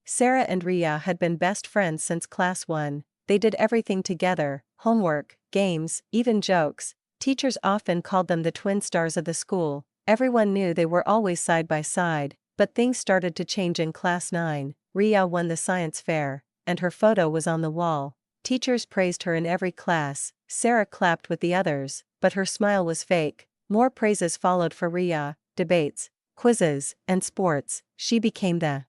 Sarah and Ria had been best friends since class 1. They did everything together: homework, games, even jokes. Teachers often called them the twin stars of the school. Everyone knew they were always side by side, but things started to change in class 9. Ria won the science fair, and her photo was on the wall. Teachers praised her in every class. Sarah clapped with the others, but her smile was fake. More praises followed for Ria: debates, quizzes, and sports. She became the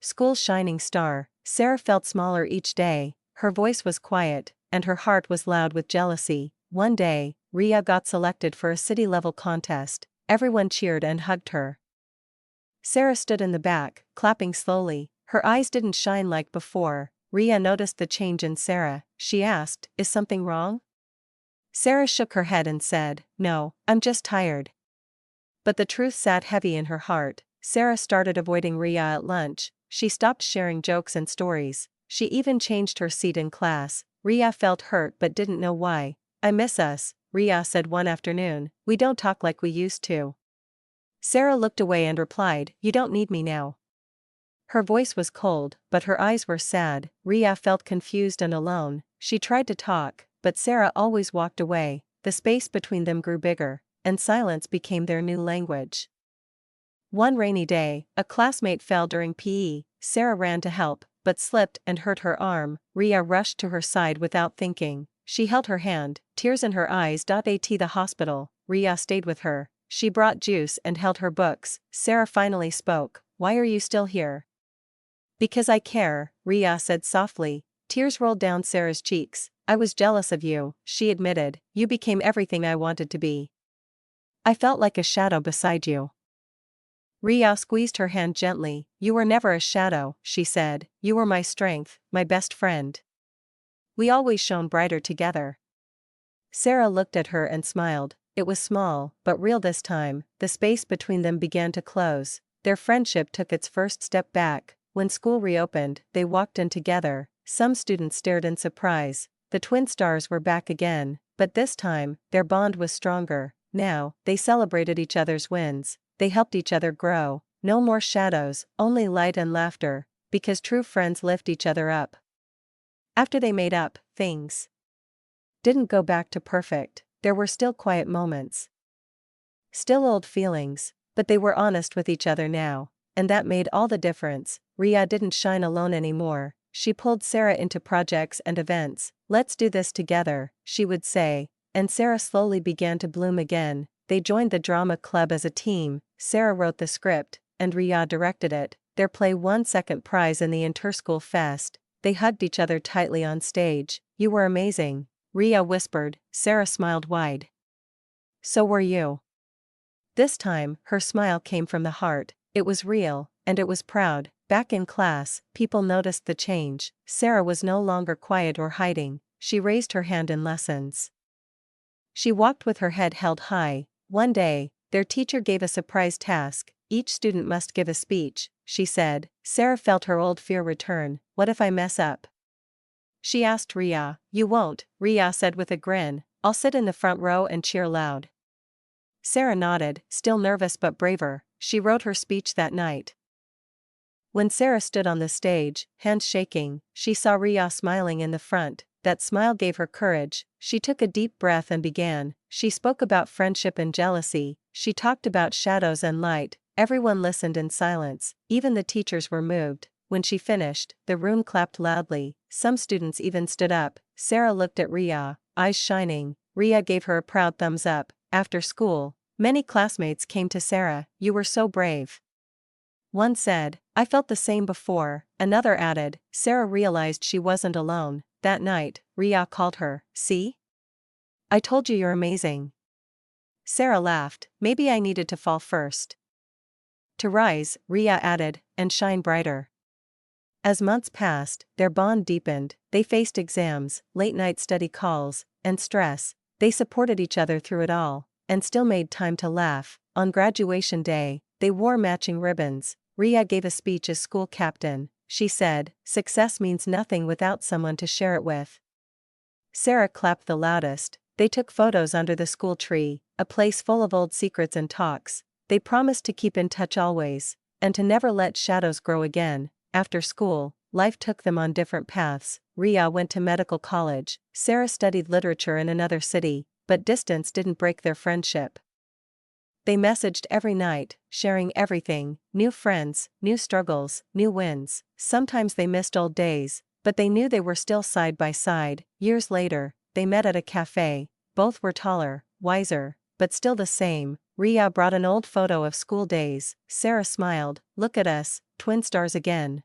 school's shining star. Sarah felt smaller each day. Her voice was quiet, and her heart was loud with jealousy. One day, Ria got selected for a city-level contest. Everyone cheered and hugged her. Sarah stood in the back, clapping slowly. Her eyes didn't shine like before. Ria noticed the change in Sarah. She asked, "Is something wrong?" Sarah shook her head and said, "No, I'm just tired." But the truth sat heavy in her heart. Sarah started avoiding Ria at lunch. She stopped sharing jokes and stories. She even changed her seat in class. Ria felt hurt but didn't know why. "I miss us," Ria said one afternoon. "We don't talk like we used to." Sarah looked away and replied, "You don't need me now." Her voice was cold, but her eyes were sad. Ria felt confused and alone. She tried to talk, but Sarah always walked away. The space between them grew bigger, and silence became their new language. One rainy day, a classmate fell during PE. Sarah ran to help, but slipped and hurt her arm. Ria rushed to her side without thinking. She held her hand, tears in her eyes. At the hospital, Ria stayed with her. She brought juice and held her books. Sarah finally spoke. "Why are you still here?" "Because I care," Ria said softly. Tears rolled down Sarah's cheeks. "I was jealous of you," she admitted. "You became everything I wanted to be. I felt like a shadow beside you." Ria squeezed her hand gently. "You were never a shadow," she said. "You were my strength, my best friend. We always shone brighter together." Sarah looked at her and smiled. It was small, but real this time. The space between them began to close. Their friendship took its first step back. When school reopened, they walked in together. Some students stared in surprise. The twin stars were back again, but this time, their bond was stronger. Now, they celebrated each other's wins. They helped each other grow. No more shadows, only light and laughter, because true friends lift each other up. After they made up, things didn't go back to perfect. There were still quiet moments, still old feelings, but they were honest with each other now, and that made all the difference. Ria didn't shine alone anymore. She pulled Sarah into projects and events. "Let's do this together," she would say, and Sarah slowly began to bloom again. They joined the drama club as a team. Sarah wrote the script, and Ria directed it. Their play won second prize in the Interschool Fest. They hugged each other tightly on stage. "You were amazing," Ria whispered. Sarah smiled wide. "So were you." This time, her smile came from the heart. It was real, and it was proud. Back in class, people noticed the change. Sarah was no longer quiet or hiding. She raised her hand in lessons. She walked with her head held high. One day, their teacher gave a surprise task. "Each student must give a speech," she said. Sarah felt her old fear return. "What if I mess up?" She asked Ria. "You won't," Ria said with a grin. "I'll sit in the front row and cheer loud." Sarah nodded, still nervous but braver. She wrote her speech that night. When Sarah stood on the stage, hands shaking, she saw Ria smiling in the front. That smile gave her courage. She took a deep breath and began. She spoke about friendship and jealousy. She talked about shadows and light. Everyone listened in silence. Even the teachers were moved. When she finished, the room clapped loudly. Some students even stood up. Sarah looked at Ria, eyes shining. Ria gave her a proud thumbs up. After school, many classmates came to Sarah. "You were so brave." One said, "I felt the same before." Another added. Sarah realized she wasn't alone. That night, Ria called her. "See? I told you you're amazing." Sarah laughed. "Maybe I needed to fall first to rise," Ria added, "and shine brighter." As months passed, their bond deepened. They faced exams, late-night study calls, and stress. They supported each other through it all, and still made time to laugh. On graduation day, they wore matching ribbons. Ria gave a speech as school captain. She said, "Success means nothing without someone to share it with." Sarah clapped the loudest. They took photos under the school tree, a place full of old secrets and talks. They promised to keep in touch always, and to never let shadows grow again. After school, life took them on different paths. Ria went to medical college, Sarah studied literature in another city, but distance didn't break their friendship. They messaged every night, sharing everything: new friends, new struggles, new wins. Sometimes they missed old days, but they knew they were still side by side. Years later, they met at a cafe. Both were taller, wiser, but still the same. Ria brought an old photo of school days. Sarah smiled. "Look at us, twin stars again."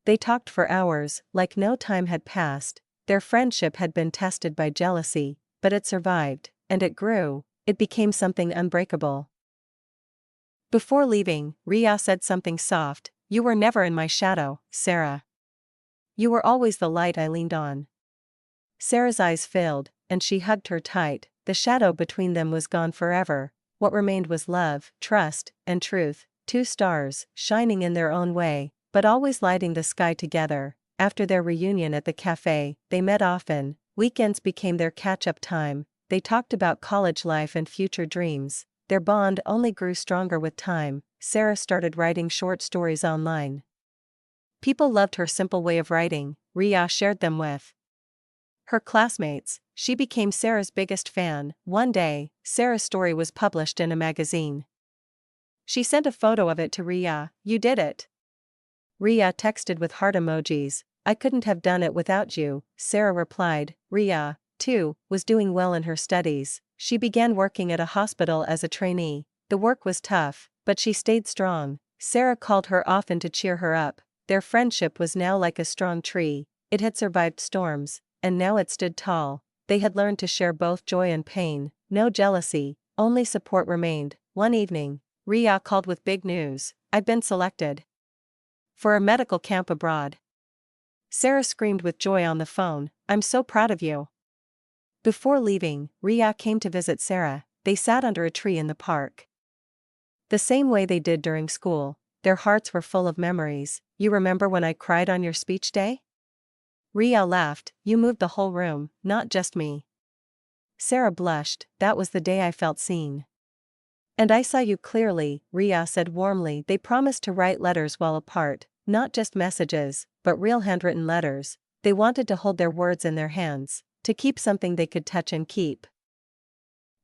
They talked for hours, like no time had passed. Their friendship had been tested by jealousy, but it survived, and it grew. It became something unbreakable. Before leaving, Ria said something soft. "You were never in my shadow, Sarah. You were always the light I leaned on." Sarah's eyes filled, and she hugged her tight. The shadow between them was gone forever. What remained was love, trust, and truth. Two stars, shining in their own way, but always lighting the sky together. After their reunion at the cafe, they met often. Weekends became their catch-up time. They talked about college life and future dreams. Their bond only grew stronger with time. Sarah started writing short stories online. People loved her simple way of writing. Ria shared them with her classmates. She became Sarah's biggest fan. One day, Sarah's story was published in a magazine. She sent a photo of it to Ria. "You did it." Ria texted with heart emojis. "I couldn't have done it without you," Sarah replied. Ria, too, was doing well in her studies. She began working at a hospital as a trainee. The work was tough, but she stayed strong. Sarah called her often to cheer her up. Their friendship was now like a strong tree. It had survived storms, and now it stood tall. They had learned to share both joy and pain. No jealousy, only support remained. One evening, Ria called with big news. "I've been selected for a medical camp abroad." Sarah screamed with joy on the phone. "I'm so proud of you." Before leaving, Ria came to visit Sarah. They sat under a tree in the park. The same way they did during school, their hearts were full of memories. "You remember when I cried on your speech day?" Ria laughed. "You moved the whole room, not just me." Sarah blushed. "That was the day I felt seen." "And I saw you clearly," Ria said warmly. They promised to write letters while apart, not just messages, but real handwritten letters. They wanted to hold their words in their hands, to keep something they could touch and keep.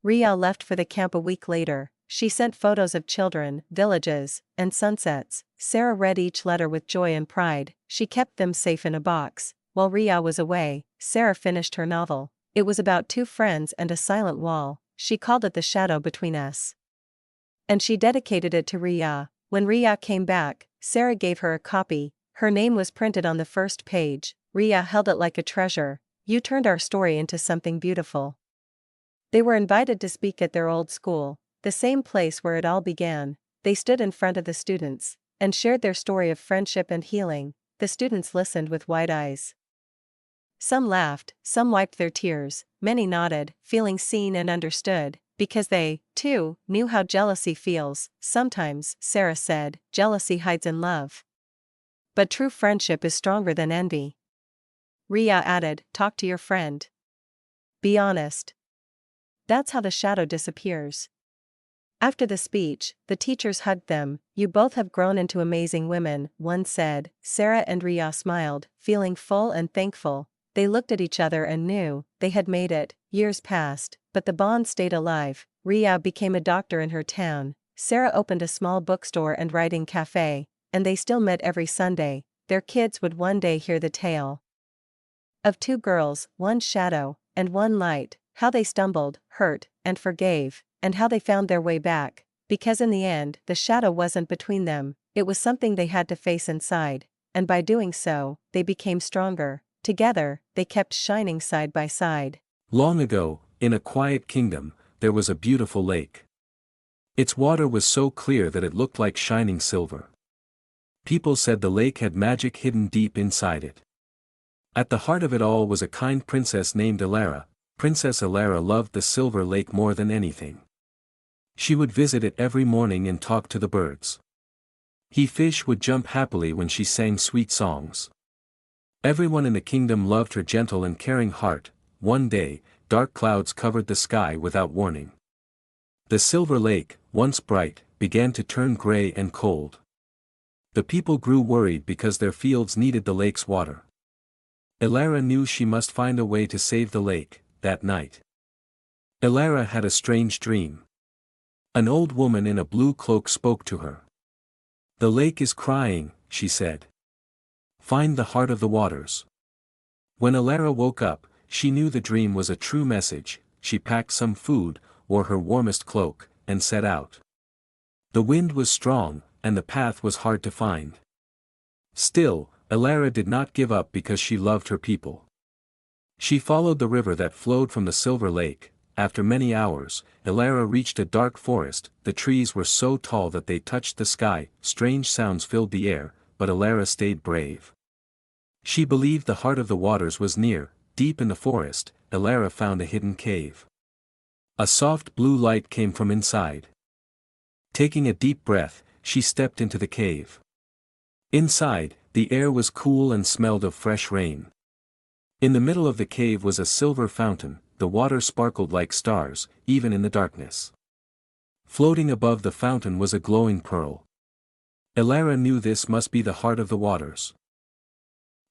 Ria left for the camp a week later. She sent photos of children, villages, and sunsets. Sarah read each letter with joy and pride. She kept them safe in a box. While Ria was away, Sarah finished her novel. It was about two friends and a silent wall. She called it The Shadow Between Us. And she dedicated it to Ria. When Ria came back, Sarah gave her a copy. Her name was printed on the first page. Ria held it like a treasure. "You turned our story into something beautiful." They were invited to speak at their old school, the same place where it all began. They stood in front of the students and shared their story of friendship and healing. The students listened with wide eyes. Some laughed, some wiped their tears, many nodded, feeling seen and understood, because they, too, knew how jealousy feels. "Sometimes," Sarah said, "jealousy hides in love. But true friendship is stronger than envy." Ria added, "Talk to your friend. Be honest. That's how the shadow disappears." After the speech, the teachers hugged them. "You both have grown into amazing women," one said. Sarah and Ria smiled, feeling full and thankful. They looked at each other and knew they had made it. Years passed, but the bond stayed alive. Ria became a doctor in her town. Sarah opened a small bookstore and writing cafe, and they still met every Sunday. Their kids would one day hear the tale of two girls, one shadow, and one light, how they stumbled, hurt, and forgave, and how they found their way back, because in the end, the shadow wasn't between them, it was something they had to face inside, and by doing so, they became stronger. Together, they kept shining side by side. Long ago, in a quiet kingdom, there was a beautiful lake. Its water was so clear that it looked like shining silver. People said the lake had magic hidden deep inside it. At the heart of it all was a kind princess named Elara. Princess Elara loved the silver lake more than anything. She would visit it every morning and talk to the birds. Fish would jump happily when she sang sweet songs. Everyone in the kingdom loved her gentle and caring heart. One day, dark clouds covered the sky without warning. The silver lake, once bright, began to turn gray and cold. The people grew worried because their fields needed the lake's water. Elara knew she must find a way to save the lake. That night, Elara had a strange dream. An old woman in a blue cloak spoke to her. "The lake is crying," she said. "Find the heart of the waters." When Elara woke up, she knew the dream was a true message. She packed some food, wore her warmest cloak, and set out. The wind was strong, and the path was hard to find. Still, Elara did not give up because she loved her people. She followed the river that flowed from the Silver Lake. After many hours, Elara reached a dark forest. The trees were so tall that they touched the sky. Strange sounds filled the air, but Elara stayed brave. She believed the heart of the waters was near. Deep in the forest, Elara found a hidden cave. A soft blue light came from inside. Taking a deep breath, she stepped into the cave. Inside, the air was cool and smelled of fresh rain. In the middle of the cave was a silver fountain. The water sparkled like stars, even in the darkness. Floating above the fountain was a glowing pearl. Elara knew this must be the heart of the waters.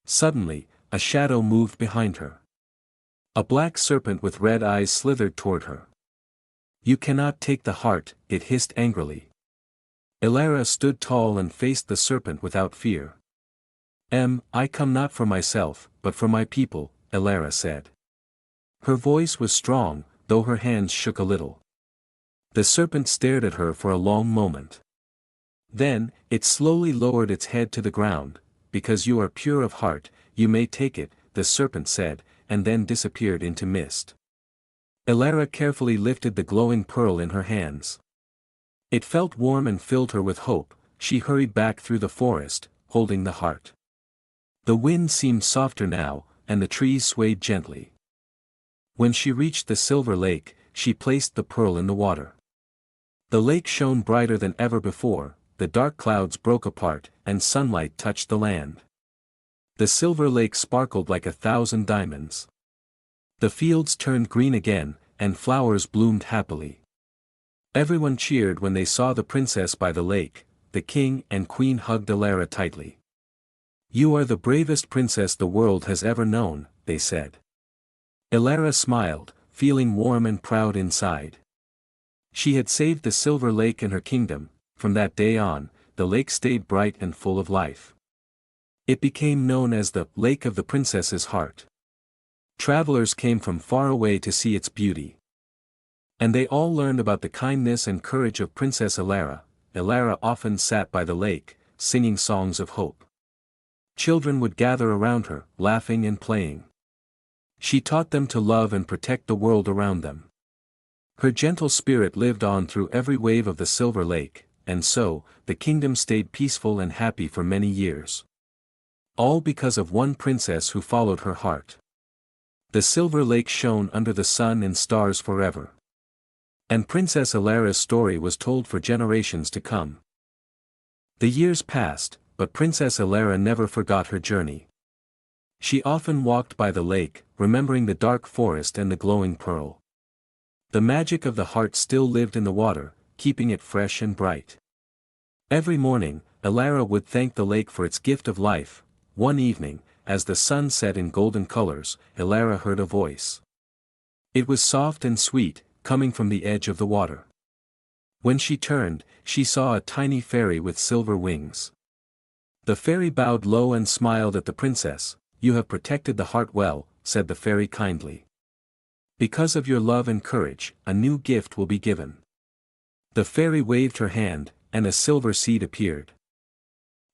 Suddenly, a shadow moved behind her. A black serpent with red eyes slithered toward her. "You cannot take the heart," it hissed angrily. Elara stood tall and faced the serpent without fear. "I come not for myself, but for my people," Elara said. Her voice was strong, though her hands shook a little. The serpent stared at her for a long moment. Then, it slowly lowered its head to the ground. "Because you are pure of heart, you may take it," the serpent said, and then disappeared into mist. Elara carefully lifted the glowing pearl in her hands. It felt warm and filled her with hope. She hurried back through the forest, holding the heart. The wind seemed softer now, and the trees swayed gently. When she reached the Silver Lake, she placed the pearl in the water. The lake shone brighter than ever before. The dark clouds broke apart, and sunlight touched the land. The Silver Lake sparkled like 1,000 diamonds. The fields turned green again, and flowers bloomed happily. Everyone cheered when they saw the princess by the lake. The king and queen hugged Elara tightly. "You are the bravest princess the world has ever known," they said. Elara smiled, feeling warm and proud inside. She had saved the Silver Lake and her kingdom. From that day on, the lake stayed bright and full of life. It became known as the Lake of the Princess's Heart. Travelers came from far away to see its beauty. And they all learned about the kindness and courage of Princess Elara. Elara often sat by the lake, singing songs of hope. Children would gather around her, laughing and playing. She taught them to love and protect the world around them. Her gentle spirit lived on through every wave of the Silver Lake, and so, the kingdom stayed peaceful and happy for many years. All because of one princess who followed her heart. The Silver Lake shone under the sun and stars forever. And Princess Elara's story was told for generations to come. The years passed, but Princess Elara never forgot her journey. She often walked by the lake, remembering the dark forest and the glowing pearl. The magic of the heart still lived in the water, keeping it fresh and bright. Every morning, Elara would thank the lake for its gift of life. One evening, as the sun set in golden colors, Elara heard a voice. It was soft and sweet, coming from the edge of the water. When she turned, she saw a tiny fairy with silver wings. The fairy bowed low and smiled at the princess. "You have protected the heart well," said the fairy kindly. "Because of your love and courage, a new gift will be given." The fairy waved her hand, and a silver seed appeared.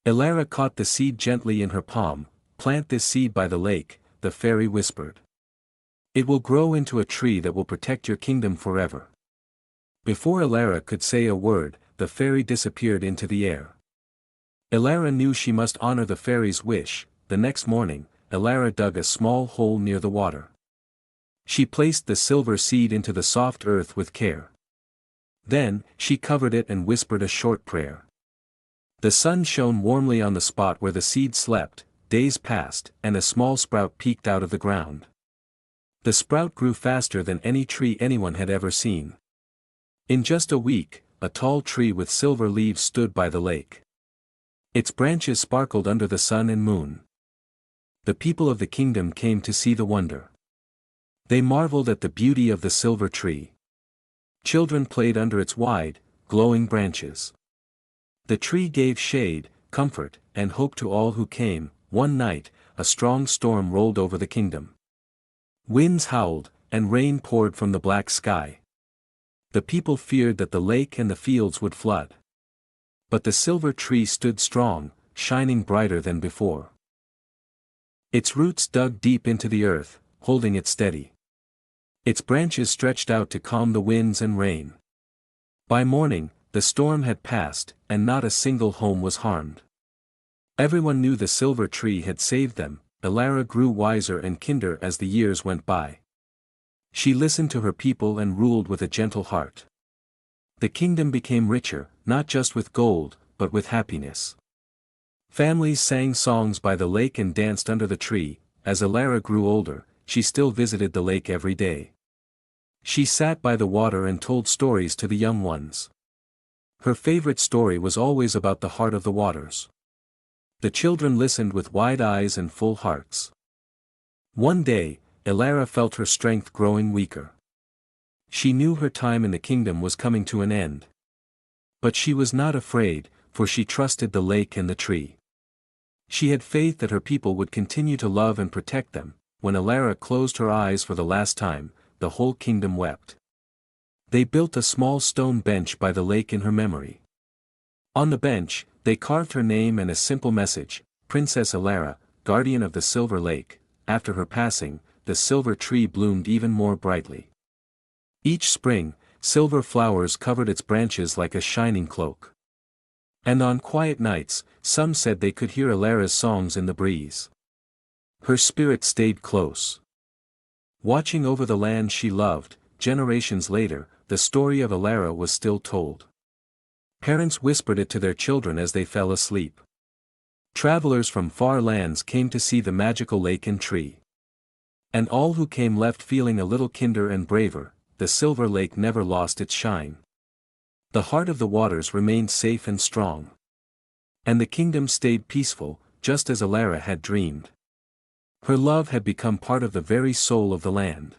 Elara caught the seed gently in her palm. "Plant this seed by the lake," the fairy whispered. "It will grow into a tree that will protect your kingdom forever." Before Elara could say a word, the fairy disappeared into the air. Elara knew she must honor the fairy's wish. The next morning, Elara dug a small hole near the water. She placed the silver seed into the soft earth with care. Then, she covered it and whispered a short prayer. The sun shone warmly on the spot where the seed slept. Days passed, and a small sprout peeked out of the ground. The sprout grew faster than any tree anyone had ever seen. In just a week, a tall tree with silver leaves stood by the lake. Its branches sparkled under the sun and moon. The people of the kingdom came to see the wonder. They marveled at the beauty of the silver tree. Children played under its wide, glowing branches. The tree gave shade, comfort, and hope to all who came. One night, a strong storm rolled over the kingdom. Winds howled, and rain poured from the black sky. The people feared that the lake and the fields would flood. But the silver tree stood strong, shining brighter than before. Its roots dug deep into the earth, holding it steady. Its branches stretched out to calm the winds and rain. By morning, the storm had passed, and not a single home was harmed. Everyone knew the silver tree had saved them. Elara grew wiser and kinder as the years went by. She listened to her people and ruled with a gentle heart. The kingdom became richer, not just with gold, but with happiness. Families sang songs by the lake and danced under the tree. As Elara grew older, she still visited the lake every day. She sat by the water and told stories to the young ones. Her favorite story was always about the heart of the waters. The children listened with wide eyes and full hearts. One day, Elara felt her strength growing weaker. She knew her time in the kingdom was coming to an end. But she was not afraid, for she trusted the lake and the tree. She had faith that her people would continue to love and protect them. When Elara closed her eyes for the last time, the whole kingdom wept. They built a small stone bench by the lake in her memory. On the bench, they carved her name and a simple message: Princess Elara, guardian of the Silver Lake. After her passing, the silver tree bloomed even more brightly. Each spring, silver flowers covered its branches like a shining cloak. And on quiet nights, some said they could hear Elara's songs in the breeze. Her spirit stayed close, watching over the land she loved. Generations later, the story of Elara was still told. Parents whispered it to their children as they fell asleep. Travelers from far lands came to see the magical lake and tree. And all who came left feeling a little kinder and braver. The silver lake never lost its shine. The heart of the waters remained safe and strong. And the kingdom stayed peaceful, just as Elara had dreamed. Her love had become part of the very soul of the land.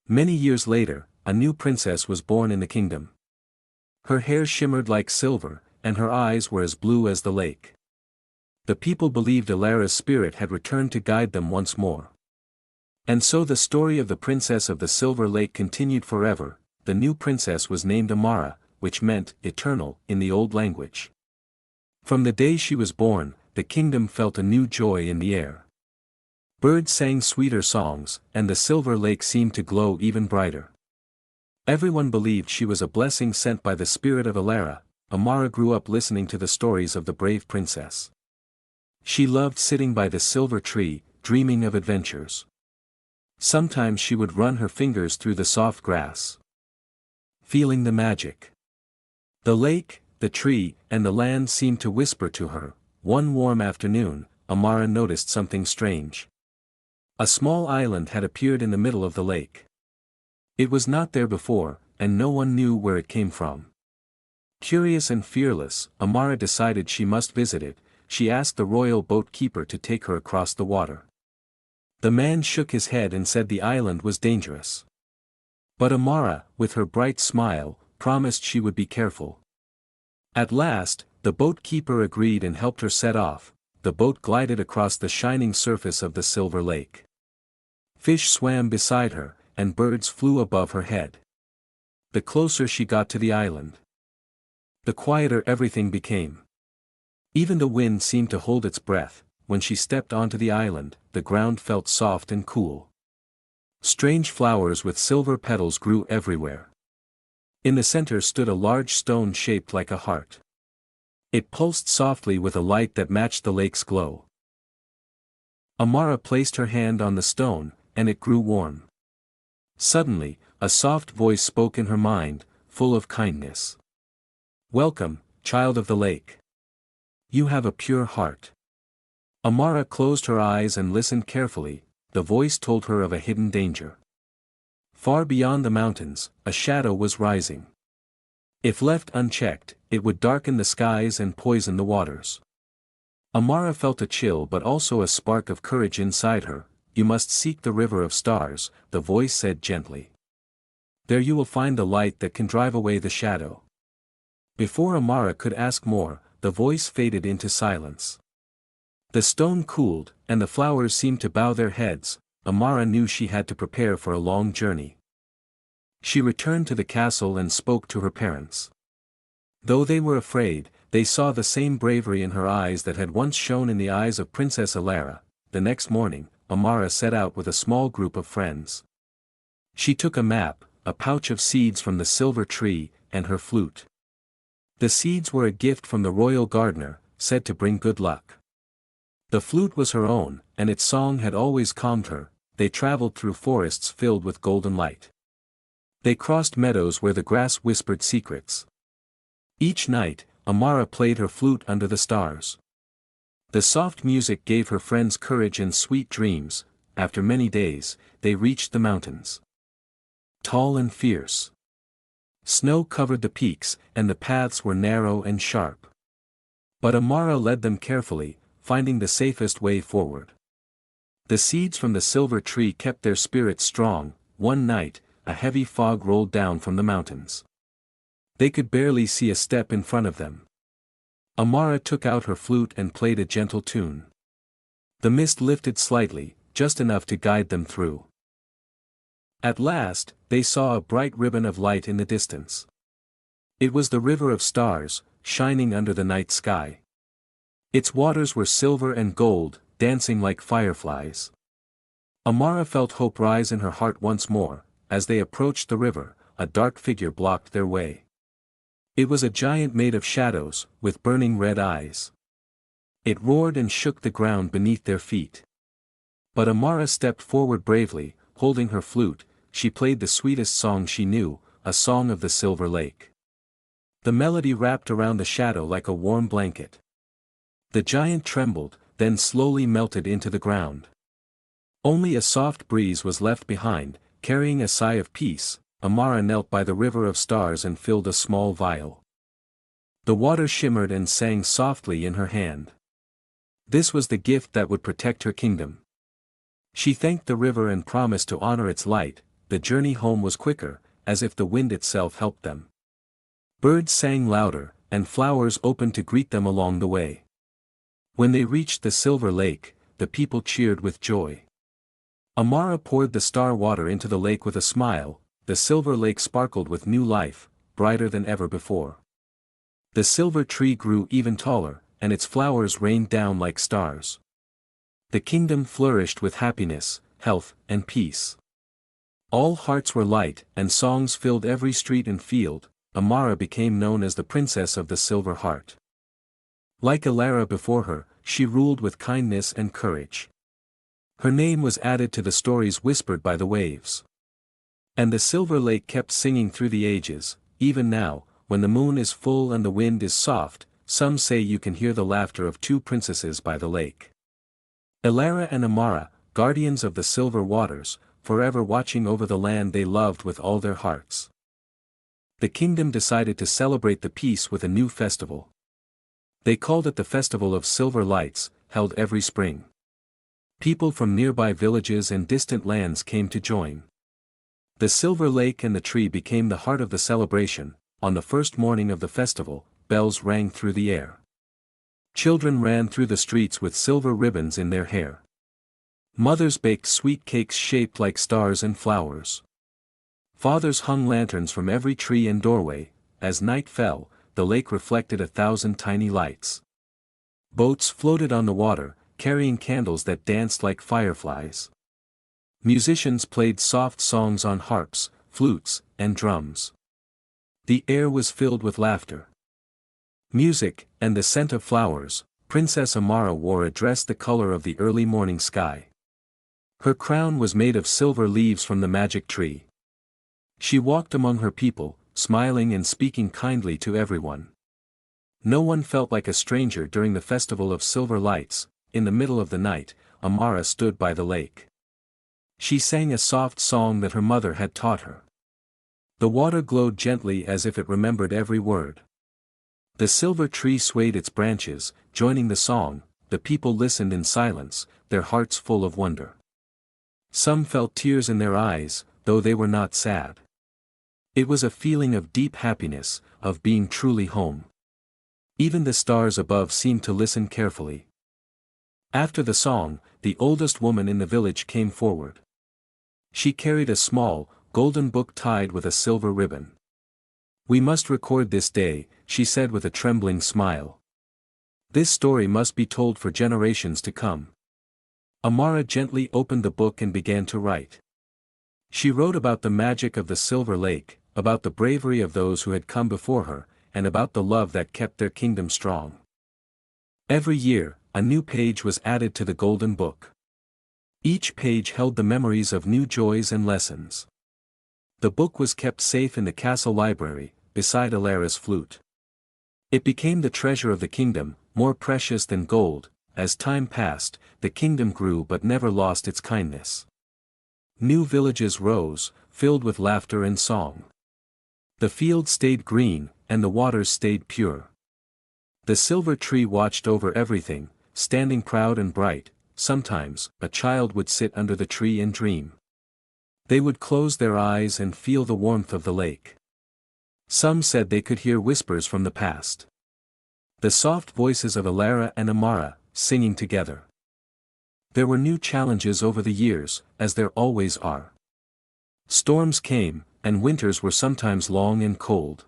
Many years later, a new princess was born in the kingdom. Her hair shimmered like silver, and her eyes were as blue as the lake. The people believed Elara's spirit had returned to guide them once more. And so the story of the princess of the Silver Lake continued forever. The new princess was named Amara, which meant eternal in the old language. From the day she was born, the kingdom felt a new joy in the air. Birds sang sweeter songs, and the Silver Lake seemed to glow even brighter. Everyone believed she was a blessing sent by the spirit of Elara. Amara grew up listening to the stories of the brave princess. She loved sitting by the silver tree, dreaming of adventures. Sometimes she would run her fingers through the soft grass, feeling the magic. The lake, the tree, and the land seemed to whisper to her. One warm afternoon, Amara noticed something strange. A small island had appeared in the middle of the lake. It was not there before, and no one knew where it came from. Curious and fearless, Amara decided she must visit it. She asked the royal boat keeper to take her across the water. The man shook his head and said the island was dangerous. But Amara, with her bright smile, promised she would be careful. At last, the boat keeper agreed and helped her set off. The boat glided across the shining surface of the Silver Lake. Fish swam beside her, and birds flew above her head. The closer she got to the island, the quieter everything became. Even the wind seemed to hold its breath. When she stepped onto the island, the ground felt soft and cool. Strange flowers with silver petals grew everywhere. In the center stood a large stone shaped like a heart. It pulsed softly with a light that matched the lake's glow. Amara placed her hand on the stone, and it grew warm. Suddenly, a soft voice spoke in her mind, full of kindness. "Welcome, child of the lake. You have a pure heart." Amara closed her eyes and listened carefully. The voice told her of a hidden danger. Far beyond the mountains, a shadow was rising. If left unchecked, it would darken the skies and poison the waters. Amara felt a chill but also a spark of courage inside her. You must seek the river of stars, the voice said gently. There you will find the light that can drive away the shadow. Before Amara could ask more, the voice faded into silence. The stone cooled, and the flowers seemed to bow their heads. Amara knew she had to prepare for a long journey. She returned to the castle and spoke to her parents. Though they were afraid, they saw the same bravery in her eyes that had once shone in the eyes of Princess Alara. The next morning, Amara set out with a small group of friends. She took a map, a pouch of seeds from the silver tree, and her flute. The seeds were a gift from the royal gardener, said to bring good luck. The flute was her own, and its song had always calmed her. They traveled through forests filled with golden light. They crossed meadows where the grass whispered secrets. Each night, Amara played her flute under the stars. The soft music gave her friends courage and sweet dreams. After many days, they reached the mountains. Tall and fierce. Snow covered the peaks, and the paths were narrow and sharp. But Amara led them carefully, finding the safest way forward. The seeds from the silver tree kept their spirits strong. One night, a heavy fog rolled down from the mountains. They could barely see a step in front of them. Amara took out her flute and played a gentle tune. The mist lifted slightly, just enough to guide them through. At last, they saw a bright ribbon of light in the distance. It was the river of stars, shining under the night sky. Its waters were silver and gold, dancing like fireflies. Amara felt hope rise in her heart once more. As they approached the river, a dark figure blocked their way. It was a giant made of shadows, with burning red eyes. It roared and shook the ground beneath their feet. But Amara stepped forward bravely, holding her flute. She played the sweetest song she knew, a song of the Silver Lake. The melody wrapped around the shadow like a warm blanket. The giant trembled, then slowly melted into the ground. Only a soft breeze was left behind, carrying a sigh of peace. Amara knelt by the river of stars and filled a small vial. The water shimmered and sang softly in her hand. This was the gift that would protect her kingdom. She thanked the river and promised to honor its light. The journey home was quicker, as if the wind itself helped them. Birds sang louder, and flowers opened to greet them along the way. When they reached the Silver Lake, the people cheered with joy. Amara poured the star water into the lake with a smile. The Silver Lake sparkled with new life, brighter than ever before. The silver tree grew even taller, and its flowers rained down like stars. The kingdom flourished with happiness, health, and peace. All hearts were light, and songs filled every street and field. Amara became known as the Princess of the Silver Heart. Like Alara before her, she ruled with kindness and courage. Her name was added to the stories whispered by the waves. And the Silver Lake kept singing through the ages. Even now, when the moon is full and the wind is soft, some say you can hear the laughter of two princesses by the lake. Alara and Amara, guardians of the silver waters, forever watching over the land they loved with all their hearts. The kingdom decided to celebrate the peace with a new festival. They called it the Festival of Silver Lights, held every spring. People from nearby villages and distant lands came to join. The Silver Lake and the tree became the heart of the celebration. On the first morning of the festival, bells rang through the air. Children ran through the streets with silver ribbons in their hair. Mothers baked sweet cakes shaped like stars and flowers. Fathers hung lanterns from every tree and doorway. As night fell, the lake reflected 1,000 tiny lights. Boats floated on the water, carrying candles that danced like fireflies. Musicians played soft songs on harps, flutes, and drums. The air was filled with laughter, music, and the scent of flowers. Princess Amara wore a dress the color of the early morning sky. Her crown was made of silver leaves from the magic tree. She walked among her people, smiling and speaking kindly to everyone. No one felt like a stranger during the Festival of Silver Lights. In the middle of the night, Amara stood by the lake. She sang a soft song that her mother had taught her. The water glowed gently as if it remembered every word. The silver tree swayed its branches, joining the song. The people listened in silence, their hearts full of wonder. Some felt tears in their eyes, though they were not sad. It was a feeling of deep happiness, of being truly home. Even the stars above seemed to listen carefully. After the song, the oldest woman in the village came forward. She carried a small, golden book tied with a silver ribbon. "We must record this day," she said with a trembling smile. "This story must be told for generations to come." Amara gently opened the book and began to write. She wrote about the magic of the Silver Lake, about the bravery of those who had come before her, and about the love that kept their kingdom strong. Every year, a new page was added to the Golden Book. Each page held the memories of new joys and lessons. The book was kept safe in the castle library, beside Alara's flute. It became the treasure of the kingdom, more precious than gold. As time passed, the kingdom grew but never lost its kindness. New villages rose, filled with laughter and song. The fields stayed green, and the waters stayed pure. The silver tree watched over everything, standing proud and bright. Sometimes, a child would sit under the tree and dream. They would close their eyes and feel the warmth of the lake. Some said they could hear whispers from the past. The soft voices of Alara and Amara, singing together. There were new challenges over the years, as there always are. Storms came, and winters were sometimes long and cold.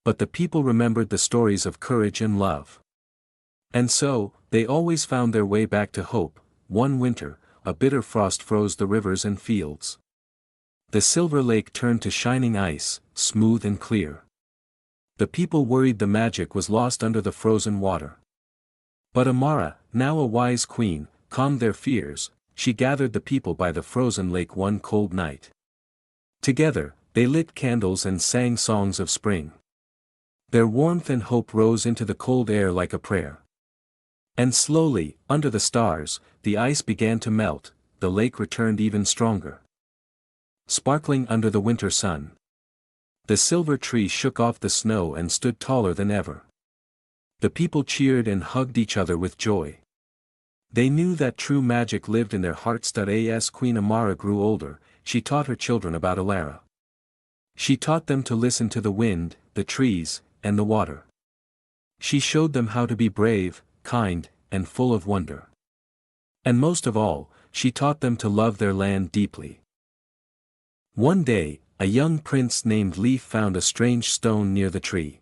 But the people remembered the stories of courage and love. And so, they always found their way back to hope. One winter, a bitter frost froze the rivers and fields. The silver lake turned to shining ice, smooth and clear. The people worried the magic was lost under the frozen water. But Amara, now a wise queen, calmed their fears. She gathered the people by the frozen lake one cold night. Together, they lit candles and sang songs of spring. Their warmth and hope rose into the cold air like a prayer. And slowly, under the stars, the ice began to melt. The lake returned even stronger, sparkling under the winter sun. The silver tree shook off the snow and stood taller than ever. The people cheered and hugged each other with joy. They knew that true magic lived in their hearts. As Queen Amara grew older, she taught her children about Alara. She taught them to listen to the wind, the trees, and the water. She showed them how to be brave, kind, and full of wonder. And most of all, she taught them to love their land deeply. One day, a young prince named Leaf found a strange stone near the tree.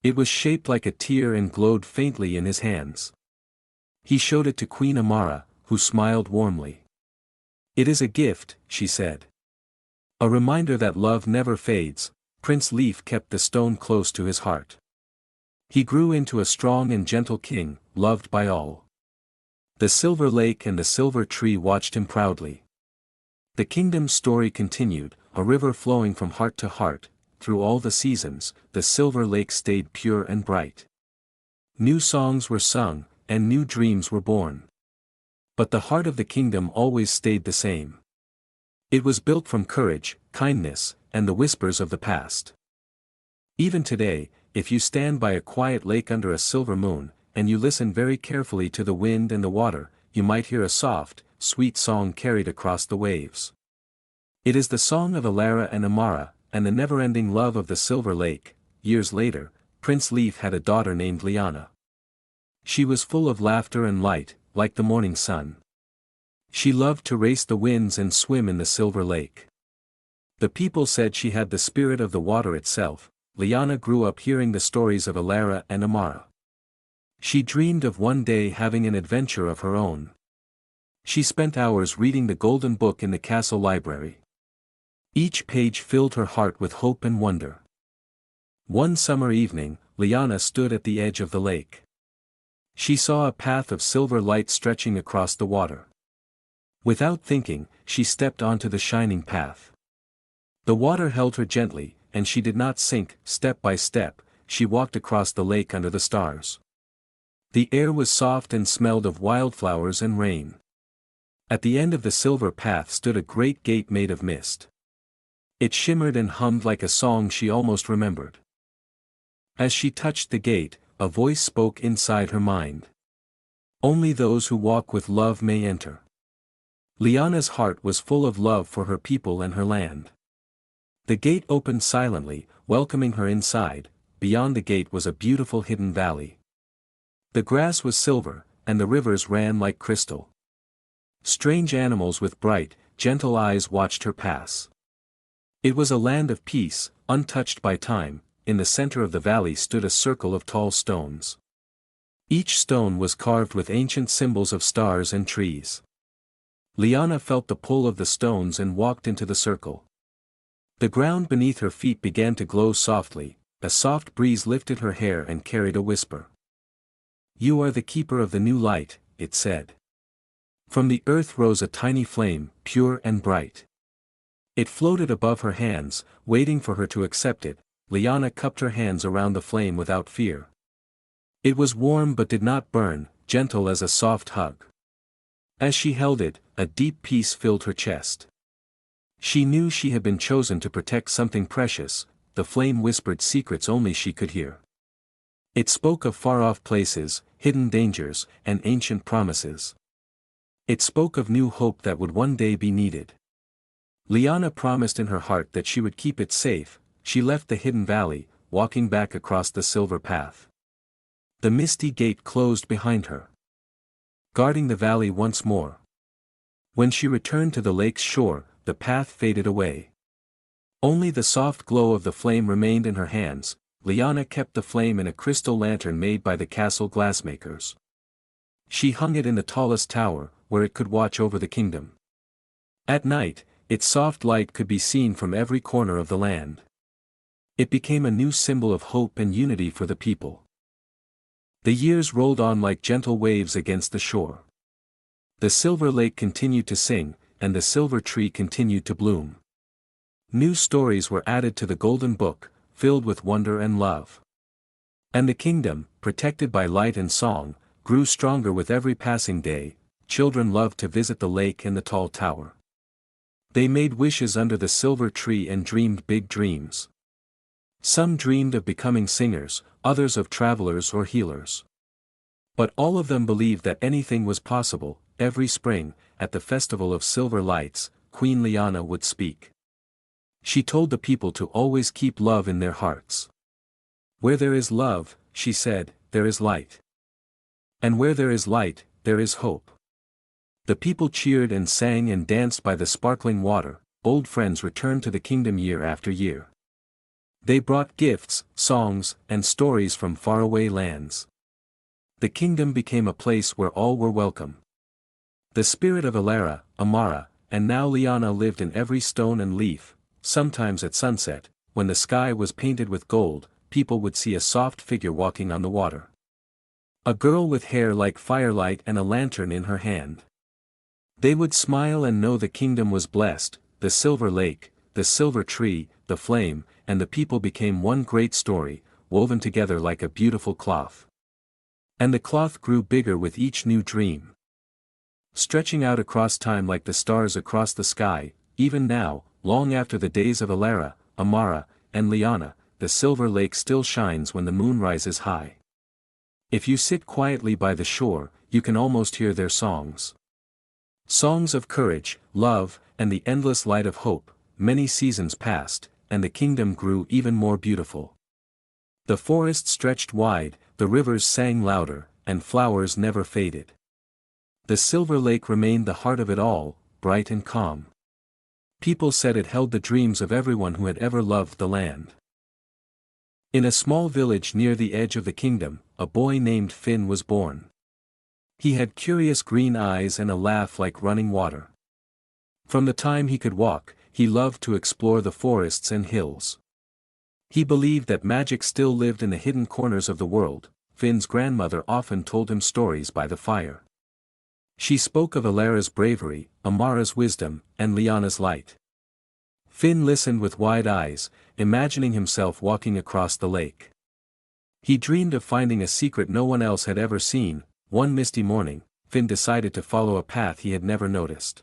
It was shaped like a tear and glowed faintly in his hands. He showed it to Queen Amara, who smiled warmly. "It is a gift," she said. "A reminder that love never fades." Prince Leaf kept the stone close to his heart. He grew into a strong and gentle king, loved by all. The silver lake and the silver tree watched him proudly. The kingdom's story continued, a river flowing from heart to heart. Through all the seasons, the silver lake stayed pure and bright. New songs were sung, and new dreams were born. But the heart of the kingdom always stayed the same. It was built from courage, kindness, and the whispers of the past. Even today, if you stand by a quiet lake under a silver moon, and you listen very carefully to the wind and the water, you might hear a soft, sweet song carried across the waves. It is the song of Alara and Amara, and the never-ending love of the Silver Lake. Years later, Prince Leaf had a daughter named Liana. She was full of laughter and light, like the morning sun. She loved to race the winds and swim in the Silver Lake. The people said she had the spirit of the water itself. Liana grew up hearing the stories of Alara and Amara. She dreamed of one day having an adventure of her own. She spent hours reading the Golden Book in the castle library. Each page filled her heart with hope and wonder. One summer evening, Liana stood at the edge of the lake. She saw a path of silver light stretching across the water. Without thinking, she stepped onto the shining path. The water held her gently, and she did not sink. Step by step, she walked across the lake under the stars. The air was soft and smelled of wildflowers and rain. At the end of the silver path stood a great gate made of mist. It shimmered and hummed like a song she almost remembered. As she touched the gate, a voice spoke inside her mind. Only those who walk with love may enter. Liana's heart was full of love for her people and her land. The gate opened silently, welcoming her inside. Beyond the gate was a beautiful hidden valley. The grass was silver, and the rivers ran like crystal. Strange animals with bright, gentle eyes watched her pass. It was a land of peace, untouched by time. In the center of the valley stood a circle of tall stones. Each stone was carved with ancient symbols of stars and trees. Liana felt the pull of the stones and walked into the circle. The ground beneath her feet began to glow softly, a soft breeze lifted her hair and carried a whisper. "You are the keeper of the new light," it said. From the earth rose a tiny flame, pure and bright. It floated above her hands, waiting for her to accept it. Liana cupped her hands around the flame without fear. It was warm but did not burn, gentle as a soft hug. As she held it, a deep peace filled her chest. She knew she had been chosen to protect something precious. The flame whispered secrets only she could hear. It spoke of far-off places, hidden dangers, and ancient promises. It spoke of new hope that would one day be needed. Liana promised in her heart that she would keep it safe. She left the hidden valley, walking back across the silver path. The misty gate closed behind her, guarding the valley once more. When she returned to the lake's shore, the path faded away. Only the soft glow of the flame remained in her hands. Liana kept the flame in a crystal lantern made by the castle glassmakers. She hung it in the tallest tower, where it could watch over the kingdom. At night, its soft light could be seen from every corner of the land. It became a new symbol of hope and unity for the people. The years rolled on like gentle waves against the shore. The silver lake continued to sing, and the silver tree continued to bloom. New stories were added to the golden book, filled with wonder and love. And the kingdom, protected by light and song, grew stronger with every passing day. Children loved to visit the lake and the tall tower. They made wishes under the silver tree and dreamed big dreams. Some dreamed of becoming singers, others of travelers or healers. But all of them believed that anything was possible. Every spring, at the festival of silver lights, Queen Liana would speak. She told the people to always keep love in their hearts. Where there is love, she said, there is light. And where there is light, there is hope. The people cheered and sang and danced by the sparkling water. Old friends returned to the kingdom year after year. They brought gifts, songs, and stories from faraway lands. The kingdom became a place where all were welcome. The spirit of Alara, Amara, and now Liana lived in every stone and leaf. Sometimes at sunset, when the sky was painted with gold, people would see a soft figure walking on the water. A girl with hair like firelight and a lantern in her hand. They would smile and know the kingdom was blessed. The silver lake, the silver tree, the flame, and the people became one great story, woven together like a beautiful cloth. And the cloth grew bigger with each new dream. Stretching out across time like the stars across the sky. Even now, long after the days of Alara, Amara, and Liana, the silver lake still shines when the moon rises high. If you sit quietly by the shore, you can almost hear their songs. Songs of courage, love, and the endless light of hope. Many seasons passed, and the kingdom grew even more beautiful. The forest stretched wide, the rivers sang louder, and flowers never faded. The silver lake remained the heart of it all, bright and calm. People said it held the dreams of everyone who had ever loved the land. In a small village near the edge of the kingdom, a boy named Finn was born. He had curious green eyes and a laugh like running water. From the time he could walk, he loved to explore the forests and hills. He believed that magic still lived in the hidden corners of the world. Finn's grandmother often told him stories by the fire. She spoke of Alara's bravery, Amara's wisdom, and Liana's light. Finn listened with wide eyes, imagining himself walking across the lake. He dreamed of finding a secret no one else had ever seen. One misty morning, Finn decided to follow a path he had never noticed.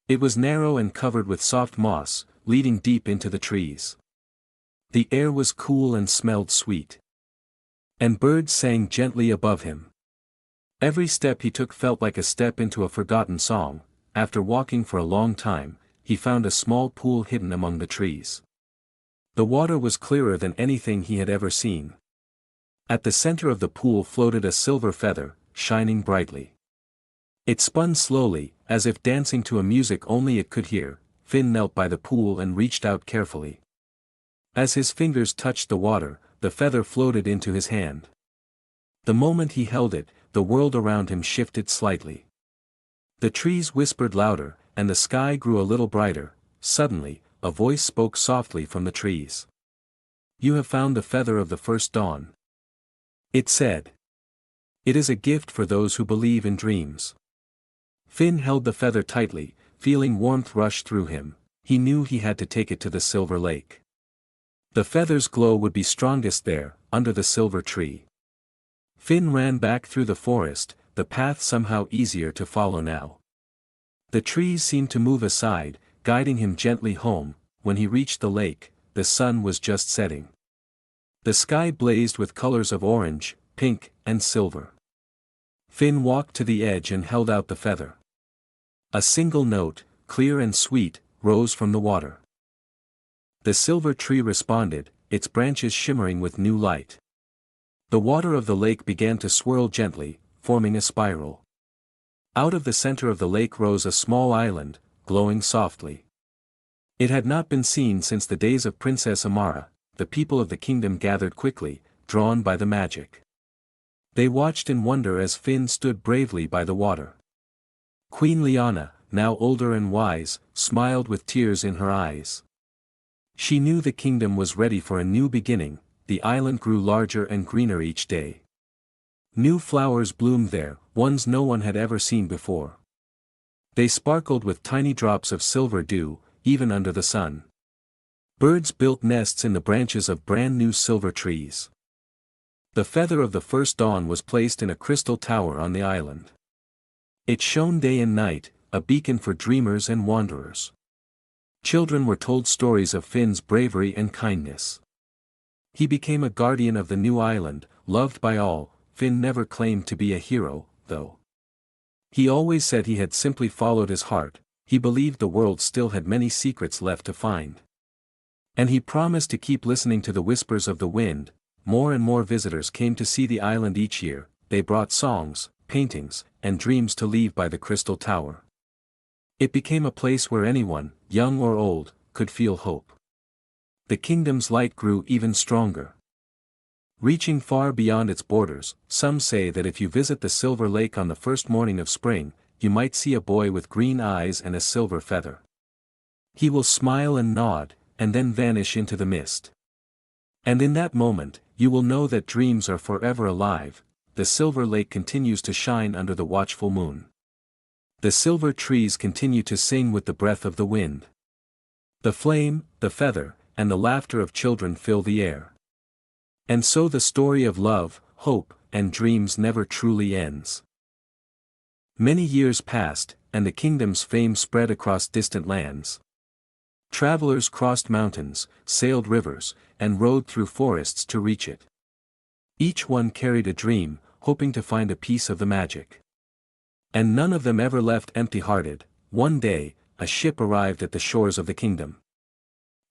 It was narrow and covered with soft moss, leading deep into the trees. The air was cool and smelled sweet. And birds sang gently above him. Every step he took felt like a step into a forgotten song. After walking for a long time, he found a small pool hidden among the trees. The water was clearer than anything he had ever seen. At the center of the pool floated a silver feather, shining brightly. It spun slowly, as if dancing to a music only it could hear. Finn knelt by the pool and reached out carefully. As his fingers touched the water, the feather floated into his hand. The moment he held it, the world around him shifted slightly. The trees whispered louder, and the sky grew a little brighter. Suddenly, a voice spoke softly from the trees. "You have found the feather of the first dawn," it said. "It is a gift for those who believe in dreams." Finn held the feather tightly, feeling warmth rush through him. He knew he had to take it to the silver lake. The feather's glow would be strongest there, under the silver tree. Finn ran back through the forest, the path somehow easier to follow now. The trees seemed to move aside, guiding him gently home. When he reached the lake, the sun was just setting. The sky blazed with colors of orange, pink, and silver. Finn walked to the edge and held out the feather. A single note, clear and sweet, rose from the water. The silver tree responded, its branches shimmering with new light. The water of the lake began to swirl gently, forming a spiral. Out of the center of the lake rose a small island, glowing softly. It had not been seen since the days of Princess Amara. The people of the kingdom gathered quickly, drawn by the magic. They watched in wonder as Finn stood bravely by the water. Queen Liana, now older and wise, smiled with tears in her eyes. She knew the kingdom was ready for a new beginning. The island grew larger and greener each day. New flowers bloomed there, ones no one had ever seen before. They sparkled with tiny drops of silver dew, even under the sun. Birds built nests in the branches of brand new silver trees. The feather of the first dawn was placed in a crystal tower on the island. It shone day and night, a beacon for dreamers and wanderers. Children were told stories of Finn's bravery and kindness. He became a guardian of the new island, loved by all. Finn never claimed to be a hero, though. He always said he had simply followed his heart. He believed the world still had many secrets left to find. And he promised to keep listening to the whispers of the wind. More and more visitors came to see the island each year. They brought songs, paintings, and dreams to leave by the crystal tower. It became a place where anyone, young or old, could feel hope. The kingdom's light grew even stronger. Reaching far beyond its borders, some say that if you visit the Silver Lake on the first morning of spring, you might see a boy with green eyes and a silver feather. He will smile and nod, and then vanish into the mist. And in that moment, you will know that dreams are forever alive. The Silver Lake continues to shine under the watchful moon. The silver trees continue to sing with the breath of the wind. The flame, the feather, and the laughter of children fill the air. And so the story of love, hope, and dreams never truly ends. Many years passed, and the kingdom's fame spread across distant lands. Travelers crossed mountains, sailed rivers, and rode through forests to reach it. Each one carried a dream, hoping to find a piece of the magic. And none of them ever left empty-hearted. One day, a ship arrived at the shores of the kingdom.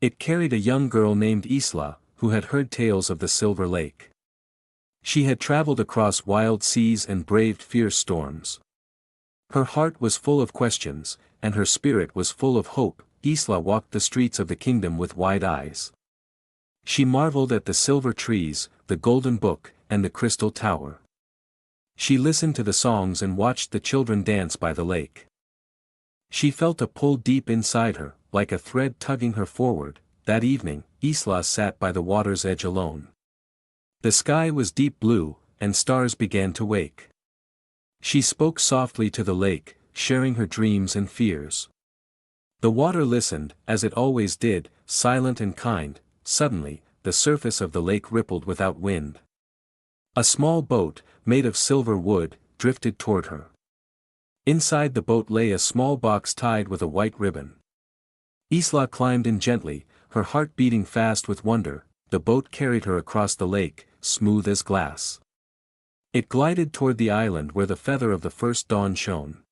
It carried a young girl named Isla, who had heard tales of the Silver Lake. She had traveled across wild seas and braved fierce storms. Her heart was full of questions, and her spirit was full of hope. Isla walked the streets of the kingdom with wide eyes. She marveled at the silver trees, the golden book, and the crystal tower. She listened to the songs and watched the children dance by the lake. She felt a pull deep inside her, like a thread tugging her forward. That evening, Isla sat by the water's edge alone. The sky was deep blue, and stars began to wake. She spoke softly to the lake, sharing her dreams and fears. The water listened, as it always did, silent and kind. Suddenly, the surface of the lake rippled without wind. A small boat, made of silver wood, drifted toward her. Inside the boat lay a small box tied with a white ribbon. Isla climbed in gently, her heart beating fast with wonder. The boat carried her across the lake, smooth as glass. It glided toward the island where the feather of the first dawn shone.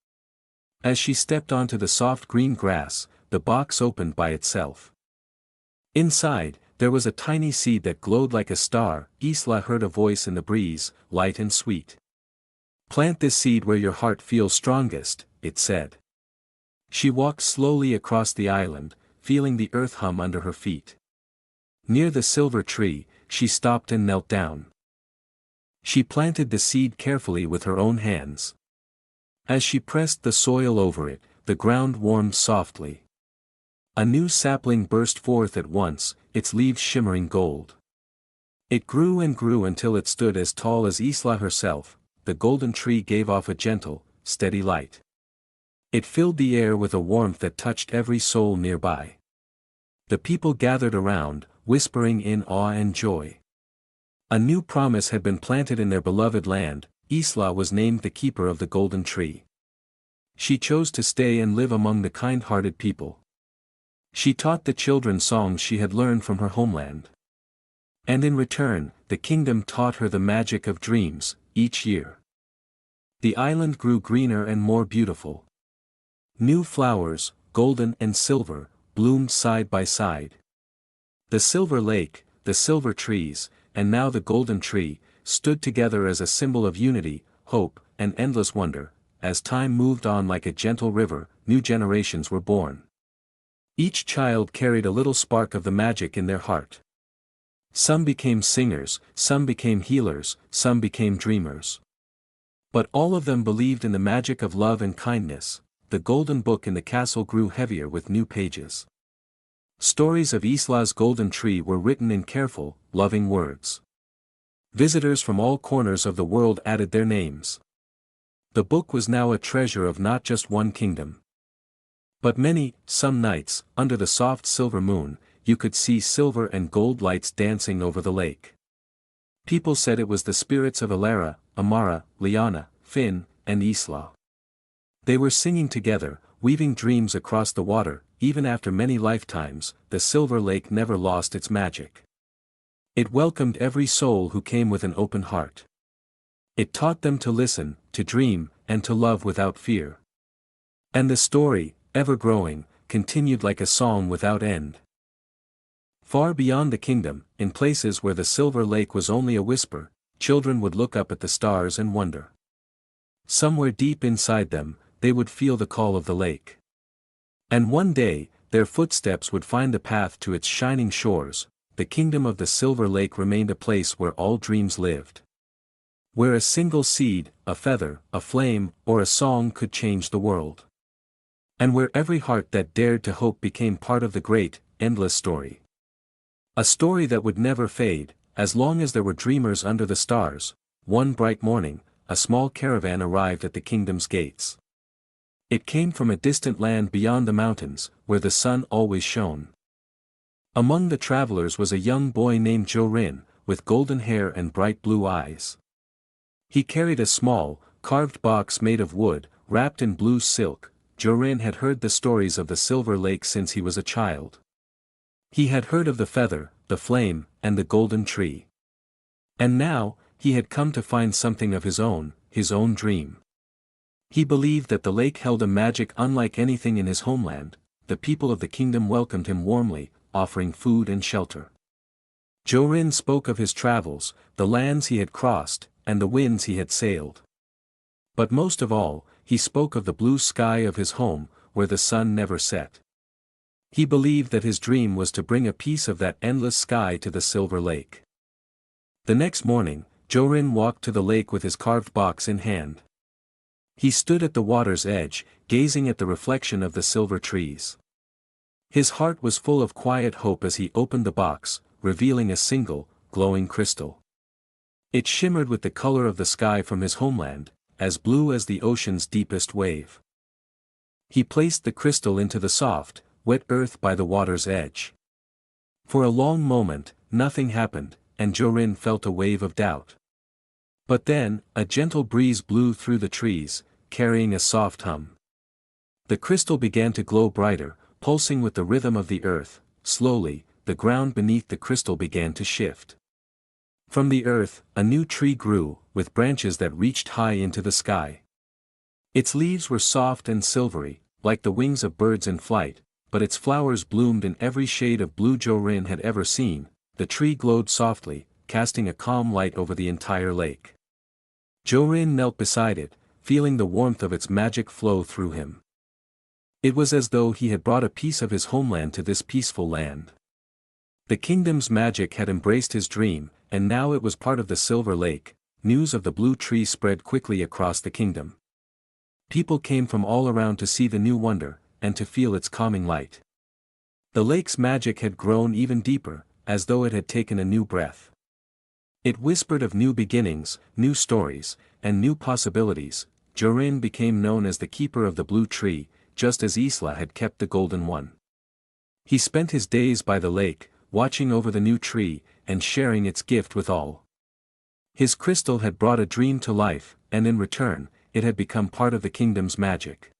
As she stepped onto the soft green grass, the box opened by itself. Inside, there was a tiny seed that glowed like a star. Isla heard a voice in the breeze, light and sweet. "Plant this seed where your heart feels strongest," it said. She walked slowly across the island, feeling the earth hum under her feet. Near the silver tree, she stopped and knelt down. She planted the seed carefully with her own hands. As she pressed the soil over it, the ground warmed softly. A new sapling burst forth at once, its leaves shimmering gold. It grew and grew until it stood as tall as Isla herself. The golden tree gave off a gentle, steady light. It filled the air with a warmth that touched every soul nearby. The people gathered around, whispering in awe and joy. A new promise had been planted in their beloved land. Isla was named the keeper of the golden tree. She chose to stay and live among the kind-hearted people. She taught the children songs she had learned from her homeland. And in return, the kingdom taught her the magic of dreams. Each year, the island grew greener and more beautiful. New flowers, golden and silver, bloomed side by side. The silver lake, the silver trees, and now the golden tree, stood together as a symbol of unity, hope, and endless wonder. As time moved on like a gentle river, new generations were born. Each child carried a little spark of the magic in their heart. Some became singers, some became healers, some became dreamers. But all of them believed in the magic of love and kindness. The golden book in the castle grew heavier with new pages. Stories of Isla's golden tree were written in careful, loving words. Visitors from all corners of the world added their names. The book was now a treasure of not just one kingdom, but many. Some nights, under the soft silver moon, you could see silver and gold lights dancing over the lake. People said it was the spirits of Alara, Amara, Liana, Finn, and Isla. They were singing together, weaving dreams across the water. Even after many lifetimes, the silver lake never lost its magic. It welcomed every soul who came with an open heart. It taught them to listen, to dream, and to love without fear. And the story, ever growing, continued like a song without end. Far beyond the kingdom, in places where the silver lake was only a whisper, children would look up at the stars and wonder. Somewhere deep inside them, they would feel the call of the lake. And one day, their footsteps would find the path to its shining shores. The kingdom of the silver lake remained a place where all dreams lived. Where a single seed, a feather, a flame, or a song could change the world. And where every heart that dared to hope became part of the great, endless story. A story that would never fade, as long as there were dreamers under the stars. One bright morning, a small caravan arrived at the kingdom's gates. It came from a distant land beyond the mountains, where the sun always shone. Among the travelers was a young boy named Jorin, with golden hair and bright blue eyes. He carried a small, carved box made of wood, wrapped in blue silk. Jorin had heard the stories of the Silver Lake since he was a child. He had heard of the feather, the flame, and the golden tree. And now, he had come to find something of his own dream. He believed that the lake held a magic unlike anything in his homeland. The people of the kingdom welcomed him warmly, offering food and shelter. Jorin spoke of his travels, the lands he had crossed, and the winds he had sailed. But most of all, he spoke of the blue sky of his home, where the sun never set. He believed that his dream was to bring a piece of that endless sky to the Silver Lake. The next morning, Jorin walked to the lake with his carved box in hand. He stood at the water's edge, gazing at the reflection of the silver trees. His heart was full of quiet hope as he opened the box, revealing a single, glowing crystal. It shimmered with the color of the sky from his homeland, as blue as the ocean's deepest wave. He placed the crystal into the soft, wet earth by the water's edge. For a long moment, nothing happened, and Jorin felt a wave of doubt. But then, a gentle breeze blew through the trees, carrying a soft hum. The crystal began to glow brighter, pulsing with the rhythm of the earth. Slowly, the ground beneath the crystal began to shift. From the earth, a new tree grew, with branches that reached high into the sky. Its leaves were soft and silvery, like the wings of birds in flight, but its flowers bloomed in every shade of blue Jorin had ever seen. The tree glowed softly, casting a calm light over the entire lake. Jorin knelt beside it, feeling the warmth of its magic flow through him. It was as though he had brought a piece of his homeland to this peaceful land. The kingdom's magic had embraced his dream, and now it was part of the Silver Lake. News of the blue tree spread quickly across the kingdom. People came from all around to see the new wonder, and to feel its calming light. The lake's magic had grown even deeper, as though it had taken a new breath. It whispered of new beginnings, new stories, and new possibilities. Jorin became known as the keeper of the blue tree, just as Isla had kept the golden one. He spent his days by the lake, watching over the new tree, and sharing its gift with all. His crystal had brought a dream to life, and in return, it had become part of the kingdom's magic.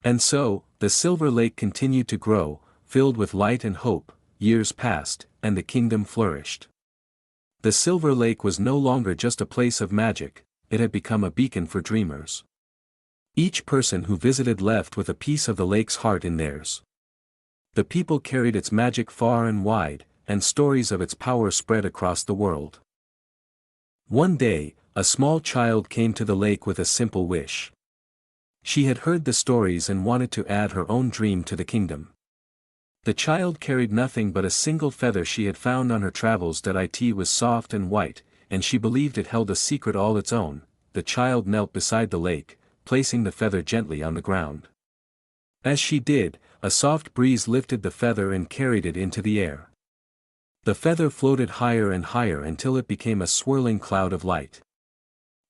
And so, the Silver Lake continued to grow, filled with light and hope. Years passed, and the kingdom flourished. The Silver Lake was no longer just a place of magic, it had become a beacon for dreamers. Each person who visited left with a piece of the lake's heart in theirs. The people carried its magic far and wide, and stories of its power spread across the world. One day, a small child came to the lake with a simple wish. She had heard the stories and wanted to add her own dream to the kingdom. The child carried nothing but a single feather she had found on her travels. It was soft and white, and she believed it held a secret all its own. The child knelt beside the lake, placing the feather gently on the ground. As she did, a soft breeze lifted the feather and carried it into the air. The feather floated higher and higher until it became a swirling cloud of light.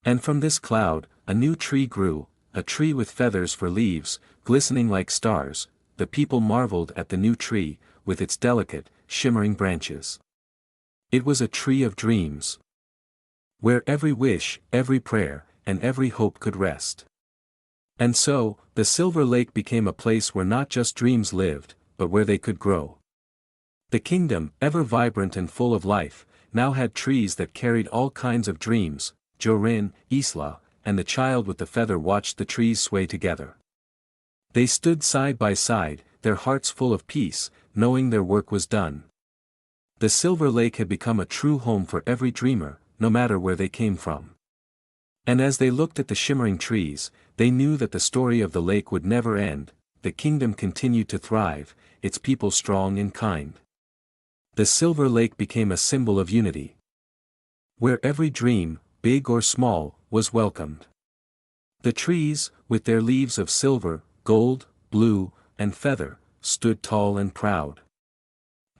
And from this cloud, a new tree grew, a tree with feathers for leaves, glistening like stars. The people marveled at the new tree, with its delicate, shimmering branches. It was a tree of dreams, where every wish, every prayer, and every hope could rest. And so, the Silver Lake became a place where not just dreams lived, but where they could grow. The kingdom, ever vibrant and full of life, now had trees that carried all kinds of dreams. Jorin, Isla, and the child with the feather watched the trees sway together. They stood side by side, their hearts full of peace, knowing their work was done. The Silver Lake had become a true home for every dreamer, no matter where they came from. And as they looked at the shimmering trees, they knew that the story of the lake would never end. The kingdom continued to thrive, its people strong and kind. The Silver Lake became a symbol of unity, where every dream, big or small, was welcomed. The trees, with their leaves of silver, gold, blue, and feather, stood tall and proud.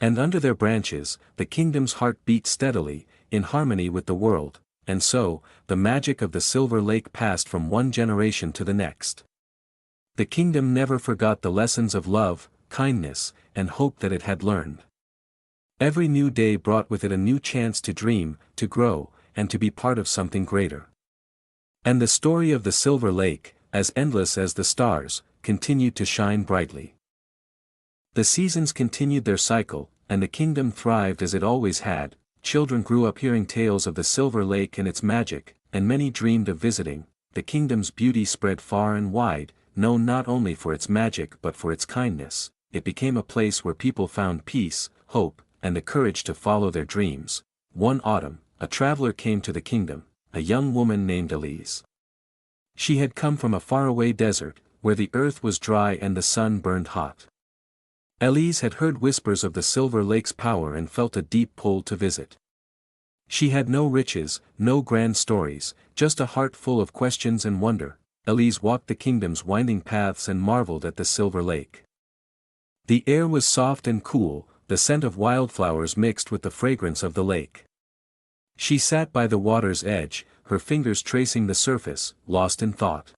And under their branches, the kingdom's heart beat steadily, in harmony with the world, and so, the magic of the Silver Lake passed from one generation to the next. The kingdom never forgot the lessons of love, kindness, and hope that it had learned. Every new day brought with it a new chance to dream, to grow, and to be part of something greater. And the story of the Silver Lake, as endless as the stars, continued to shine brightly. The seasons continued their cycle, and the kingdom thrived as it always had. Children grew up hearing tales of the Silver Lake and its magic, and many dreamed of visiting. The kingdom's beauty spread far and wide, known not only for its magic but for its kindness. It became a place where people found peace, hope, and the courage to follow their dreams. One autumn, a traveler came to the kingdom, a young woman named Elise. She had come from a faraway desert, where the earth was dry and the sun burned hot. Elise had heard whispers of the Silver Lake's power and felt a deep pull to visit. She had no riches, no grand stories, just a heart full of questions and wonder. Elise walked the kingdom's winding paths and marveled at the Silver Lake. The air was soft and cool, the scent of wildflowers mixed with the fragrance of the lake. She sat by the water's edge, her fingers tracing the surface, lost in thought.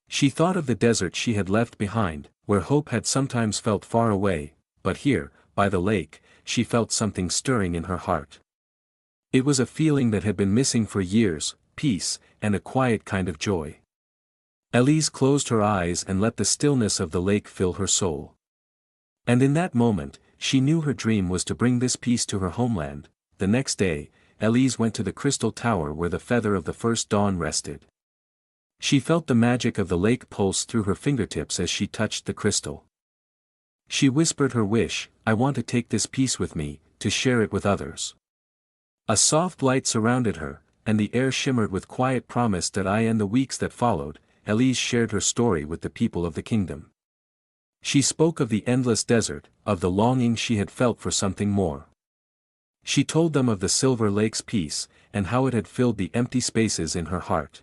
She thought of the desert she had left behind, where hope had sometimes felt far away, but here, by the lake, she felt something stirring in her heart. It was a feeling that had been missing for years, peace, and a quiet kind of joy. Elise closed her eyes and let the stillness of the lake fill her soul. And in that moment, she knew her dream was to bring this peace to her homeland. The next day, Elise went to the crystal tower where the feather of the first dawn rested. She felt the magic of the lake pulse through her fingertips as she touched the crystal. She whispered her wish, "I want to take this peace with me, to share it with others." A soft light surrounded her, and the air shimmered with quiet promise that in the weeks that followed, Elise shared her story with the people of the kingdom. She spoke of the endless desert, of the longing she had felt for something more. She told them of the Silver Lake's peace, and how it had filled the empty spaces in her heart.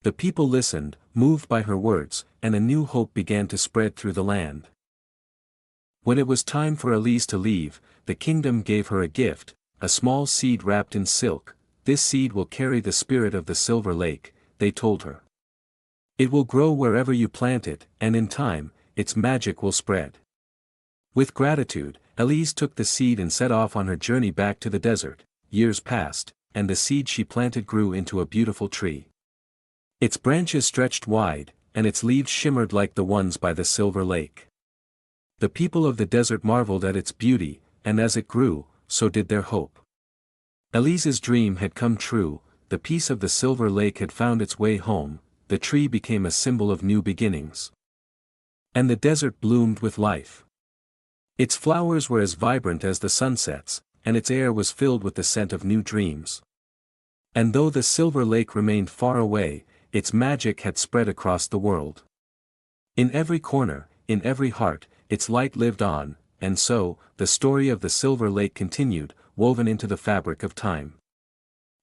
The people listened, moved by her words, and a new hope began to spread through the land. When it was time for Elise to leave, the kingdom gave her a gift, a small seed wrapped in silk. "This seed will carry the spirit of the Silver Lake," they told her. "It will grow wherever you plant it, and in time, its magic will spread." With gratitude, Elise took the seed and set off on her journey back to the desert. Years passed, and the seed she planted grew into a beautiful tree. Its branches stretched wide, and its leaves shimmered like the ones by the Silver Lake. The people of the desert marveled at its beauty, and as it grew, so did their hope. Elise's dream had come true, the peace of the Silver Lake had found its way home, the tree became a symbol of new beginnings. And the desert bloomed with life. Its flowers were as vibrant as the sunsets, and its air was filled with the scent of new dreams. And though the Silver Lake remained far away, its magic had spread across the world. In every corner, in every heart, its light lived on, and so, the story of the Silver Lake continued, woven into the fabric of time.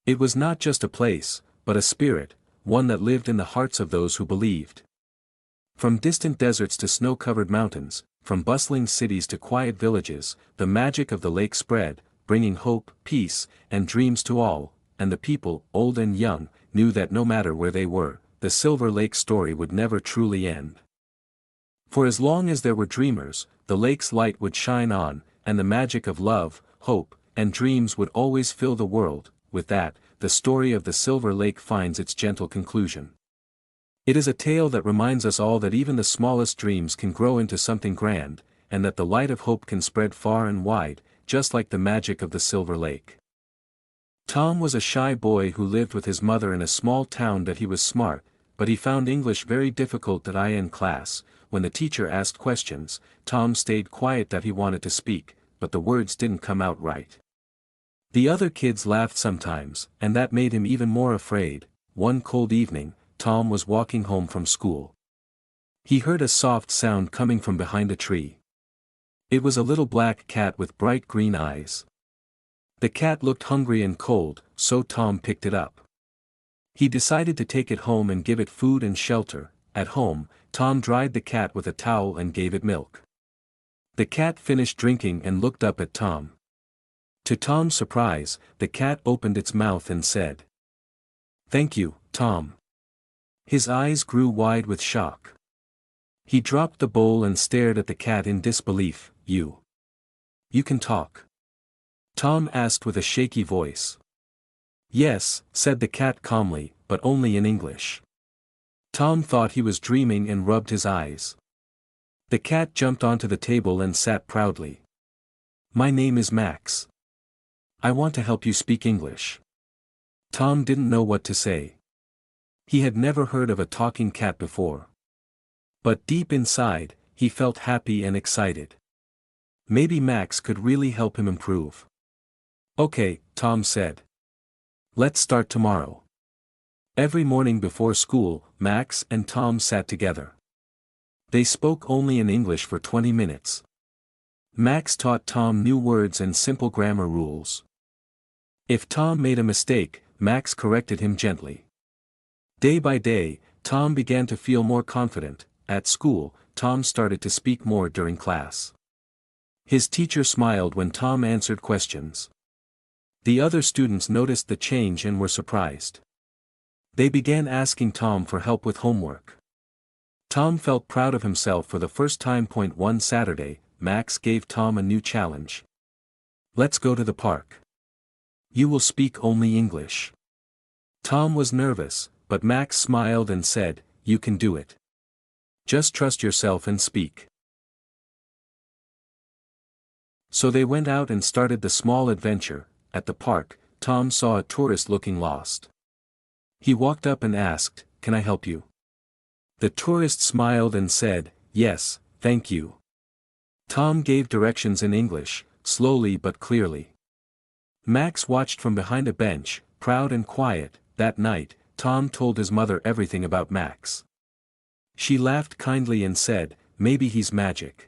It was not just a place, but a spirit, one that lived in the hearts of those who believed. From distant deserts to snow-covered mountains, from bustling cities to quiet villages, the magic of the lake spread, bringing hope, peace, and dreams to all, and the people, old and young, knew that no matter where they were, the Silver Lake story would never truly end. For as long as there were dreamers, the lake's light would shine on, and the magic of love, hope, and dreams would always fill the world. With that, the story of the Silver Lake finds its gentle conclusion. It is a tale that reminds us all that even the smallest dreams can grow into something grand, and that the light of hope can spread far and wide, just like the magic of the Silver Lake. Tom was a shy boy who lived with his mother in a small town. That he was smart, but he found English very difficult in class. When the teacher asked questions, Tom stayed quiet. That he wanted to speak, but the words didn't come out right. The other kids laughed sometimes, and that made him even more afraid. One cold evening, Tom was walking home from school. He heard a soft sound coming from behind a tree. It was a little black cat with bright green eyes. The cat looked hungry and cold, so Tom picked it up. He decided to take it home and give it food and shelter. At home, Tom dried the cat with a towel and gave it milk. The cat finished drinking and looked up at Tom. To Tom's surprise, the cat opened its mouth and said, "Thank you, Tom." His eyes grew wide with shock. He dropped the bowl and stared at the cat in disbelief. You can talk?" Tom asked with a shaky voice. "Yes," said the cat calmly, "but only in English." Tom thought he was dreaming and rubbed his eyes. The cat jumped onto the table and sat proudly. "My name is Max. I want to help you speak English." Tom didn't know what to say. He had never heard of a talking cat before. But deep inside, he felt happy and excited. Maybe Max could really help him improve. "Okay," Tom said. "Let's start tomorrow." Every morning before school, Max and Tom sat together. They spoke only in English for 20 minutes. Max taught Tom new words and simple grammar rules. If Tom made a mistake, Max corrected him gently. Day by day, Tom began to feel more confident. At school, Tom started to speak more during class. His teacher smiled when Tom answered questions. The other students noticed the change and were surprised. They began asking Tom for help with homework. Tom felt proud of himself for the first time. One Saturday, Max gave Tom a new challenge. "Let's go to the park. You will speak only English." Tom was nervous, but Max smiled and said, "You can do it. Just trust yourself and speak." So they went out and started the small adventure. At the park, Tom saw a tourist looking lost. He walked up and asked, "Can I help you?" The tourist smiled and said, "Yes, thank you." Tom gave directions in English, slowly but clearly. Max watched from behind a bench, proud and quiet. That night, Tom told his mother everything about Max. She laughed kindly and said, "Maybe he's magic."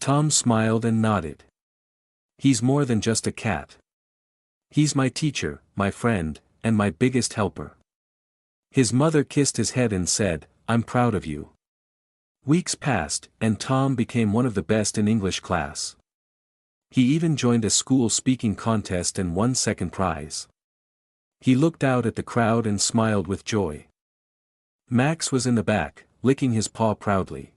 Tom smiled and nodded. "He's more than just a cat. He's my teacher, my friend, and my biggest helper." His mother kissed his head and said, "I'm proud of you." Weeks passed, and Tom became one of the best in English class. He even joined a school speaking contest and won second prize. He looked out at the crowd and smiled with joy. Max was in the back, licking his paw proudly.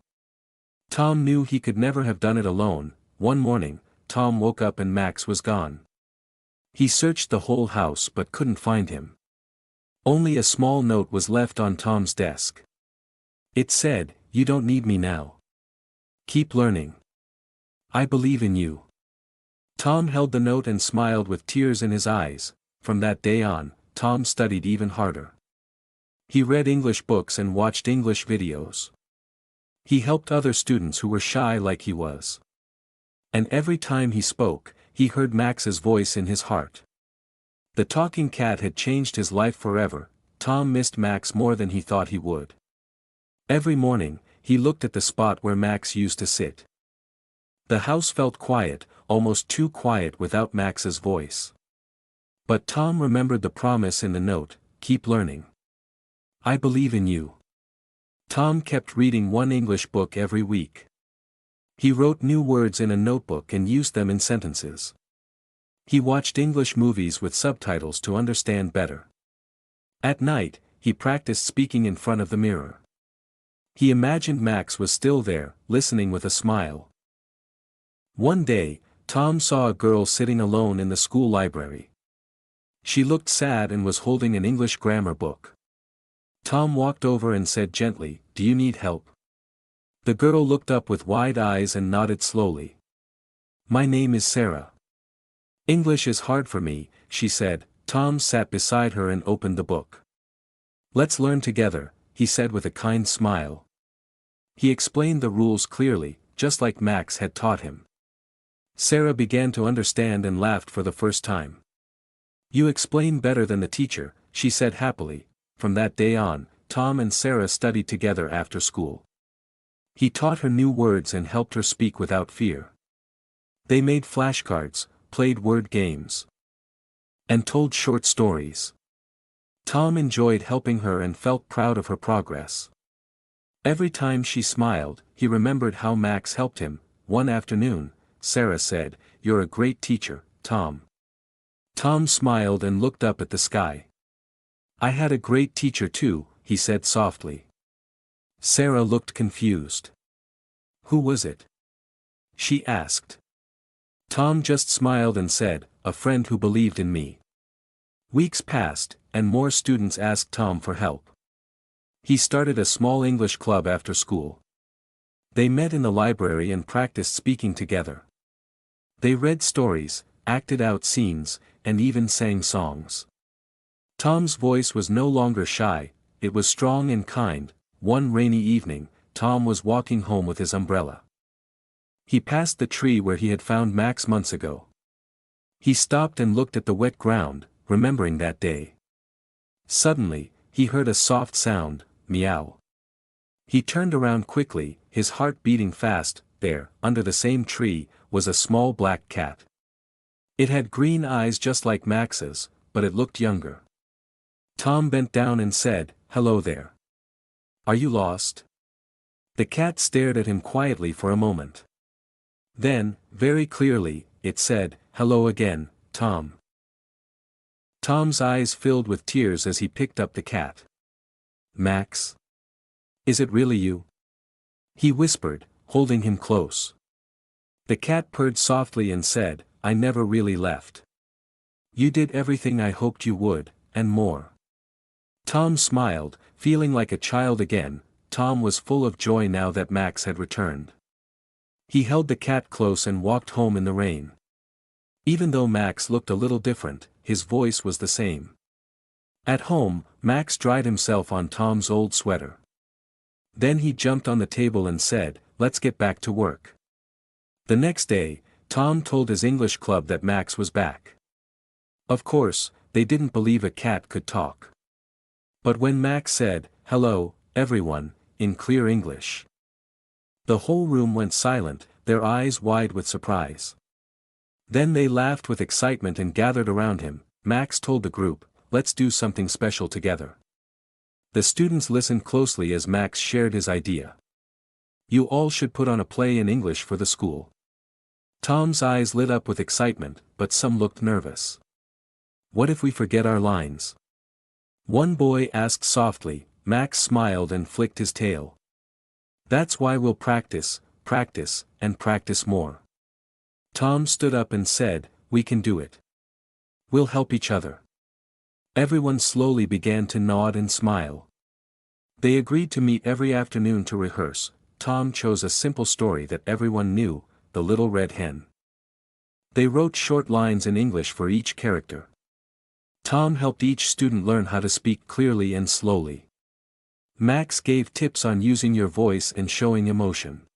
Tom knew he could never have done it alone. One morning, Tom woke up and Max was gone. He searched the whole house but couldn't find him. Only a small note was left on Tom's desk. It said, "You don't need me now. Keep learning. I believe in you." Tom held the note and smiled with tears in his eyes. From that day on, Tom studied even harder. He read English books and watched English videos. He helped other students who were shy like he was. And every time he spoke, he heard Max's voice in his heart. The talking cat had changed his life forever. Tom missed Max more than he thought he would. Every morning, he looked at the spot where Max used to sit. The house felt quiet, almost too quiet without Max's voice. But Tom remembered the promise in the note, "Keep learning. I believe in you." Tom kept reading one English book every week. He wrote new words in a notebook and used them in sentences. He watched English movies with subtitles to understand better. At night, he practiced speaking in front of the mirror. He imagined Max was still there, listening with a smile. One day, Tom saw a girl sitting alone in the school library. She looked sad and was holding an English grammar book. Tom walked over and said gently, "Do you need help?" The girl looked up with wide eyes and nodded slowly. "My name is Sarah. English is hard for me," she said. Tom sat beside her and opened the book. "Let's learn together," he said with a kind smile. He explained the rules clearly, just like Max had taught him. Sarah began to understand and laughed for the first time. "You explain better than the teacher," she said happily. From that day on, Tom and Sarah studied together after school. He taught her new words and helped her speak without fear. They made flashcards, played word games, and told short stories. Tom enjoyed helping her and felt proud of her progress. Every time she smiled, he remembered how Max helped him. One afternoon, Sarah said, "You're a great teacher, Tom." Tom smiled and looked up at the sky. "I had a great teacher too," he said softly. Sarah looked confused. "Who was it?" she asked. Tom just smiled and said, "A friend who believed in me." Weeks passed, and more students asked Tom for help. He started a small English club after school. They met in the library and practiced speaking together. They read stories, acted out scenes, and even sang songs. Tom's voice was no longer shy, it was strong and kind. One rainy evening, Tom was walking home with his umbrella. He passed the tree where he had found Max months ago. He stopped and looked at the wet ground, remembering that day. Suddenly, he heard a soft sound, meow. He turned around quickly, his heart beating fast. There, under the same tree, was a small black cat. It had green eyes just like Max's, but it looked younger. Tom bent down and said, "Hello there. Are you lost?" The cat stared at him quietly for a moment. Then, very clearly, it said, "Hello again, Tom." Tom's eyes filled with tears as he picked up the cat. "Max? Is it really you?" he whispered, holding him close. The cat purred softly and said, "I never really left. You did everything I hoped you would, and more." Tom smiled, feeling like a child again. Tom was full of joy now that Max had returned. He held the cat close and walked home in the rain. Even though Max looked a little different, his voice was the same. At home, Max dried himself on Tom's old sweater. Then he jumped on the table and said, "Let's get back to work." The next day, Tom told his English club that Max was back. Of course, they didn't believe a cat could talk. But when Max said, "Hello, everyone," in clear English, the whole room went silent, their eyes wide with surprise. Then they laughed with excitement and gathered around him. Max told the group, "Let's do something special together." The students listened closely as Max shared his idea. "You all should put on a play in English for the school." Tom's eyes lit up with excitement, but some looked nervous. "What if we forget our lines?" one boy asked softly. Max smiled and flicked his tail. "That's why we'll practice, practice, and practice more." Tom stood up and said, "We can do it. We'll help each other." Everyone slowly began to nod and smile. They agreed to meet every afternoon to rehearse. Tom chose a simple story that everyone knew, The Little Red Hen. They wrote short lines in English for each character. Tom helped each student learn how to speak clearly and slowly. Max gave tips on using your voice and showing emotion.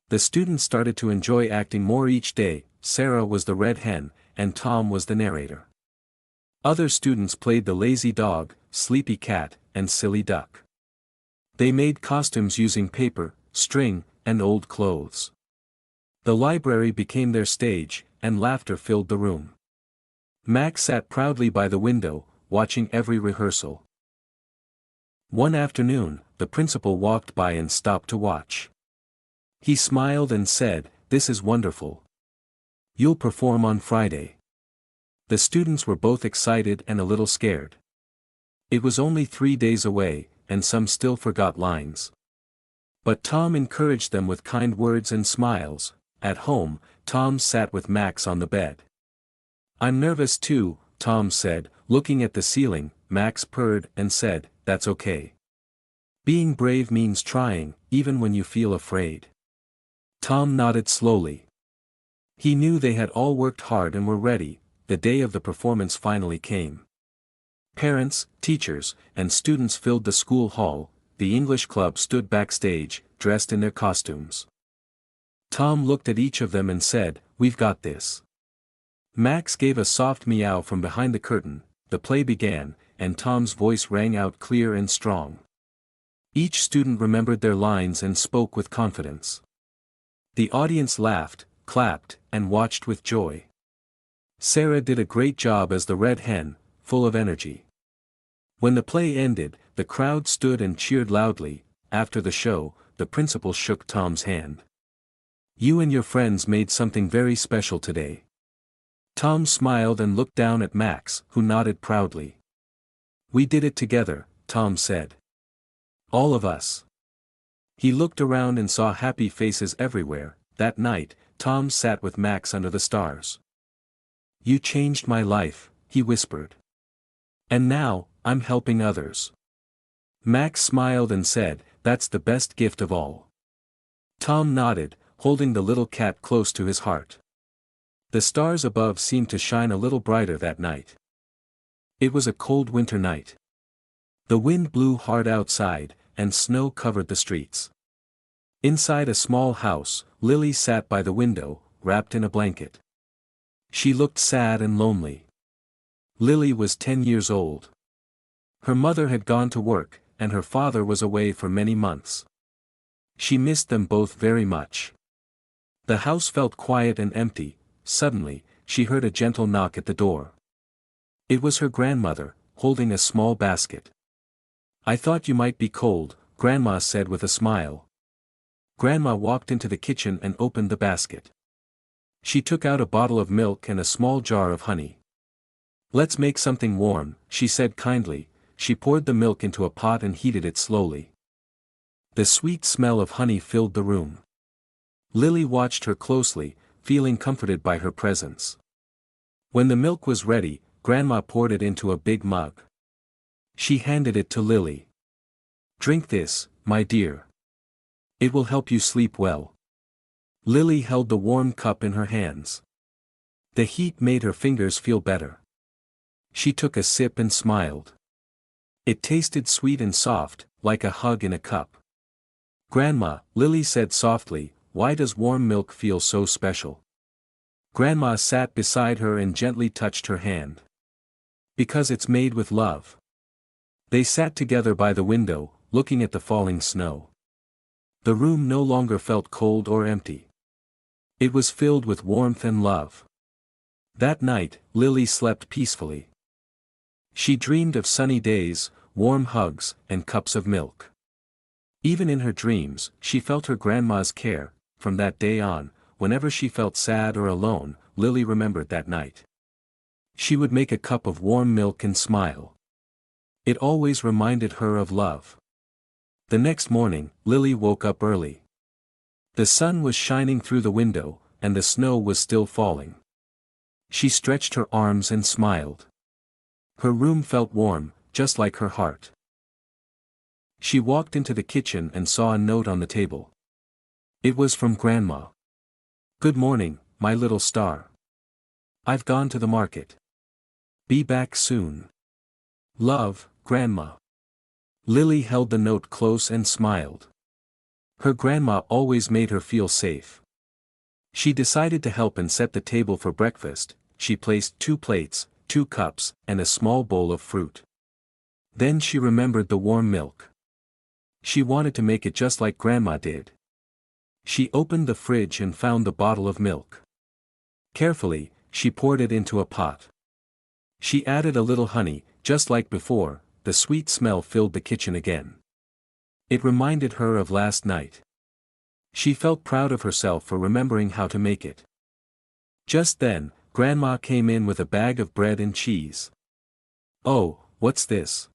The students started to enjoy acting more each day. Sarah was the red hen, and Tom was the narrator. Other students played the lazy dog, sleepy cat, and silly duck. They made costumes using paper, string, and old clothes. The library became their stage, and laughter filled the room. Max sat proudly by the window, watching every rehearsal. One afternoon, the principal walked by and stopped to watch. He smiled and said, "This is wonderful. You'll perform on Friday." The students were both excited and a little scared. It was only 3 days away, and some still forgot lines. But Tom encouraged them with kind words and smiles. At home, Tom sat with Max on the bed. "I'm nervous too," Tom said, looking at the ceiling. Max purred and said, "That's okay. Being brave means trying, even when you feel afraid." Tom nodded slowly. He knew they had all worked hard and were ready. The day of the performance finally came. Parents, teachers, and students filled the school hall. The English club stood backstage, dressed in their costumes. Tom looked at each of them and said, "We've got this." Max gave a soft meow from behind the curtain. The play began, and Tom's voice rang out clear and strong. Each student remembered their lines and spoke with confidence. The audience laughed, clapped, and watched with joy. Sarah did a great job as the red hen, full of energy. When the play ended, the crowd stood and cheered loudly. After the show, the principal shook Tom's hand. "You and your friends made something very special today." Tom smiled and looked down at Max, who nodded proudly. "We did it together," Tom said. "All of us." He looked around and saw happy faces everywhere. That night, Tom sat with Max under the stars. "You changed my life," he whispered. "And now, I'm helping others." Max smiled and said, "That's the best gift of all." Tom nodded, holding the little cat close to his heart. The stars above seemed to shine a little brighter that night. It was a cold winter night. The wind blew hard outside, and snow covered the streets. Inside a small house, Lily sat by the window, wrapped in a blanket. She looked sad and lonely. Lily was 10 years old. Her mother had gone to work, and her father was away for many months. She missed them both very much. The house felt quiet and empty. Suddenly, she heard a gentle knock at the door. It was her grandmother, holding a small basket. "I thought you might be cold," Grandma said with a smile. Grandma walked into the kitchen and opened the basket. She took out a bottle of milk and a small jar of honey. "Let's make something warm," she said kindly. She poured the milk into a pot and heated it slowly. The sweet smell of honey filled the room. Lily watched her closely, feeling comforted by her presence. When the milk was ready, Grandma poured it into a big mug. She handed it to Lily. "Drink this, my dear. It will help you sleep well." Lily held the warm cup in her hands. The heat made her fingers feel better. She took a sip and smiled. It tasted sweet and soft, like a hug in a cup. "Grandma," Lily said softly, "why does warm milk feel so special?" Grandma sat beside her and gently touched her hand. "Because it's made with love." They sat together by the window, looking at the falling snow. The room no longer felt cold or empty. It was filled with warmth and love. That night, Lily slept peacefully. She dreamed of sunny days, warm hugs, and cups of milk. Even in her dreams, she felt her grandma's care. From that day on, whenever she felt sad or alone, Lily remembered that night. She would make a cup of warm milk and smile. It always reminded her of love. The next morning, Lily woke up early. The sun was shining through the window, and the snow was still falling. She stretched her arms and smiled. Her room felt warm, just like her heart. She walked into the kitchen and saw a note on the table. It was from Grandma. "Good morning, my little star. I've gone to the market. Be back soon. Love, Grandma." Lily held the note close and smiled. Her grandma always made her feel safe. She decided to help and set the table for breakfast. She placed 2 plates, 2 cups, and a small bowl of fruit. Then she remembered the warm milk. She wanted to make it just like Grandma did. She opened the fridge and found the bottle of milk. Carefully, she poured it into a pot. She added a little honey, just like before. The sweet smell filled the kitchen again. It reminded her of last night. She felt proud of herself for remembering how to make it. Just then, Grandma came in with a bag of bread and cheese. "Oh, what's this?"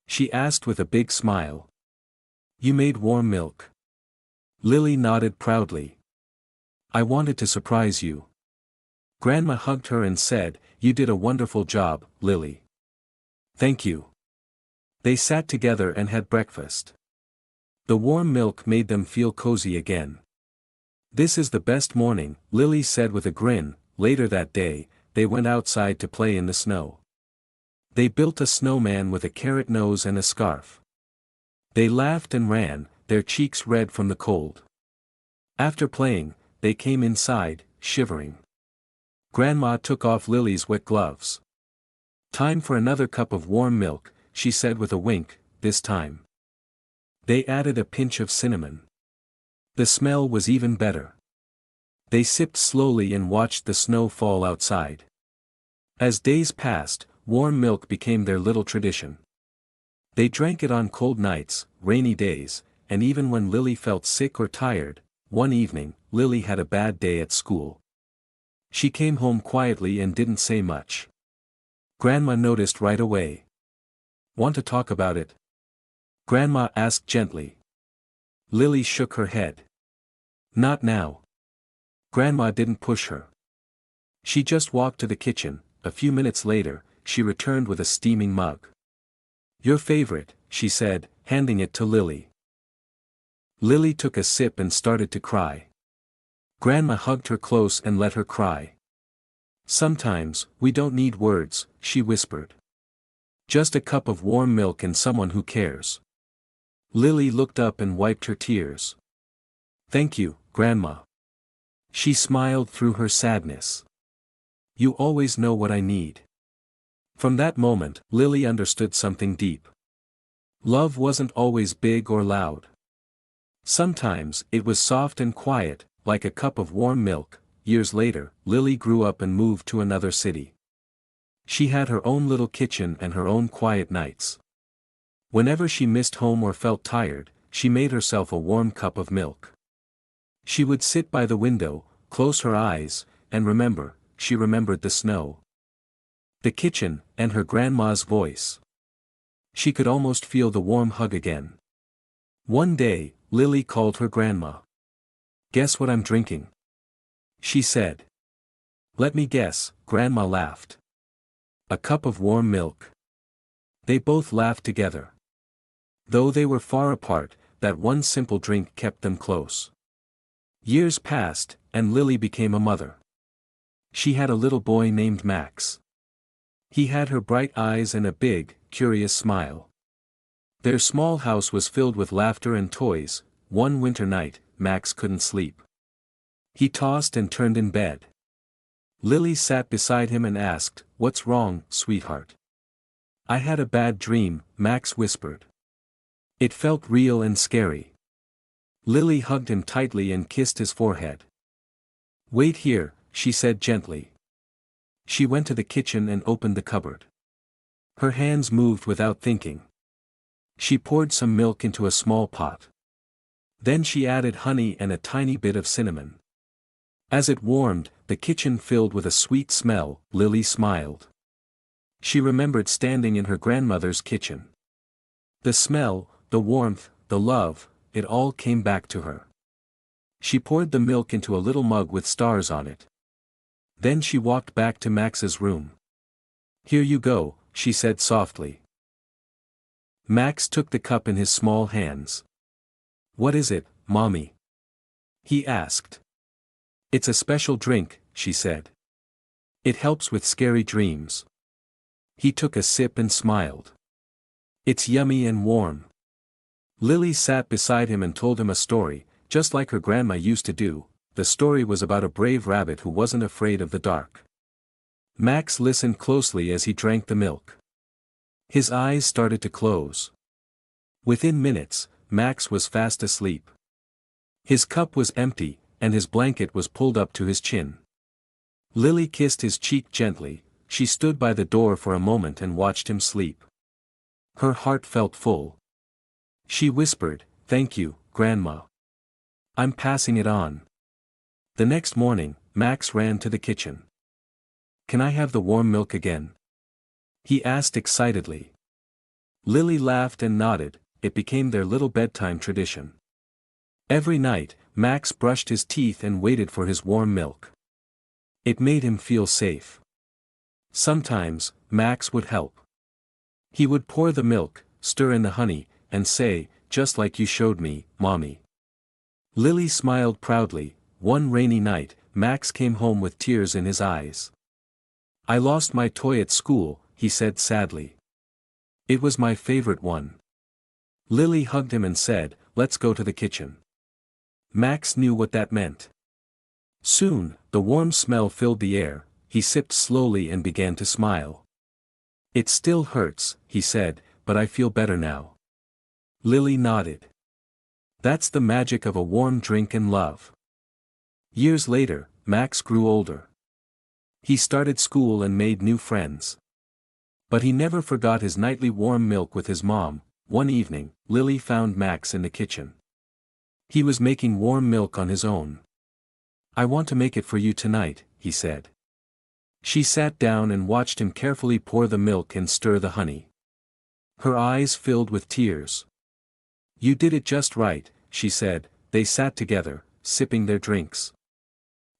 she asked with a big smile. "You made warm milk." Lily nodded proudly. "I wanted to surprise you." Grandma hugged her and said, "You did a wonderful job, Lily." "Thank you." They sat together and had breakfast. The warm milk made them feel cozy again. "This is the best morning," Lily said with a grin. Later that day, they went outside to play in the snow. They built a snowman with a carrot nose and a scarf. They laughed and ran, their cheeks red from the cold. After playing, they came inside, shivering. Grandma took off Lily's wet gloves. "Time for another cup of warm milk," she said with a wink. This time they added a pinch of cinnamon. The smell was even better. They sipped slowly and watched the snow fall outside. As days passed, warm milk became their little tradition. They drank it on cold nights, rainy days, and even when Lily felt sick or tired. One evening, Lily had a bad day at school. She came home quietly and didn't say much. Grandma noticed right away. "Want to talk about it?" Grandma asked gently. Lily shook her head. "Not now." Grandma didn't push her. She just walked to the kitchen. A few minutes later, she returned with a steaming mug. "Your favorite," she said, handing it to Lily. Lily took a sip and started to cry. Grandma hugged her close and let her cry. "Sometimes, we don't need words," she whispered. "Just a cup of warm milk and someone who cares." Lily looked up and wiped her tears. "Thank you, Grandma." She smiled through her sadness. "You always know what I need." From that moment, Lily understood something deep. Love wasn't always big or loud. Sometimes, it was soft and quiet, like a cup of warm milk. Years later, Lily grew up and moved to another city. She had her own little kitchen and her own quiet nights. Whenever she missed home or felt tired, she made herself a warm cup of milk. She would sit by the window, close her eyes, and remember. She remembered the snow, the kitchen, and her grandma's voice. She could almost feel the warm hug again. One day, Lily called her grandma. "Guess what I'm drinking?" she said. "Let me guess," Grandma laughed. "A cup of warm milk." They both laughed together. Though they were far apart, that one simple drink kept them close. Years passed, and Lily became a mother. She had a little boy named Max. He had her bright eyes and a big, curious smile. Their small house was filled with laughter and toys. One winter night, Max couldn't sleep. He tossed and turned in bed. Lily sat beside him and asked, "What's wrong, sweetheart?" "I had a bad dream," Max whispered. It felt real and scary. Lily hugged him tightly and kissed his forehead. "Wait here," she said gently. She went to the kitchen and opened the cupboard. Her hands moved without thinking. She poured some milk into a small pot. Then she added honey and a tiny bit of cinnamon. As it warmed, the kitchen filled with a sweet smell. Lily smiled. She remembered standing in her grandmother's kitchen. The smell, the warmth, the love, it all came back to her. She poured the milk into a little mug with stars on it. Then she walked back to Max's room. "Here you go," she said softly. Max took the cup in his small hands. "What is it, Mommy?" he asked. "It's a special drink," she said. "It helps with scary dreams." He took a sip and smiled. "It's yummy and warm." Lily sat beside him and told him a story, just like her grandma used to do. The story was about a brave rabbit who wasn't afraid of the dark. Max listened closely as he drank the milk. His eyes started to close. Within minutes, Max was fast asleep. His cup was empty, and his blanket was pulled up to his chin. Lily kissed his cheek gently. She stood by the door for a moment and watched him sleep. Her heart felt full. She whispered, "Thank you, Grandma. I'm passing it on." The next morning, Max ran to the kitchen. "Can I have the warm milk again?" he asked excitedly. Lily laughed and nodded. It became their little bedtime tradition. Every night, Max brushed his teeth and waited for his warm milk. It made him feel safe. Sometimes, Max would help. He would pour the milk, stir in the honey, and say, "Just like you showed me, Mommy." Lily smiled proudly. One rainy night, Max came home with tears in his eyes. "I lost my toy at school," he said sadly. "It was my favorite one." Lily hugged him and said, "Let's go to the kitchen." Max knew what that meant. Soon, the warm smell filled the air. He sipped slowly and began to smile. "It still hurts," he said, "but I feel better now." Lily nodded. That's the magic of a warm drink and love. Years later, Max grew older. He started school and made new friends. But he never forgot his nightly warm milk with his mom. One evening, Lily found Max in the kitchen. He was making warm milk on his own. "I want to make it for you tonight," he said. She sat down and watched him carefully pour the milk and stir the honey. Her eyes filled with tears. "You did it just right," she said. They sat together, sipping their drinks.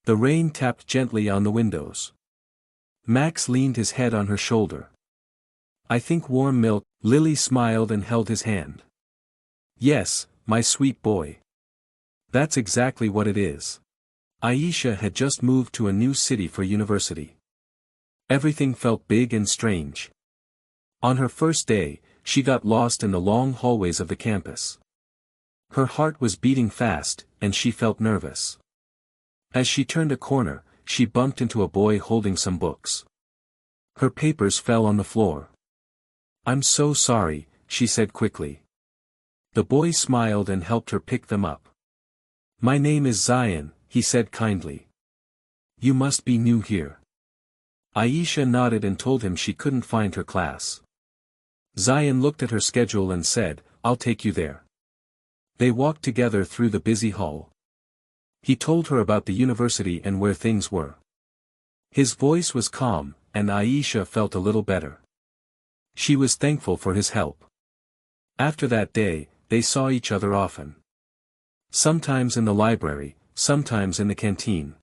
The rain tapped gently on the windows. Max leaned his head on her shoulder. "I think warm milk." Lily smiled and held his hand. "Yes, my sweet boy. That's exactly what it is." Aisha had just moved to a new city for university. Everything felt big and strange. On her first day, she got lost in the long hallways of the campus. Her heart was beating fast, and she felt nervous. As she turned a corner, she bumped into a boy holding some books. Her papers fell on the floor. "I'm so sorry," she said quickly. The boy smiled and helped her pick them up. "My name is Zion," he said kindly. "You must be new here." Aisha nodded and told him she couldn't find her class. Zion looked at her schedule and said, "I'll take you there." They walked together through the busy hall. He told her about the university and where things were. His voice was calm, and Aisha felt a little better. She was thankful for his help. After that day, they saw each other often. Sometimes in the library, sometimes in the canteen.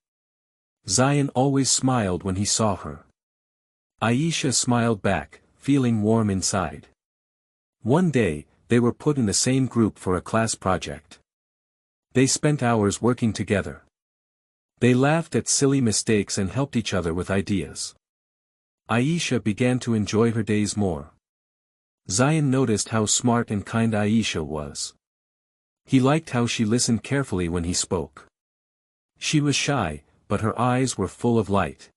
Zion always smiled when he saw her. Aisha smiled back, feeling warm inside. One day, they were put in the same group for a class project. They spent hours working together. They laughed at silly mistakes and helped each other with ideas. Aisha began to enjoy her days more. Zion noticed how smart and kind Aisha was. He liked how she listened carefully when he spoke. She was shy, but her eyes were full of light.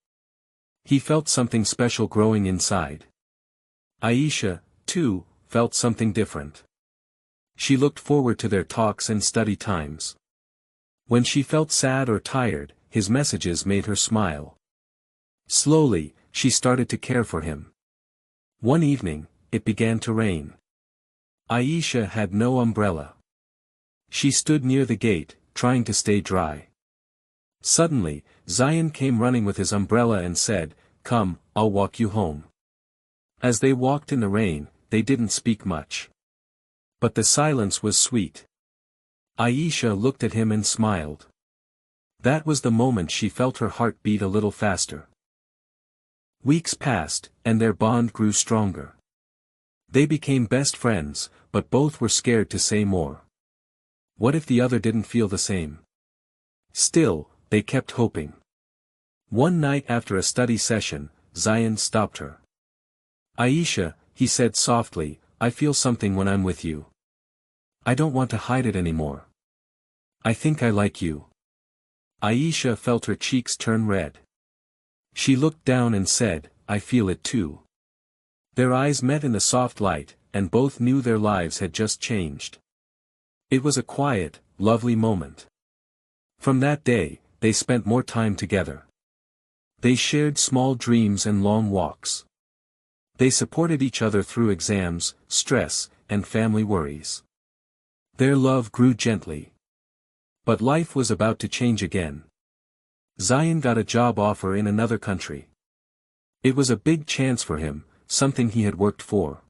He felt something special growing inside. Aisha, too, felt something different. She looked forward to their talks and study times. When she felt sad or tired, his messages made her smile. Slowly, she started to care for him. One evening, it began to rain. Aisha had no umbrella. She stood near the gate, trying to stay dry. Suddenly, Zion came running with his umbrella and said, "Come, I'll walk you home." As they walked in the rain, they didn't speak much. But the silence was sweet. Aisha looked at him and smiled. That was the moment she felt her heart beat a little faster. Weeks passed, and their bond grew stronger. They became best friends, but both were scared to say more. What if the other didn't feel the same? Still, they kept hoping. One night after a study session, Zion stopped her. "Aisha," he said softly, "I feel something when I'm with you. I don't want to hide it anymore. I think I like you." Aisha felt her cheeks turn red. She looked down and said, "I feel it too." Their eyes met in the soft light, and both knew their lives had just changed. It was a quiet, lovely moment. From that day, they spent more time together. They shared small dreams and long walks. They supported each other through exams, stress, and family worries. Their love grew gently. But life was about to change again. Zion got a job offer in another country. It was a big chance for him, something he had worked for.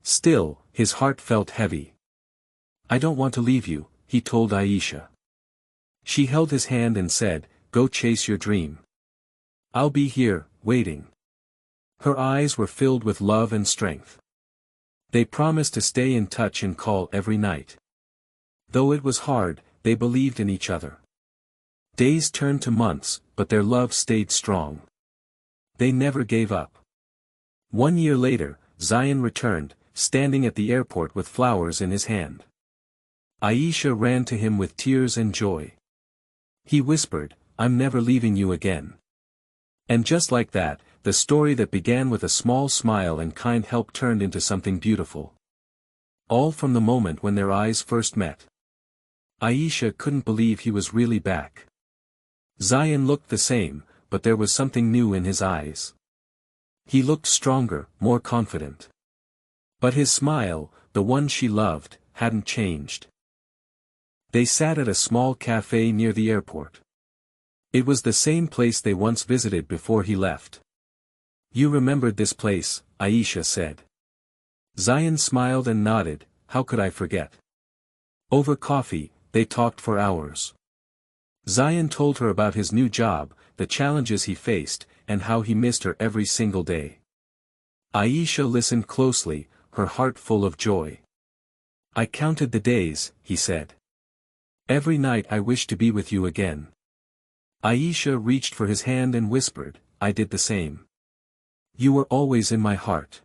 Still, his heart felt heavy. "I don't want to leave you," he told Aisha. She held his hand and said, "Go chase your dream. I'll be here, waiting." Her eyes were filled with love and strength. They promised to stay in touch and call every night. Though it was hard, they believed in each other. Days turned to months, but their love stayed strong. They never gave up. 1 year later, Zion returned, standing at the airport with flowers in his hand. Aisha ran to him with tears and joy. He whispered, "I'm never leaving you again." And just like that, the story that began with a small smile and kind help turned into something beautiful. All from the moment when their eyes first met. Aisha couldn't believe he was really back. Zion looked the same, but there was something new in his eyes. He looked stronger, more confident. But his smile, the one she loved, hadn't changed. They sat at a small cafe near the airport. It was the same place they once visited before he left. "You remembered this place," Aisha said. Zion smiled and nodded, "How could I forget?" Over coffee, they talked for hours. Zion told her about his new job, the challenges he faced, and how he missed her every single day. Aisha listened closely, her heart full of joy. "I counted the days," he said. "Every night I wished to be with you again." Aisha reached for his hand and whispered, "I did the same. You were always in my heart."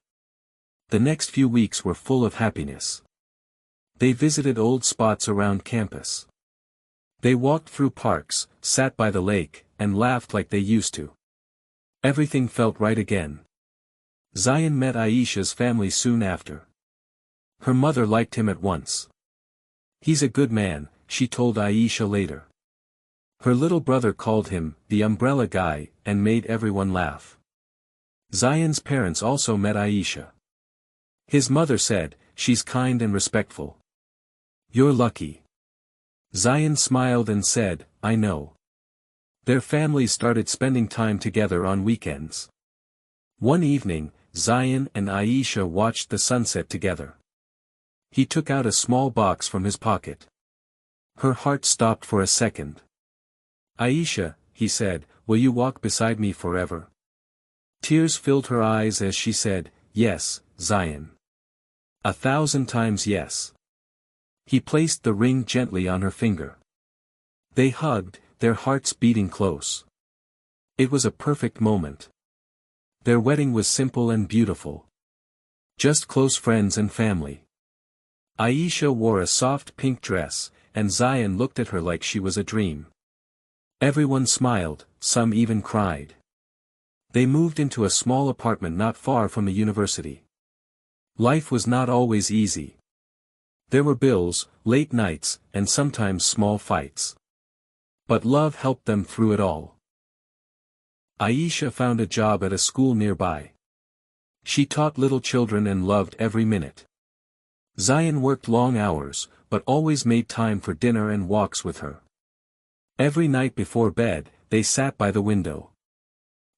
The next few weeks were full of happiness. They visited old spots around campus. They walked through parks, sat by the lake, and laughed like they used to. Everything felt right again. Zion met Aisha's family soon after. Her mother liked him at once. "He's a good man," she told Aisha later. Her little brother called him, "the umbrella guy," and made everyone laugh. Zion's parents also met Aisha. His mother said, "She's kind and respectful. You're lucky." Zion smiled and said, "I know." Their families started spending time together on weekends. One evening, Zion and Aisha watched the sunset together. He took out a small box from his pocket. Her heart stopped for a second. "Aisha," he said, "will you walk beside me forever?" Tears filled her eyes as she said, "Yes, Zion. 1,000 times yes." He placed the ring gently on her finger. They hugged, their hearts beating close. It was a perfect moment. Their wedding was simple and beautiful. Just close friends and family. Aisha wore a soft pink dress, and Zion looked at her like she was a dream. Everyone smiled, some even cried. They moved into a small apartment not far from the university. Life was not always easy. There were bills, late nights, and sometimes small fights. But love helped them through it all. Aisha found a job at a school nearby. She taught little children and loved every minute. Zion worked long hours, but always made time for dinner and walks with her. Every night before bed, they sat by the window.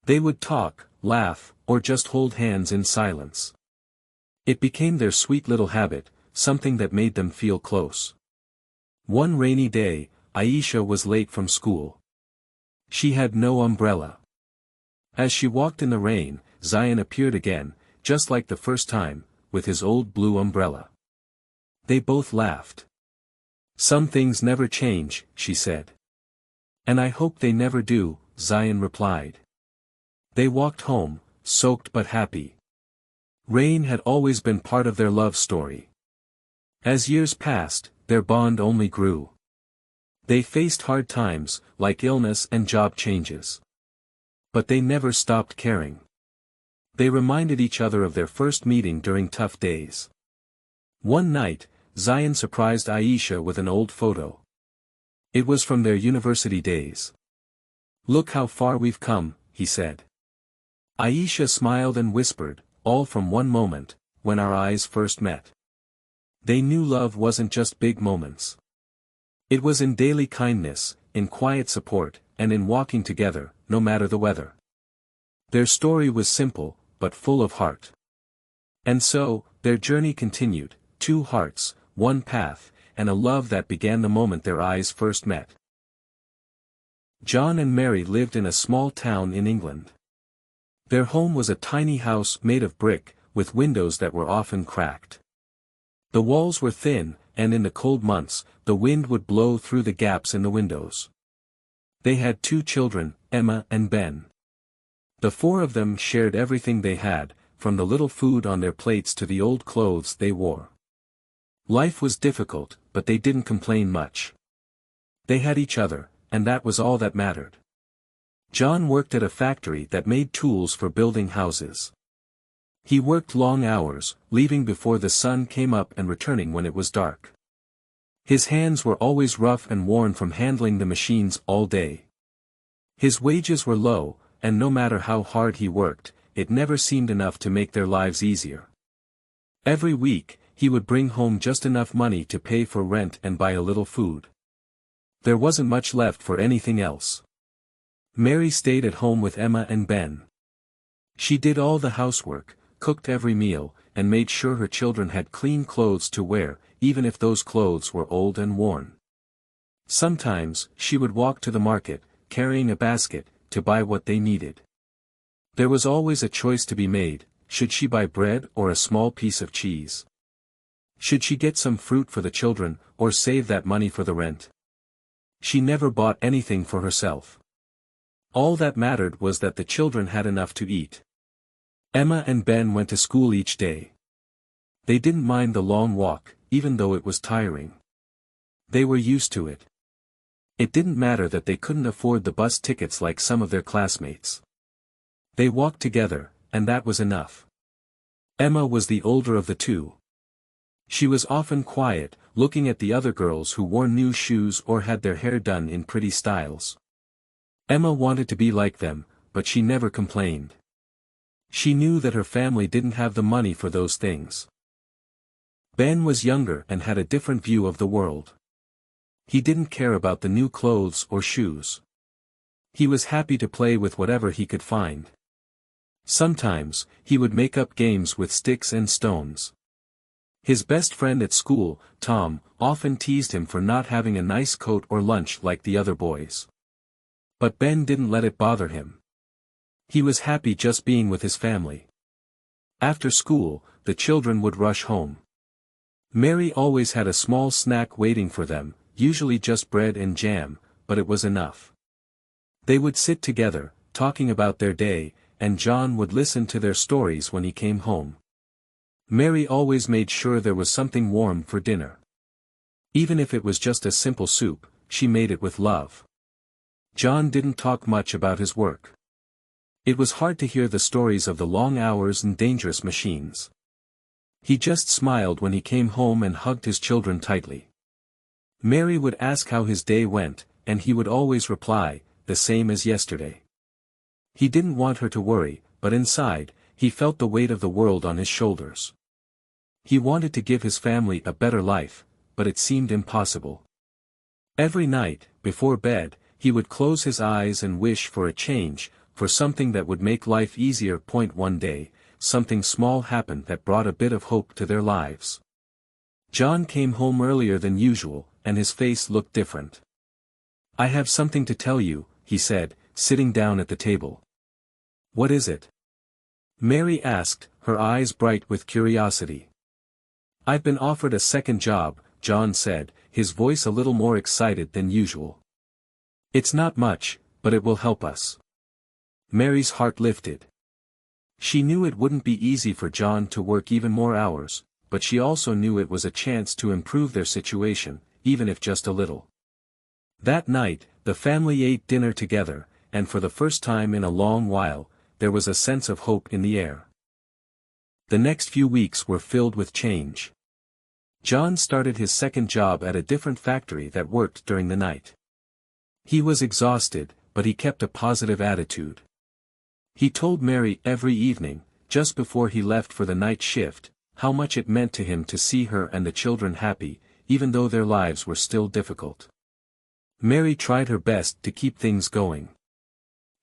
They would talk, laugh, or just hold hands in silence. It became their sweet little habit, something that made them feel close. One rainy day, Aisha was late from school. She had no umbrella. As she walked in the rain, Zion appeared again, just like the first time, with his old blue umbrella. They both laughed. "Some things never change," she said. "And I hope they never do," Zion replied. They walked home, soaked but happy. Rain had always been part of their love story. As years passed, their bond only grew. They faced hard times, like illness and job changes. But they never stopped caring. They reminded each other of their first meeting during tough days. One night, Zion surprised Aisha with an old photo. It was from their university days. "Look how far we've come," he said. Aisha smiled and whispered, "All from one moment, when our eyes first met." They knew love wasn't just big moments. It was in daily kindness, in quiet support, and in walking together, no matter the weather. Their story was simple, but full of heart. And so, their journey continued, 2 hearts, 1 path, and a love that began the moment their eyes first met. John and Mary lived in a small town in England. Their home was a tiny house made of brick, with windows that were often cracked. The walls were thin, and in the cold months, the wind would blow through the gaps in the windows. They had 2 children, Emma and Ben. The 4 of them shared everything they had, from the little food on their plates to the old clothes they wore. Life was difficult, but they didn't complain much. They had each other, and that was all that mattered. John worked at a factory that made tools for building houses. He worked long hours, leaving before the sun came up and returning when it was dark. His hands were always rough and worn from handling the machines all day. His wages were low, and no matter how hard he worked, it never seemed enough to make their lives easier. Every week, he would bring home just enough money to pay for rent and buy a little food. There wasn't much left for anything else. Mary stayed at home with Emma and Ben. She did all the housework, cooked every meal, and made sure her children had clean clothes to wear, even if those clothes were old and worn. Sometimes, she would walk to the market, carrying a basket, to buy what they needed. There was always a choice to be made: should she buy bread or a small piece of cheese? Should she get some fruit for the children, or save that money for the rent? She never bought anything for herself. All that mattered was that the children had enough to eat. Emma and Ben went to school each day. They didn't mind the long walk, even though it was tiring. They were used to it. It didn't matter that they couldn't afford the bus tickets like some of their classmates. They walked together, and that was enough. Emma was the older of the 2. She was often quiet, looking at the other girls who wore new shoes or had their hair done in pretty styles. Emma wanted to be like them, but she never complained. She knew that her family didn't have the money for those things. Ben was younger and had a different view of the world. He didn't care about the new clothes or shoes. He was happy to play with whatever he could find. Sometimes, he would make up games with sticks and stones. His best friend at school, Tom, often teased him for not having a nice coat or lunch like the other boys. But Ben didn't let it bother him. He was happy just being with his family. After school, the children would rush home. Mary always had a small snack waiting for them, usually just bread and jam, but it was enough. They would sit together, talking about their day, and John would listen to their stories when he came home. Mary always made sure there was something warm for dinner. Even if it was just a simple soup, she made it with love. John didn't talk much about his work. It was hard to hear the stories of the long hours and dangerous machines. He just smiled when he came home and hugged his children tightly. Mary would ask how his day went, and he would always reply, the same as yesterday. He didn't want her to worry, but inside, he felt the weight of the world on his shoulders. He wanted to give his family a better life, but it seemed impossible. Every night, before bed, he would close his eyes and wish for a change, for something that would make life easier. One day, something small happened that brought a bit of hope to their lives. John came home earlier than usual, and his face looked different. "I have something to tell you," he said, sitting down at the table. "What is it?" Mary asked, her eyes bright with curiosity. "I've been offered a second job," John said, his voice a little more excited than usual. "It's not much, but it will help us." Mary's heart lifted. She knew it wouldn't be easy for John to work even more hours, but she also knew it was a chance to improve their situation, even if just a little. That night, the family ate dinner together, and for the first time in a long while, there was a sense of hope in the air. The next few weeks were filled with change. John started his second job at a different factory that worked during the night. He was exhausted, but he kept a positive attitude. He told Mary every evening, just before he left for the night shift, how much it meant to him to see her and the children happy, even though their lives were still difficult. Mary tried her best to keep things going.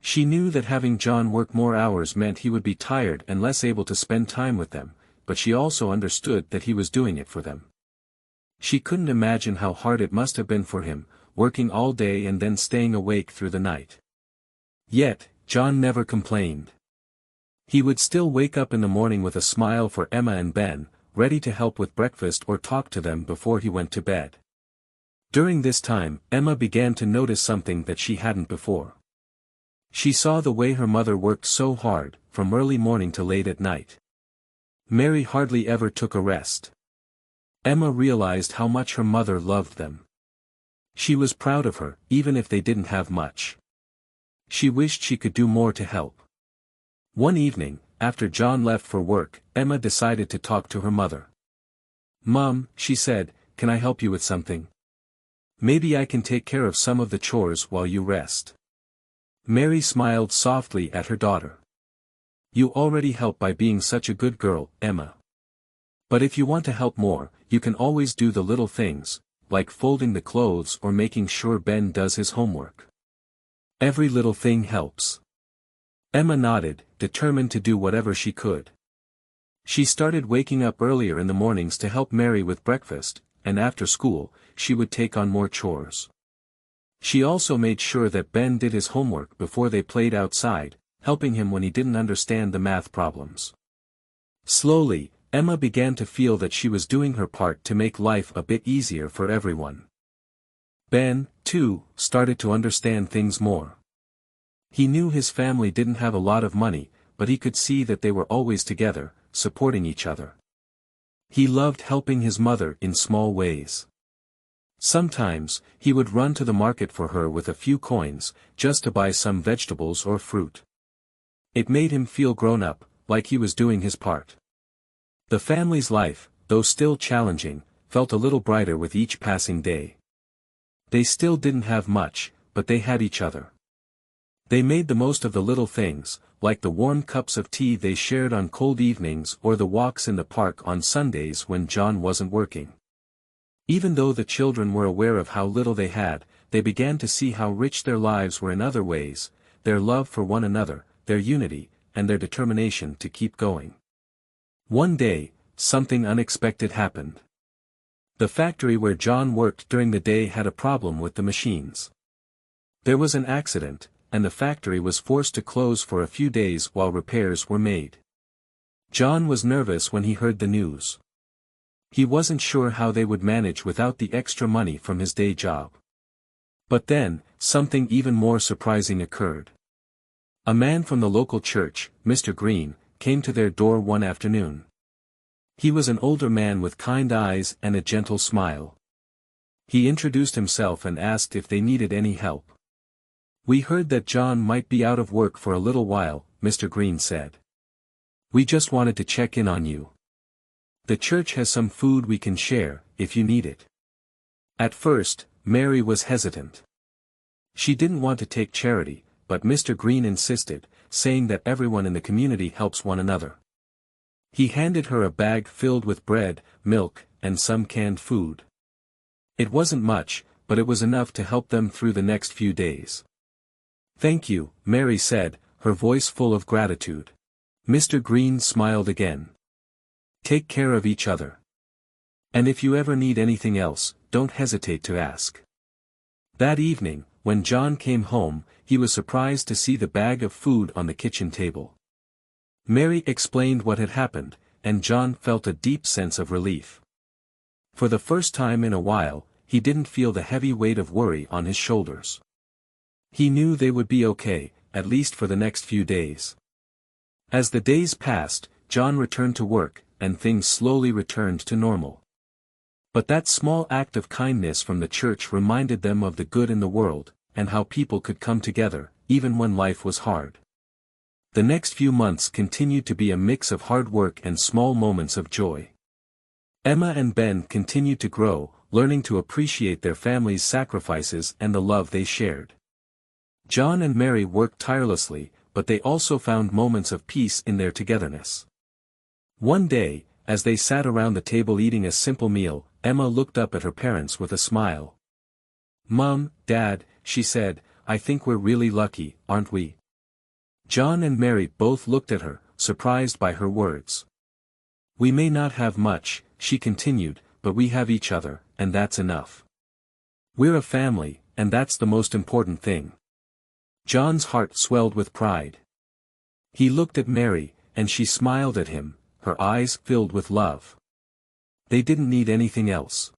She knew that having John work more hours meant he would be tired and less able to spend time with them, but she also understood that he was doing it for them. She couldn't imagine how hard it must have been for him, working all day and then staying awake through the night. Yet, John never complained. He would still wake up in the morning with a smile for Emma and Ben, ready to help with breakfast or talk to them before he went to bed. During this time, Emma began to notice something that she hadn't before. She saw the way her mother worked so hard, from early morning to late at night. Mary hardly ever took a rest. Emma realized how much her mother loved them. She was proud of her, even if they didn't have much. She wished she could do more to help. One evening, after John left for work, Emma decided to talk to her mother. "Mom," she said, "can I help you with something? Maybe I can take care of some of the chores while you rest." Mary smiled softly at her daughter. "You already help by being such a good girl, Emma. But if you want to help more, you can always do the little things, like folding the clothes or making sure Ben does his homework. Every little thing helps." Emma nodded, determined to do whatever she could. She started waking up earlier in the mornings to help Mary with breakfast, and after school, she would take on more chores. She also made sure that Ben did his homework before they played outside, helping him when he didn't understand the math problems. Slowly, Emma began to feel that she was doing her part to make life a bit easier for everyone. Ben, too, started to understand things more. He knew his family didn't have a lot of money, but he could see that they were always together, supporting each other. He loved helping his mother in small ways. Sometimes, he would run to the market for her with a few coins, just to buy some vegetables or fruit. It made him feel grown up, like he was doing his part. The family's life, though still challenging, felt a little brighter with each passing day. They still didn't have much, but they had each other. They made the most of the little things, like the warm cups of tea they shared on cold evenings or the walks in the park on Sundays when John wasn't working. Even though the children were aware of how little they had, they began to see how rich their lives were in other ways, their love for one another, their unity, and their determination to keep going. One day, something unexpected happened. The factory where John worked during the day had a problem with the machines. There was an accident, and the factory was forced to close for a few days while repairs were made. John was nervous when he heard the news. He wasn't sure how they would manage without the extra money from his day job. But then, something even more surprising occurred. A man from the local church, Mr. Green, came to their door one afternoon. He was an older man with kind eyes and a gentle smile. He introduced himself and asked if they needed any help. "We heard that John might be out of work for a little while," Mr. Green said. "We just wanted to check in on you. The church has some food we can share, if you need it." At first, Mary was hesitant. She didn't want to take charity, but Mr. Green insisted, saying that everyone in the community helps one another. He handed her a bag filled with bread, milk, and some canned food. It wasn't much, but it was enough to help them through the next few days. "Thank you," Mary said, her voice full of gratitude. Mr. Green smiled again. "Take care of each other. And if you ever need anything else, don't hesitate to ask." That evening, when John came home, he was surprised to see the bag of food on the kitchen table. Mary explained what had happened, and John felt a deep sense of relief. For the first time in a while, he didn't feel the heavy weight of worry on his shoulders. He knew they would be okay, at least for the next few days. As the days passed, John returned to work, and things slowly returned to normal. But that small act of kindness from the church reminded them of the good in the world, and how people could come together, even when life was hard. The next few months continued to be a mix of hard work and small moments of joy. Emma and Ben continued to grow, learning to appreciate their family's sacrifices and the love they shared. John and Mary worked tirelessly, but they also found moments of peace in their togetherness. One day, as they sat around the table eating a simple meal, Emma looked up at her parents with a smile. "Mom, Dad," she said, "I think we're really lucky, aren't we?" John and Mary both looked at her, surprised by her words. "We may not have much," she continued, "but we have each other, and that's enough. We're a family, and that's the most important thing." John's heart swelled with pride. He looked at Mary, and she smiled at him, her eyes filled with love. They didn't need anything else.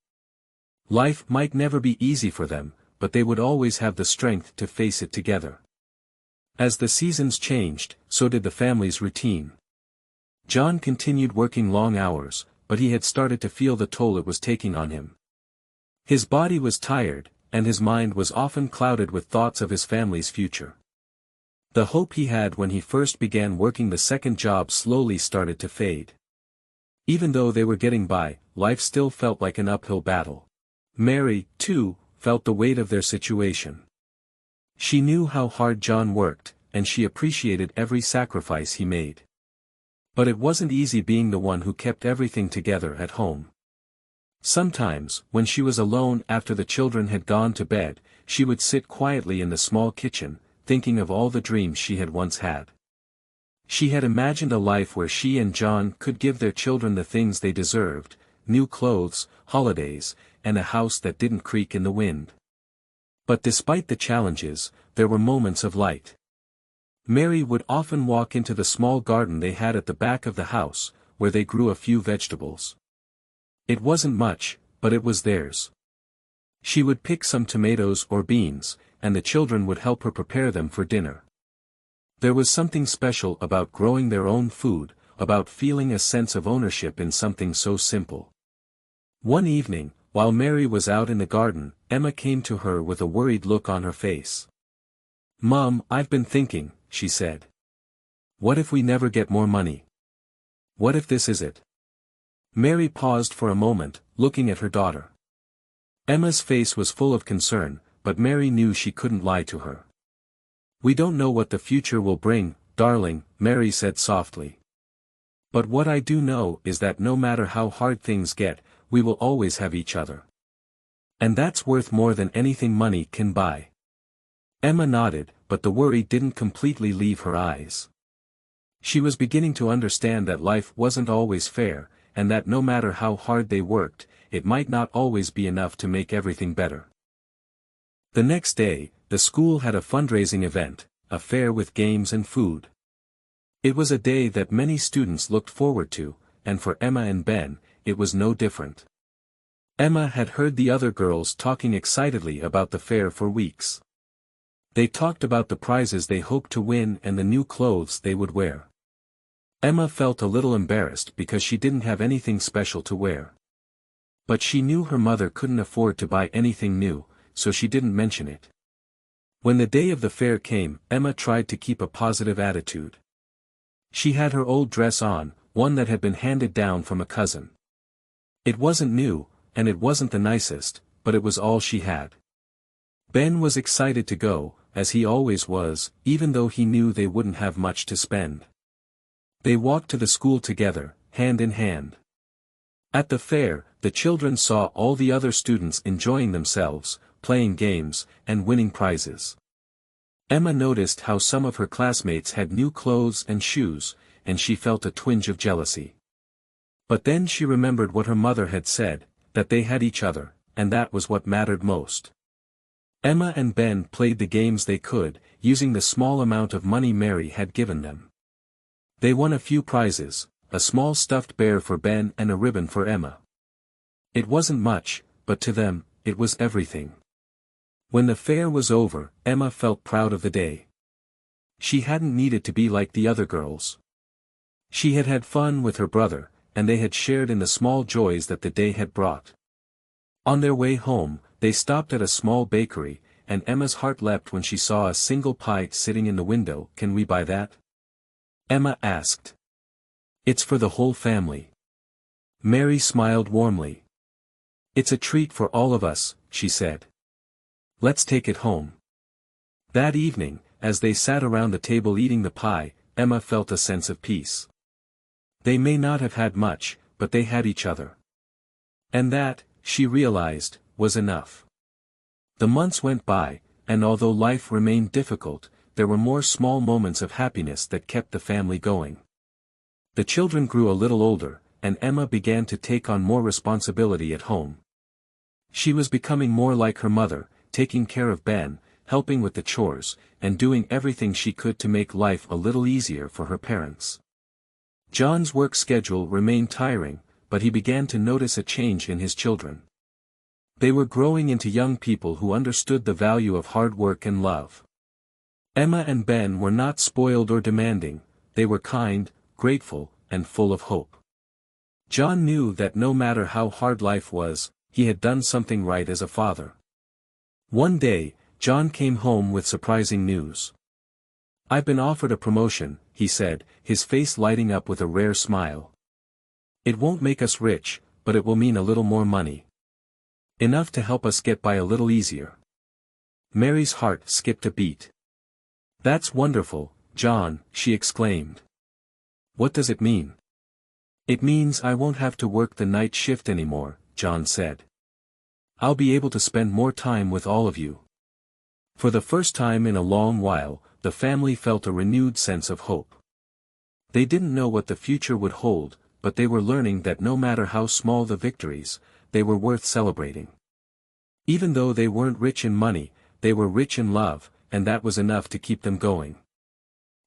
Life might never be easy for them, but they would always have the strength to face it together. As the seasons changed, so did the family's routine. John continued working long hours, but he had started to feel the toll it was taking on him. His body was tired, and his mind was often clouded with thoughts of his family's future. The hope he had when he first began working the second job slowly started to fade. Even though they were getting by, life still felt like an uphill battle. Mary, too, felt the weight of their situation. She knew how hard John worked, and she appreciated every sacrifice he made. But it wasn't easy being the one who kept everything together at home. Sometimes, when she was alone after the children had gone to bed, she would sit quietly in the small kitchen, thinking of all the dreams she had once had. She had imagined a life where she and John could give their children the things they deserved: new clothes, holidays, and a house that didn't creak in the wind. But despite the challenges, there were moments of light. Mary would often walk into the small garden they had at the back of the house, where they grew a few vegetables. It wasn't much, but it was theirs. She would pick some tomatoes or beans, and the children would help her prepare them for dinner. There was something special about growing their own food, about feeling a sense of ownership in something so simple. One evening, while Mary was out in the garden, Emma came to her with a worried look on her face. "Mom, I've been thinking," she said. "What if we never get more money? What if this is it?" Mary paused for a moment, looking at her daughter. Emma's face was full of concern, but Mary knew she couldn't lie to her. "We don't know what the future will bring, darling," Mary said softly. "But what I do know is that no matter how hard things get, we will always have each other. And that's worth more than anything money can buy." Emma nodded, but the worry didn't completely leave her eyes. She was beginning to understand that life wasn't always fair, and that no matter how hard they worked, it might not always be enough to make everything better. The next day, the school had a fundraising event, a fair with games and food. It was a day that many students looked forward to, and for Emma and Ben, it was no different. Emma had heard the other girls talking excitedly about the fair for weeks. They talked about the prizes they hoped to win and the new clothes they would wear. Emma felt a little embarrassed because she didn't have anything special to wear. But she knew her mother couldn't afford to buy anything new, so she didn't mention it. When the day of the fair came, Emma tried to keep a positive attitude. She had her old dress on, one that had been handed down from a cousin. It wasn't new, and it wasn't the nicest, but it was all she had. Ben was excited to go, as he always was, even though he knew they wouldn't have much to spend. They walked to the school together, hand in hand. At the fair, the children saw all the other students enjoying themselves, playing games, and winning prizes. Emma noticed how some of her classmates had new clothes and shoes, and she felt a twinge of jealousy. But then she remembered what her mother had said, that they had each other, and that was what mattered most. Emma and Ben played the games they could, using the small amount of money Mary had given them. They won a few prizes, a small stuffed bear for Ben and a ribbon for Emma. It wasn't much, but to them, it was everything. When the fair was over, Emma felt proud of the day. She hadn't needed to be like the other girls. She had had fun with her brother, and they had shared in the small joys that the day had brought. On their way home, they stopped at a small bakery, and Emma's heart leapt when she saw a single pie sitting in the window. "Can we buy that?" Emma asked. "It's for the whole family." Mary smiled warmly. "It's a treat for all of us," she said. "Let's take it home." That evening, as they sat around the table eating the pie, Emma felt a sense of peace. They may not have had much, but they had each other. And that, she realized, was enough. The months went by, and although life remained difficult, there were more small moments of happiness that kept the family going. The children grew a little older, and Emma began to take on more responsibility at home. She was becoming more like her mother, taking care of Ben, helping with the chores, and doing everything she could to make life a little easier for her parents. John's work schedule remained tiring, but he began to notice a change in his children. They were growing into young people who understood the value of hard work and love. Emma and Ben were not spoiled or demanding, they were kind, grateful, and full of hope. John knew that no matter how hard life was, he had done something right as a father. One day, John came home with surprising news. "I've been offered a promotion," he said, his face lighting up with a rare smile. "It won't make us rich, but it will mean a little more money. Enough to help us get by a little easier." Mary's heart skipped a beat. "That's wonderful, John," she exclaimed. "What does it mean?" "It means I won't have to work the night shift anymore," John said. "I'll be able to spend more time with all of you." For the first time in a long while, the family felt a renewed sense of hope. They didn't know what the future would hold, but they were learning that no matter how small the victories, they were worth celebrating. Even though they weren't rich in money, they were rich in love, and that was enough to keep them going.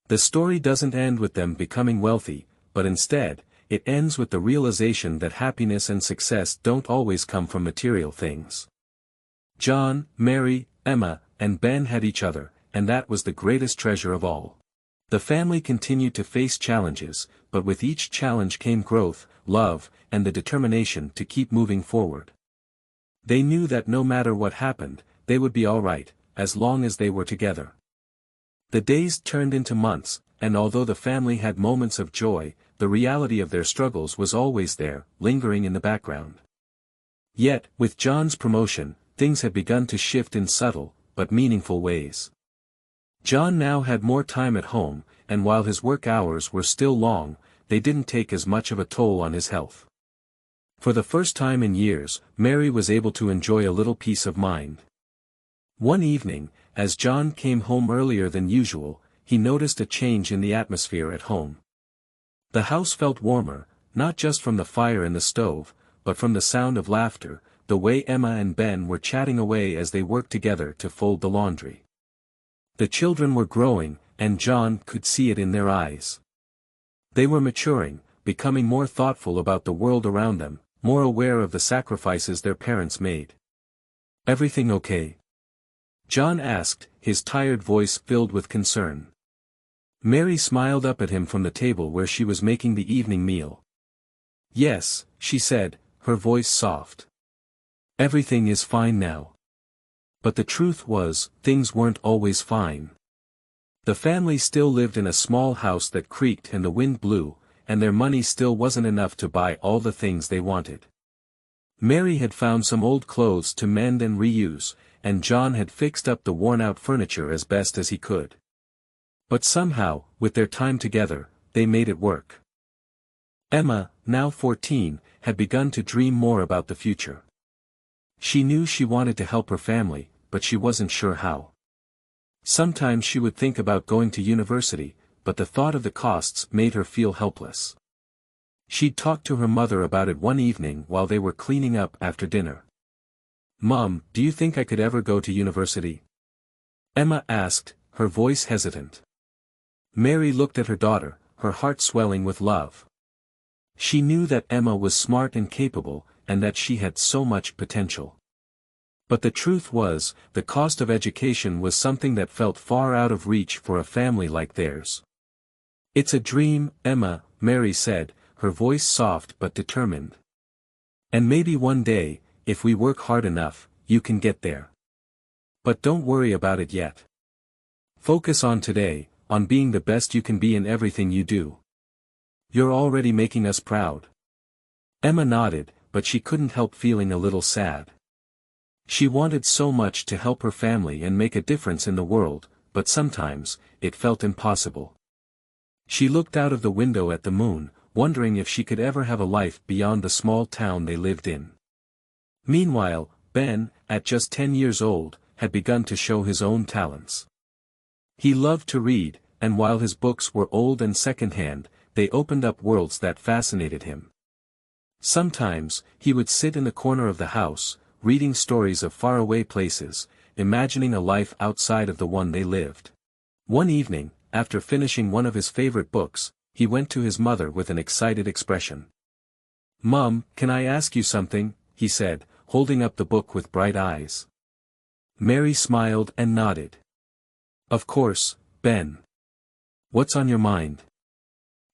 The story doesn't end with them becoming wealthy, but instead, it ends with the realization that happiness and success don't always come from material things. John, Mary, Emma, and Ben had each other, and that was the greatest treasure of all. The family continued to face challenges, but with each challenge came growth, love, and the determination to keep moving forward. They knew that no matter what happened, they would be all right, as long as they were together. The days turned into months, and although the family had moments of joy, the reality of their struggles was always there, lingering in the background. Yet, with John's promotion, things had begun to shift in subtle, but meaningful ways. John now had more time at home, and while his work hours were still long, they didn't take as much of a toll on his health. For the first time in years, Mary was able to enjoy a little peace of mind. One evening, as John came home earlier than usual, he noticed a change in the atmosphere at home. The house felt warmer, not just from the fire in the stove, but from the sound of laughter, the way Emma and Ben were chatting away as they worked together to fold the laundry. The children were growing, and John could see it in their eyes. They were maturing, becoming more thoughtful about the world around them, more aware of the sacrifices their parents made. "Everything okay?" John asked, his tired voice filled with concern. Mary smiled up at him from the table where she was making the evening meal. "Yes," she said, her voice soft. "Everything is fine now." But the truth was, things weren't always fine. The family still lived in a small house that creaked and the wind blew, and their money still wasn't enough to buy all the things they wanted. Mary had found some old clothes to mend and reuse, and John had fixed up the worn-out furniture as best as he could. But somehow, with their time together, they made it work. Emma, now 14, had begun to dream more about the future. She knew she wanted to help her family, but she wasn't sure how. Sometimes she would think about going to university, but the thought of the costs made her feel helpless. She'd talked to her mother about it one evening while they were cleaning up after dinner. "Mom, do you think I could ever go to university?" Emma asked, her voice hesitant. Mary looked at her daughter, her heart swelling with love. She knew that Emma was smart and capable, and that she had so much potential. But the truth was, the cost of education was something that felt far out of reach for a family like theirs. "It's a dream, Emma," Mary said, her voice soft but determined. "And maybe one day, if we work hard enough, you can get there. But don't worry about it yet. Focus on today, on being the best you can be in everything you do. You're already making us proud." Emma nodded, but she couldn't help feeling a little sad. She wanted so much to help her family and make a difference in the world, but sometimes, it felt impossible. She looked out of the window at the moon, wondering if she could ever have a life beyond the small town they lived in. Meanwhile, Ben, at just 10 years old, had begun to show his own talents. He loved to read, and while his books were old and second-hand, they opened up worlds that fascinated him. Sometimes, he would sit in the corner of the house, reading stories of faraway places, imagining a life outside of the one they lived. One evening, after finishing one of his favorite books, he went to his mother with an excited expression. "Mom, can I ask you something?" he said, holding up the book with bright eyes. Mary smiled and nodded. "Of course, Ben. What's on your mind?"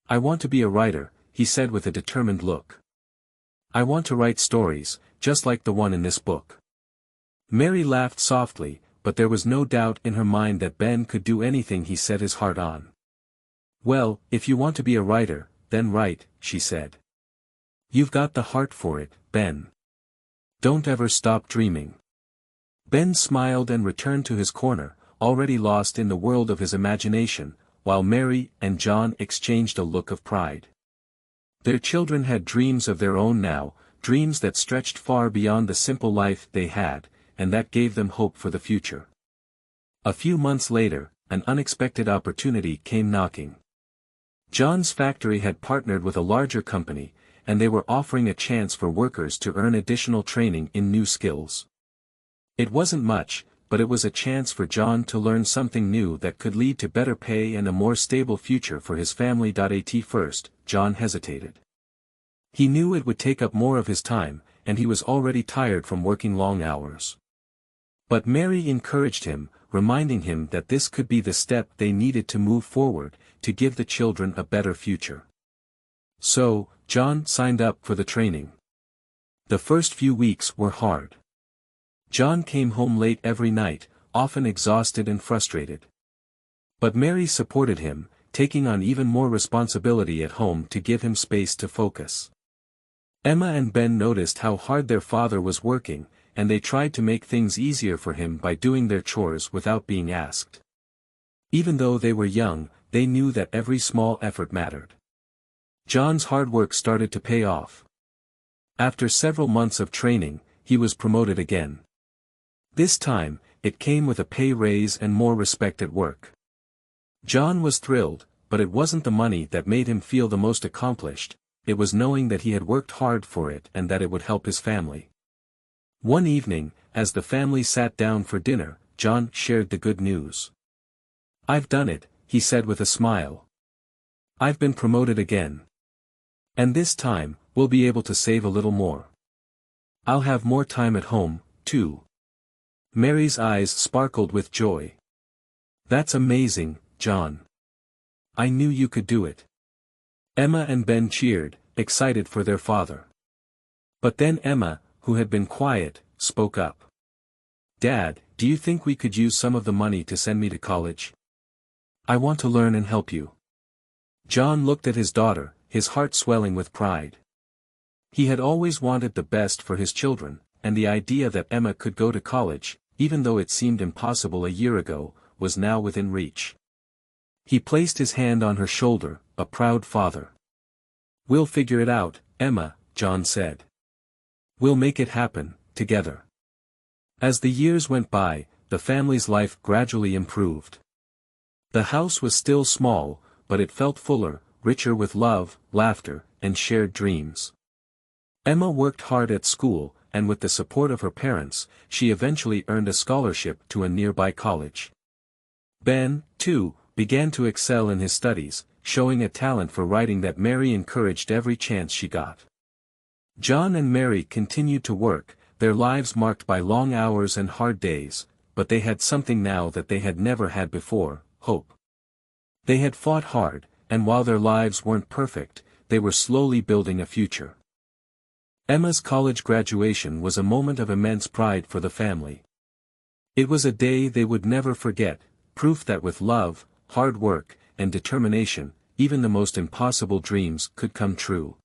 "I want to be a writer," he said with a determined look. "I want to write stories, just like the one in this book." Mary laughed softly, but there was no doubt in her mind that Ben could do anything he set his heart on. "Well, if you want to be a writer, then write," she said. "You've got the heart for it, Ben. Don't ever stop dreaming." Ben smiled and returned to his corner, already lost in the world of his imagination, while Mary and John exchanged a look of pride. Their children had dreams of their own now, dreams that stretched far beyond the simple life they had, and that gave them hope for the future. A few months later, an unexpected opportunity came knocking. John's factory had partnered with a larger company, and they were offering a chance for workers to earn additional training in new skills. It wasn't much, but it was a chance for John to learn something new that could lead to better pay and a more stable future for his family. At first, John hesitated. He knew it would take up more of his time, and he was already tired from working long hours. But Mary encouraged him, reminding him that this could be the step they needed to move forward, to give the children a better future. So, John signed up for the training. The first few weeks were hard. John came home late every night, often exhausted and frustrated. But Mary supported him, taking on even more responsibility at home to give him space to focus. Emma and Ben noticed how hard their father was working, and they tried to make things easier for him by doing their chores without being asked. Even though they were young, they knew that every small effort mattered. John's hard work started to pay off. After several months of training, he was promoted again. This time, it came with a pay raise and more respect at work. John was thrilled, but it wasn't the money that made him feel the most accomplished. It was knowing that he had worked hard for it and that it would help his family. One evening, as the family sat down for dinner, John shared the good news. "I've done it," he said with a smile. "I've been promoted again. And this time, we'll be able to save a little more. I'll have more time at home, too. Mary's eyes sparkled with joy. That's amazing, John. I knew you could do it. Emma and Ben cheered, excited for their father. But then Emma, who had been quiet, spoke up. Dad, do you think we could use some of the money to send me to college? I want to learn and help you. John looked at his daughter, his heart swelling with pride. He had always wanted the best for his children, and the idea that Emma could go to college, even though it seemed impossible a year ago, was now within reach. He placed his hand on her shoulder, a proud father. We'll figure it out, Emma, John said. We'll make it happen, together. As the years went by, the family's life gradually improved. The house was still small, but it felt fuller, richer with love, laughter, and shared dreams. Emma worked hard at school, and with the support of her parents, she eventually earned a scholarship to a nearby college. Ben, too, began to excel in his studies, showing a talent for writing that Mary encouraged every chance she got. John and Mary continued to work, their lives marked by long hours and hard days, but they had something now that they had never had before, hope. They had fought hard, and while their lives weren't perfect, they were slowly building a future. Emma's college graduation was a moment of immense pride for the family. It was a day they would never forget, proof that with love, hard work, and determination, even the most impossible dreams could come true.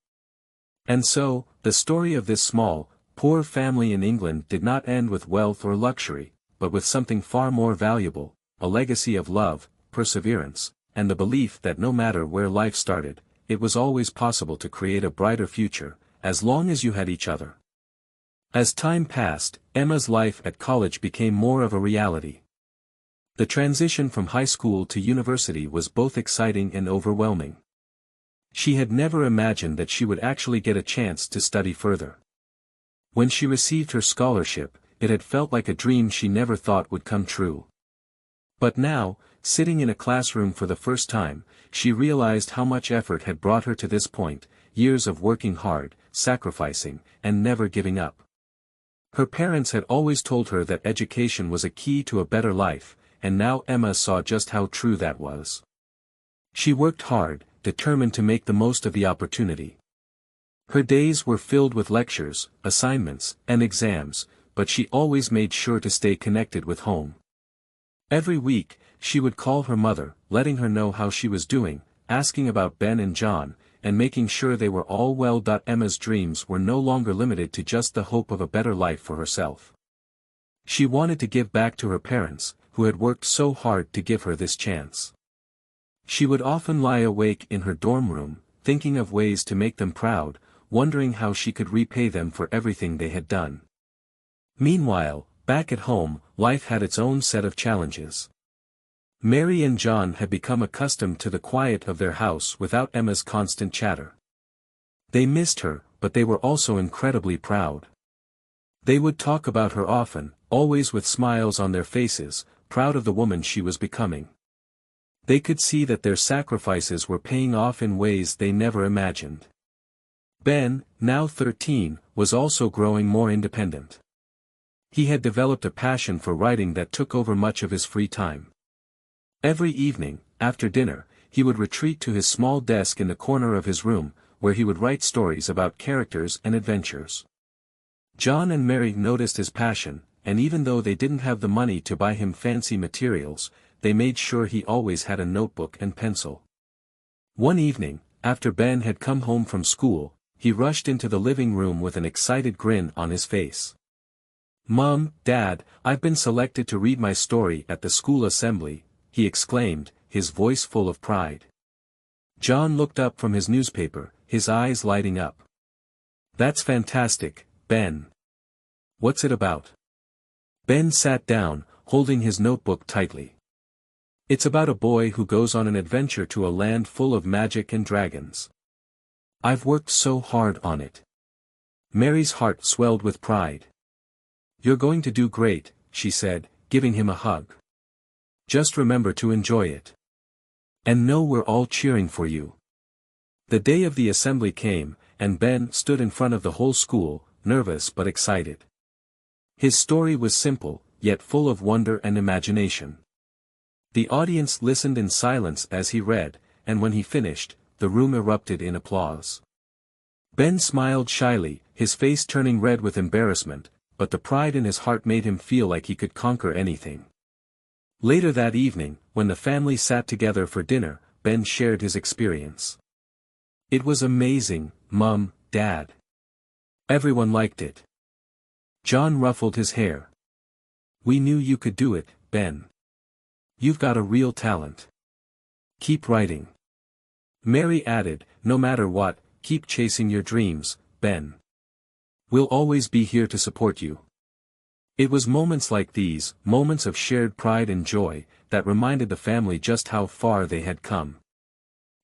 And so, the story of this small, poor family in England did not end with wealth or luxury, but with something far more valuable, a legacy of love, perseverance, and the belief that no matter where life started, it was always possible to create a brighter future, as long as you had each other. As time passed, Emma's life at college became more of a reality. The transition from high school to university was both exciting and overwhelming. She had never imagined that she would actually get a chance to study further. When she received her scholarship, it had felt like a dream she never thought would come true. But now, sitting in a classroom for the first time, she realized how much effort had brought her to this point, years of working hard, sacrificing, and never giving up. Her parents had always told her that education was a key to a better life, and now Emma saw just how true that was. She worked hard, determined to make the most of the opportunity. Her days were filled with lectures, assignments, and exams, but she always made sure to stay connected with home. Every week, she would call her mother, letting her know how she was doing, asking about Ben and John, and making sure they were all well. Emma's dreams were no longer limited to just the hope of a better life for herself. She wanted to give back to her parents, who had worked so hard to give her this chance. She would often lie awake in her dorm room, thinking of ways to make them proud, wondering how she could repay them for everything they had done. Meanwhile, back at home, life had its own set of challenges. Mary and John had become accustomed to the quiet of their house without Emma's constant chatter. They missed her, but they were also incredibly proud. They would talk about her often, always with smiles on their faces, proud of the woman she was becoming. They could see that their sacrifices were paying off in ways they never imagined. Ben, now 13, was also growing more independent. He had developed a passion for writing that took over much of his free time. Every evening, after dinner, he would retreat to his small desk in the corner of his room, where he would write stories about characters and adventures. John and Mary noticed his passion, and even though they didn't have the money to buy him fancy materials, they made sure he always had a notebook and pencil. One evening, after Ben had come home from school, he rushed into the living room with an excited grin on his face. "Mom, Dad, I've been selected to read my story at the school assembly," he exclaimed, his voice full of pride. John looked up from his newspaper, his eyes lighting up. "That's fantastic, Ben. What's it about?" Ben sat down, holding his notebook tightly. "It's about a boy who goes on an adventure to a land full of magic and dragons. I've worked so hard on it." Mary's heart swelled with pride. "You're going to do great," she said, giving him a hug. "Just remember to enjoy it. And know we're all cheering for you." The day of the assembly came, and Ben stood in front of the whole school, nervous but excited. His story was simple, yet full of wonder and imagination. The audience listened in silence as he read, and when he finished, the room erupted in applause. Ben smiled shyly, his face turning red with embarrassment, but the pride in his heart made him feel like he could conquer anything. Later that evening, when the family sat together for dinner, Ben shared his experience. "It was amazing, Mum, Dad. Everyone liked it." John ruffled his hair. "We knew you could do it, Ben. You've got a real talent. Keep writing." Mary added, "No matter what, keep chasing your dreams, Ben. We'll always be here to support you." It was moments like these, moments of shared pride and joy, that reminded the family just how far they had come.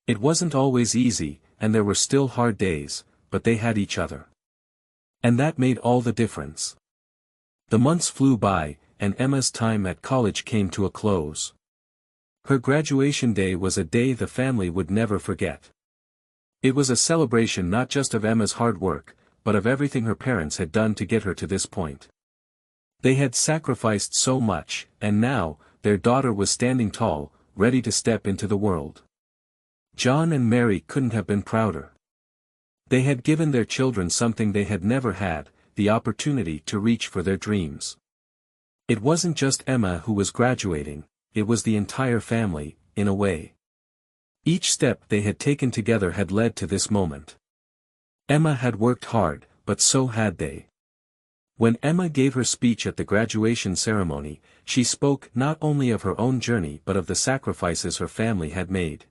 It wasn't always easy, and there were still hard days, but they had each other. And that made all the difference. The months flew by, and Emma's time at college came to a close. Her graduation day was a day the family would never forget. It was a celebration not just of Emma's hard work, but of everything her parents had done to get her to this point. They had sacrificed so much, and now, their daughter was standing tall, ready to step into the world. John and Mary couldn't have been prouder. They had given their children something they had never had, the opportunity to reach for their dreams. It wasn't just Emma who was graduating, it was the entire family, in a way. Each step they had taken together had led to this moment. Emma had worked hard, but so had they. When Emma gave her speech at the graduation ceremony, she spoke not only of her own journey but of the sacrifices her family had made.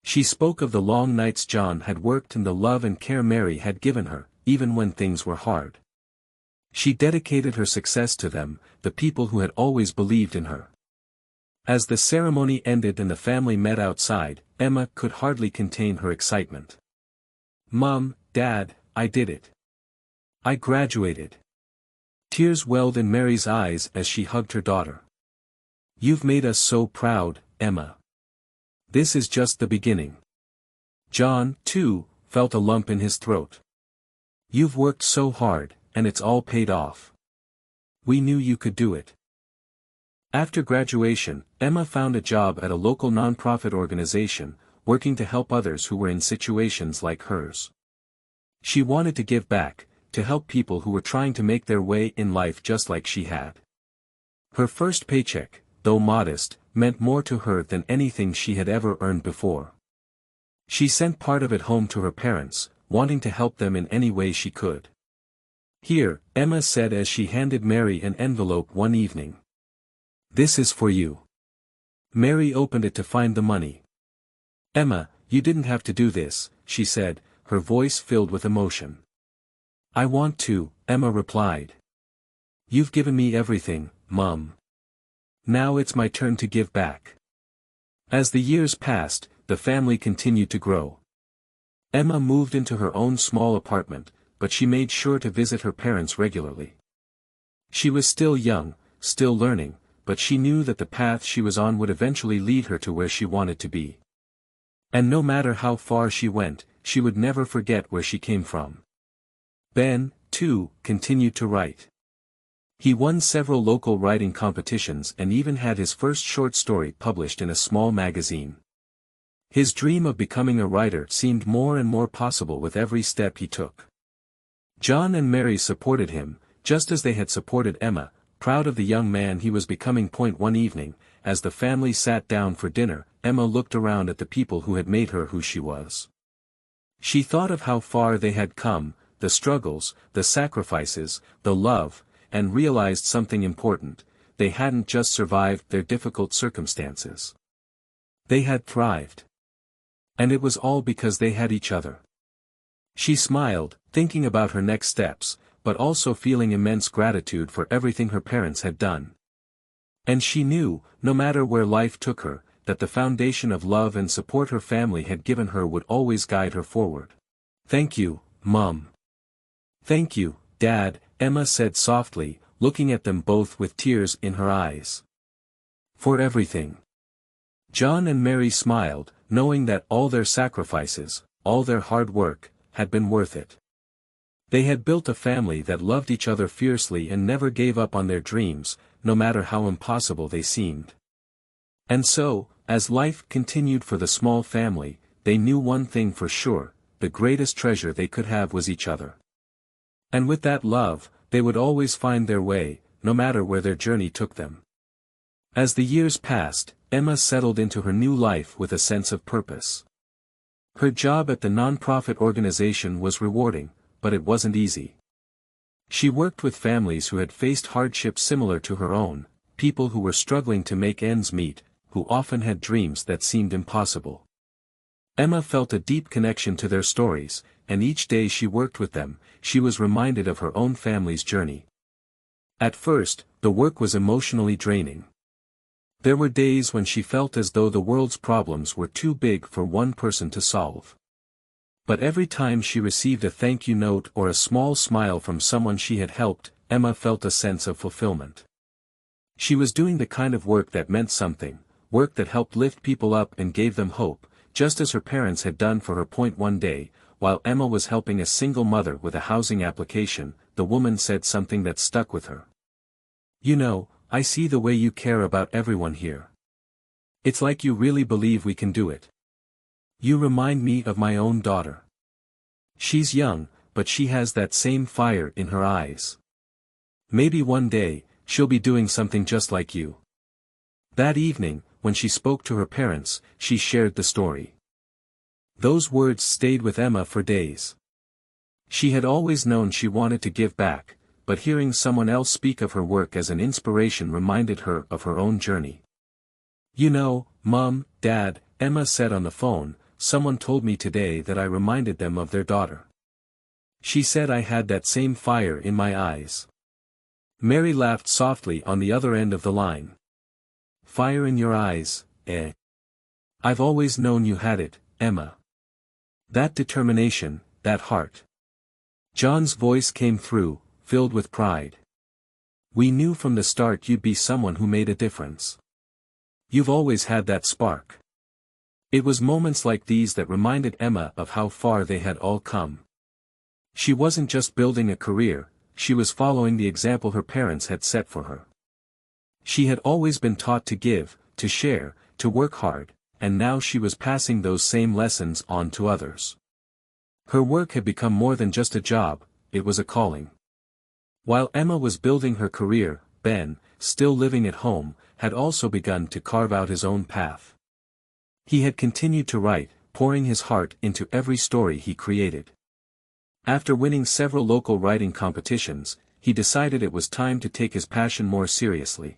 She spoke of the long nights John had worked and the love and care Mary had given her, even when things were hard. She dedicated her success to them, the people who had always believed in her. As the ceremony ended and the family met outside, Emma could hardly contain her excitement. "Mom, Dad, I did it. I graduated." Tears welled in Mary's eyes as she hugged her daughter. "You've made us so proud, Emma. This is just the beginning." John, too, felt a lump in his throat. "You've worked so hard, and it's all paid off. We knew you could do it." After graduation, Emma found a job at a local nonprofit organization, working to help others who were in situations like hers. She wanted to give back, to help people who were trying to make their way in life just like she had. Her first paycheck, though modest, meant more to her than anything she had ever earned before. She sent part of it home to her parents, wanting to help them in any way she could. "Here," Emma said as she handed Mary an envelope one evening. "This is for you." Mary opened it to find the money. "Emma, you didn't have to do this," she said, her voice filled with emotion. "I want to," Emma replied. "You've given me everything, Mum. Now it's my turn to give back." As the years passed, the family continued to grow. Emma moved into her own small apartment, but she made sure to visit her parents regularly. She was still young, still learning, but she knew that the path she was on would eventually lead her to where she wanted to be. And no matter how far she went, she would never forget where she came from. Ben, too, continued to write. He won several local writing competitions and even had his first short story published in a small magazine. His dream of becoming a writer seemed more and more possible with every step he took. John and Mary supported him, just as they had supported Emma, proud of the young man he was becoming. One evening, as the family sat down for dinner, Emma looked around at the people who had made her who she was. She thought of how far they had come, the struggles, the sacrifices, the love, and realized something important: they hadn't just survived their difficult circumstances. They had thrived. And it was all because they had each other. She smiled, thinking about her next steps, but also feeling immense gratitude for everything her parents had done. And she knew, no matter where life took her, that the foundation of love and support her family had given her would always guide her forward. "Thank you, Mum." "Thank you, Dad," Emma said softly, looking at them both with tears in her eyes. "For everything." John and Mary smiled, knowing that all their sacrifices, all their hard work, had been worth it. They had built a family that loved each other fiercely and never gave up on their dreams, no matter how impossible they seemed. And so, as life continued for the small family, they knew one thing for sure: the greatest treasure they could have was each other. And with that love, they would always find their way, no matter where their journey took them. As the years passed, Emma settled into her new life with a sense of purpose. Her job at the nonprofit organization was rewarding, but it wasn't easy. She worked with families who had faced hardships similar to her own, people who were struggling to make ends meet, who often had dreams that seemed impossible. Emma felt a deep connection to their stories, and each day she worked with them, she was reminded of her own family's journey. At first, the work was emotionally draining. There were days when she felt as though the world's problems were too big for one person to solve. But every time she received a thank you note or a small smile from someone she had helped, Emma felt a sense of fulfillment. She was doing the kind of work that meant something, work that helped lift people up and gave them hope, just as her parents had done for her. One day, while Emma was helping a single mother with a housing application, the woman said something that stuck with her. "You know, I see the way you care about everyone here. It's like you really believe we can do it. You remind me of my own daughter. She's young, but she has that same fire in her eyes. Maybe one day, she'll be doing something just like you." That evening, when she spoke to her parents, she shared the story. Those words stayed with Emma for days. She had always known she wanted to give back, but hearing someone else speak of her work as an inspiration reminded her of her own journey. "You know, Mom, Dad," Emma said on the phone, "someone told me today that I reminded them of their daughter. She said I had that same fire in my eyes." Mary laughed softly on the other end of the line. "Fire in your eyes, eh? I've always known you had it, Emma. That determination, that heart." John's voice came through, filled with pride. "We knew from the start you'd be someone who made a difference. You've always had that spark." It was moments like these that reminded Emma of how far they had all come. She wasn't just building a career, she was following the example her parents had set for her. She had always been taught to give, to share, to work hard, and now she was passing those same lessons on to others. Her work had become more than just a job, it was a calling. While Emma was building her career, Ben, still living at home, had also begun to carve out his own path. He had continued to write, pouring his heart into every story he created. After winning several local writing competitions, he decided it was time to take his passion more seriously.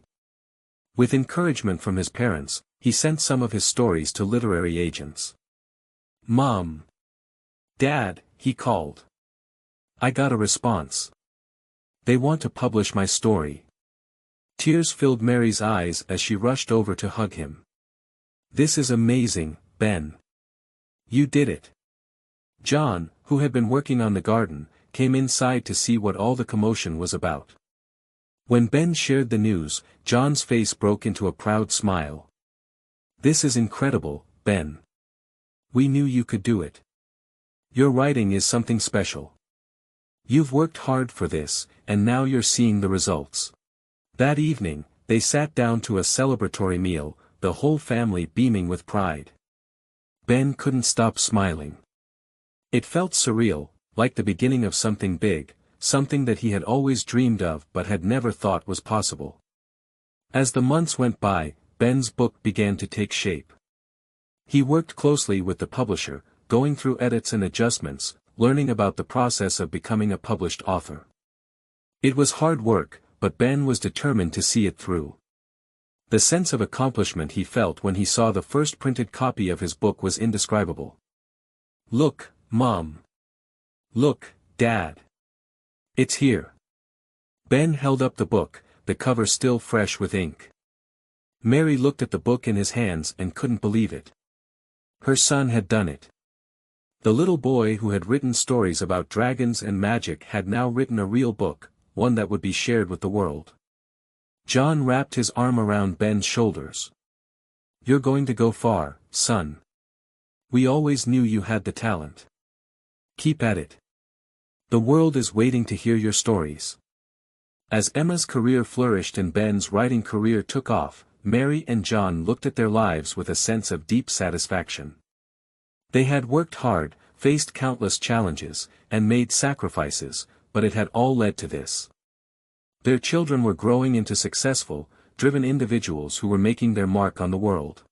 With encouragement from his parents, he sent some of his stories to literary agents. "Mom. Dad," he called. "I got a response. They want to publish my story." Tears filled Mary's eyes as she rushed over to hug him. "This is amazing, Ben. You did it." John, who had been working on the garden, came inside to see what all the commotion was about. When Ben shared the news, John's face broke into a proud smile. "This is incredible, Ben. We knew you could do it. Your writing is something special. You've worked hard for this, and now you're seeing the results." That evening, they sat down to a celebratory meal, the whole family beaming with pride. Ben couldn't stop smiling. It felt surreal, like the beginning of something big, something that he had always dreamed of but had never thought was possible. As the months went by, Ben's book began to take shape. He worked closely with the publisher, going through edits and adjustments, learning about the process of becoming a published author. It was hard work, but Ben was determined to see it through. The sense of accomplishment he felt when he saw the first printed copy of his book was indescribable. "Look, Mom. Look, Dad. It's here." Ben held up the book, the cover still fresh with ink. Mary looked at the book in his hands and couldn't believe it. Her son had done it. The little boy who had written stories about dragons and magic had now written a real book, one that would be shared with the world. John wrapped his arm around Ben's shoulders. "You're going to go far, son. We always knew you had the talent. Keep at it. The world is waiting to hear your stories. As Emma's career flourished and Ben's writing career took off, Mary and John looked at their lives with a sense of deep satisfaction. They had worked hard, faced countless challenges, and made sacrifices, but it had all led to this. Their children were growing into successful, driven individuals who were making their mark on the world.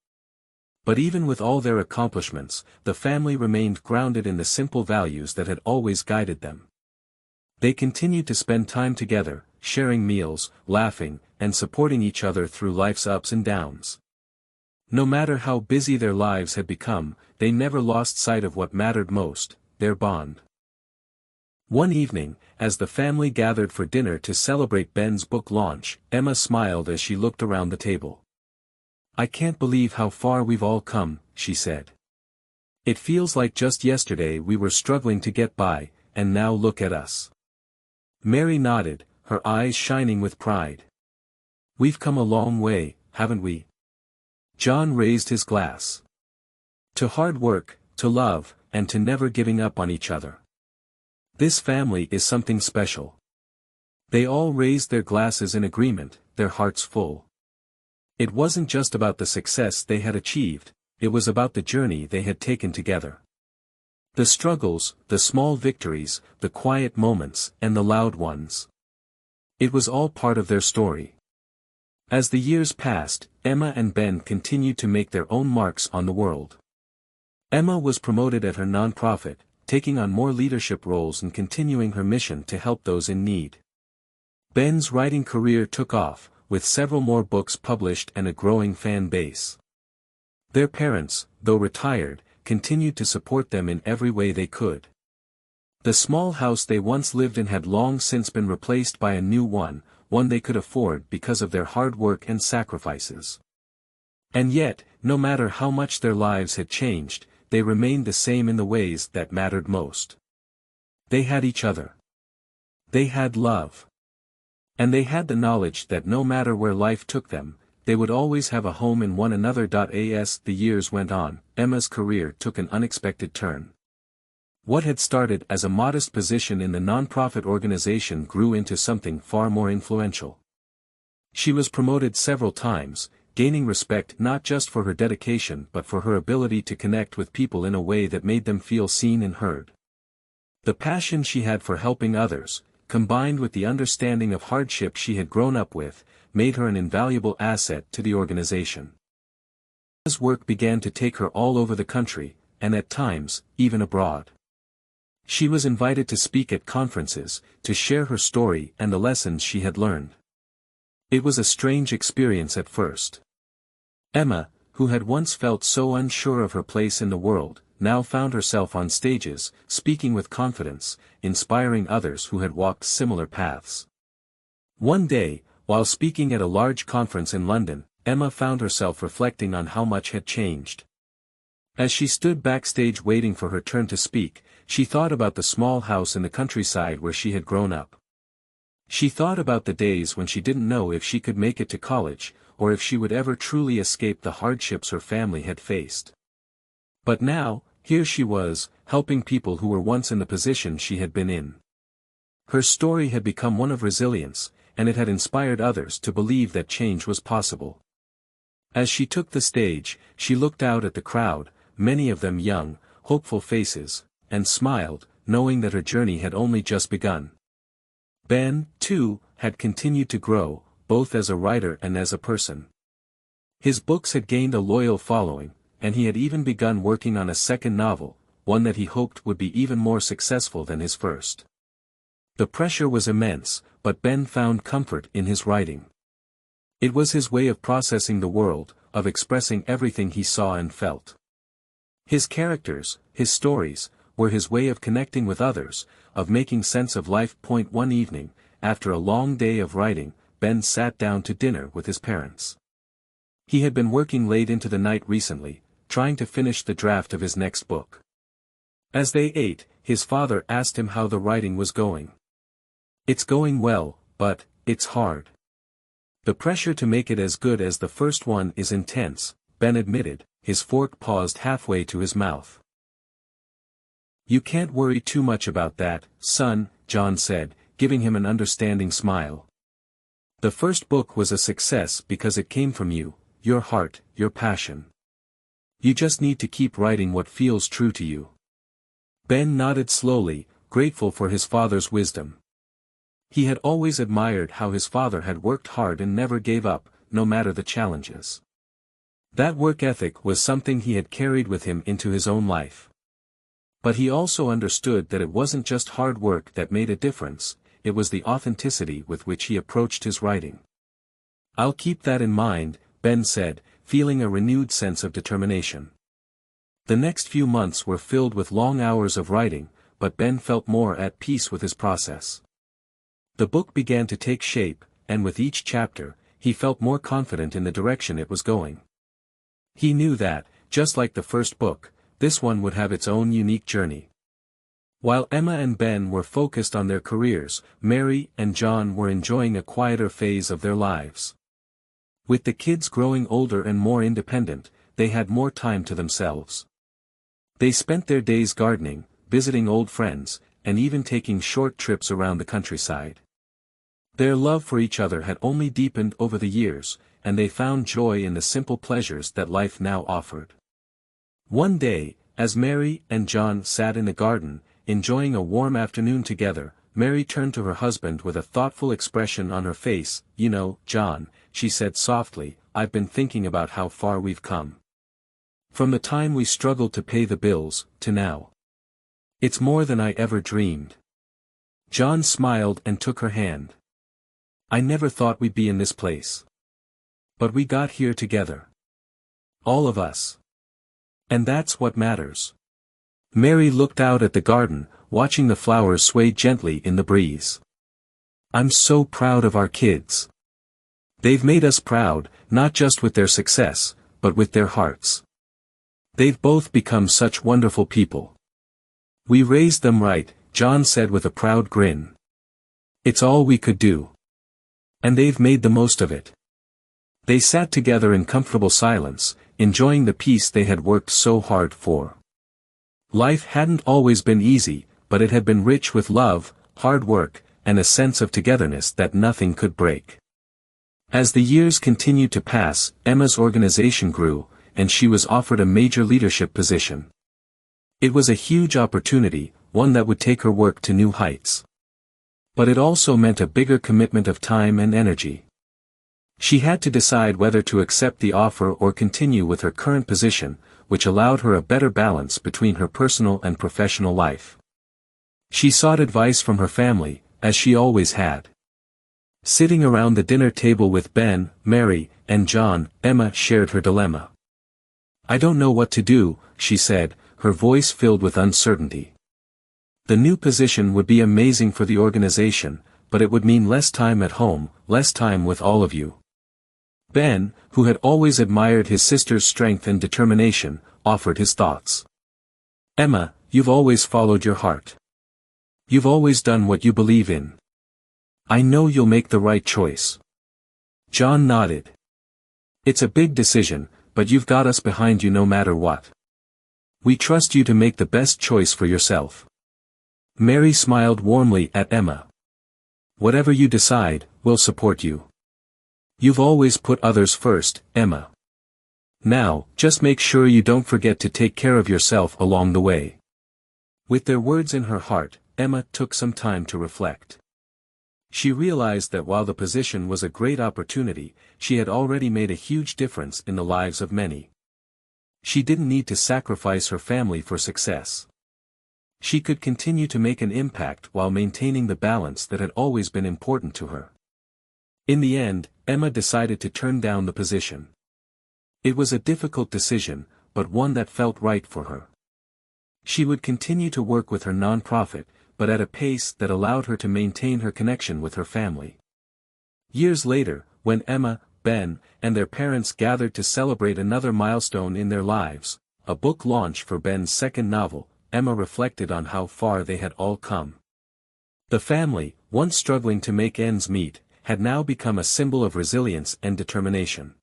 But even with all their accomplishments, the family remained grounded in the simple values that had always guided them. They continued to spend time together, sharing meals, laughing, and supporting each other through life's ups and downs. No matter how busy their lives had become, they never lost sight of what mattered most, their bond. One evening, as the family gathered for dinner to celebrate Ben's book launch, Emma smiled as she looked around the table. "I can't believe how far we've all come," she said. "It feels like just yesterday we were struggling to get by, and now look at us." Mary nodded, her eyes shining with pride. "We've come a long way, haven't we?" John raised his glass. "To hard work, to love, and to never giving up on each other. This family is something special." They all raised their glasses in agreement, their hearts full. It wasn't just about the success they had achieved, it was about the journey they had taken together. The struggles, the small victories, the quiet moments, and the loud ones. It was all part of their story. As the years passed, Emma and Ben continued to make their own marks on the world. Emma was promoted at her nonprofit, taking on more leadership roles and continuing her mission to help those in need. Ben's writing career took off, with several more books published and a growing fan base. Their parents, though retired, continued to support them in every way they could. The small house they once lived in had long since been replaced by a new one they could afford because of their hard work and sacrifices. And yet, no matter how much their lives had changed, they remained the same in the ways that mattered most. They had each other. They had love. And they had the knowledge that no matter where life took them, they would always have a home in one another. As the years went on, Emma's career took an unexpected turn. What had started as a modest position in the nonprofit organization grew into something far more influential. She was promoted several times, gaining respect not just for her dedication but for her ability to connect with people in a way that made them feel seen and heard. The passion she had for helping others, combined with the understanding of hardship she had grown up with, made her an invaluable asset to the organization. Emma's work began to take her all over the country, and at times, even abroad. She was invited to speak at conferences, to share her story and the lessons she had learned. It was a strange experience at first. Emma, who had once felt so unsure of her place in the world, now found herself on stages, speaking with confidence, inspiring others who had walked similar paths. One day, while speaking at a large conference in London, Emma found herself reflecting on how much had changed. As she stood backstage waiting for her turn to speak, she thought about the small house in the countryside where she had grown up. She thought about the days when she didn't know if she could make it to college, or if she would ever truly escape the hardships her family had faced. But now, here she was, helping people who were once in the position she had been in. Her story had become one of resilience, and it had inspired others to believe that change was possible. As she took the stage, she looked out at the crowd, many of them young, hopeful faces, and smiled, knowing that her journey had only just begun. Ben, too, had continued to grow, both as a writer and as a person. His books had gained a loyal following, and he had even begun working on a second novel, one that he hoped would be even more successful than his first. The pressure was immense, but Ben found comfort in his writing. It was his way of processing the world, of expressing everything he saw and felt. His characters, his stories, were his way of connecting with others, of making sense of life. One evening, after a long day of writing, Ben sat down to dinner with his parents. He had been working late into the night recently, trying to finish the draft of his next book. As they ate, his father asked him how the writing was going. "It's going well, but it's hard. The pressure to make it as good as the first one is intense," Ben admitted, his fork paused halfway to his mouth. You can't worry too much about that, son, John said, giving him an understanding smile. The first book was a success because it came from you, your heart, your passion. You just need to keep writing what feels true to you. Ben nodded slowly, grateful for his father's wisdom. He had always admired how his father had worked hard and never gave up, no matter the challenges. That work ethic was something he had carried with him into his own life. But he also understood that it wasn't just hard work that made a difference, it was the authenticity with which he approached his writing. I'll keep that in mind, Ben said, feeling a renewed sense of determination. The next few months were filled with long hours of writing, but Ben felt more at peace with his process. The book began to take shape, and with each chapter, he felt more confident in the direction it was going. He knew that, just like the first book, this one would have its own unique journey. While Emma and Ben were focused on their careers, Mary and John were enjoying a quieter phase of their lives. With the kids growing older and more independent, they had more time to themselves. They spent their days gardening, visiting old friends, and even taking short trips around the countryside. Their love for each other had only deepened over the years, and they found joy in the simple pleasures that life now offered. One day, as Mary and John sat in the garden, enjoying a warm afternoon together, Mary turned to her husband with a thoughtful expression on her face. You know, John, she said softly, I've been thinking about how far we've come. From the time we struggled to pay the bills, to now. It's more than I ever dreamed. John smiled and took her hand. I never thought we'd be in this place. But we got here together. All of us. And that's what matters. Mary looked out at the garden, watching the flowers sway gently in the breeze. I'm so proud of our kids. They've made us proud, not just with their success, but with their hearts. They've both become such wonderful people. We raised them right, John said with a proud grin. It's all we could do. And they've made the most of it. They sat together in comfortable silence, enjoying the peace they had worked so hard for. Life hadn't always been easy, but it had been rich with love, hard work, and a sense of togetherness that nothing could break. As the years continued to pass, Emma's organization grew, and she was offered a major leadership position. It was a huge opportunity, one that would take her work to new heights. But it also meant a bigger commitment of time and energy. She had to decide whether to accept the offer or continue with her current position, which allowed her a better balance between her personal and professional life. She sought advice from her family, as she always had. Sitting around the dinner table with Ben, Mary, and John, Emma shared her dilemma. I don't know what to do, she said, her voice filled with uncertainty. The new position would be amazing for the organization, but it would mean less time at home, less time with all of you. Ben, who had always admired his sister's strength and determination, offered his thoughts. Emma, you've always followed your heart. You've always done what you believe in. I know you'll make the right choice. John nodded. It's a big decision, but you've got us behind you no matter what. We trust you to make the best choice for yourself. Mary smiled warmly at Emma. Whatever you decide, we'll support you. You've always put others first, Emma. Now, just make sure you don't forget to take care of yourself along the way. With their words in her heart, Emma took some time to reflect. She realized that while the position was a great opportunity, she had already made a huge difference in the lives of many. She didn't need to sacrifice her family for success. She could continue to make an impact while maintaining the balance that had always been important to her. In the end, Emma decided to turn down the position. It was a difficult decision, but one that felt right for her. She would continue to work with her nonprofit, but at a pace that allowed her to maintain her connection with her family. Years later, when Emma, Ben, and their parents gathered to celebrate another milestone in their lives, a book launch for Ben's second novel, Emma reflected on how far they had all come. The family, once struggling to make ends meet, had now become a symbol of resilience and determination.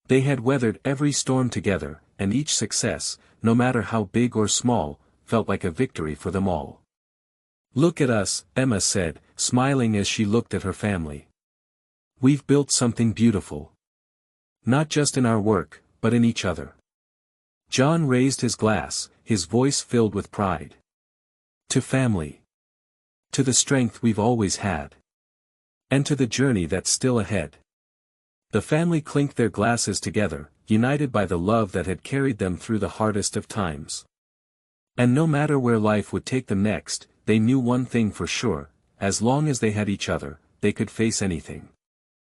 They had weathered every storm together, and each success, no matter how big or small, felt like a victory for them all. "Look at us," Emma said, smiling as she looked at her family. "We've built something beautiful. Not just in our work, but in each other." John raised his glass, his voice filled with pride. "To family. To the strength we've always had. And to the journey that's still ahead." The family clinked their glasses together, united by the love that had carried them through the hardest of times. And no matter where life would take them next, they knew one thing for sure: as long as they had each other, they could face anything.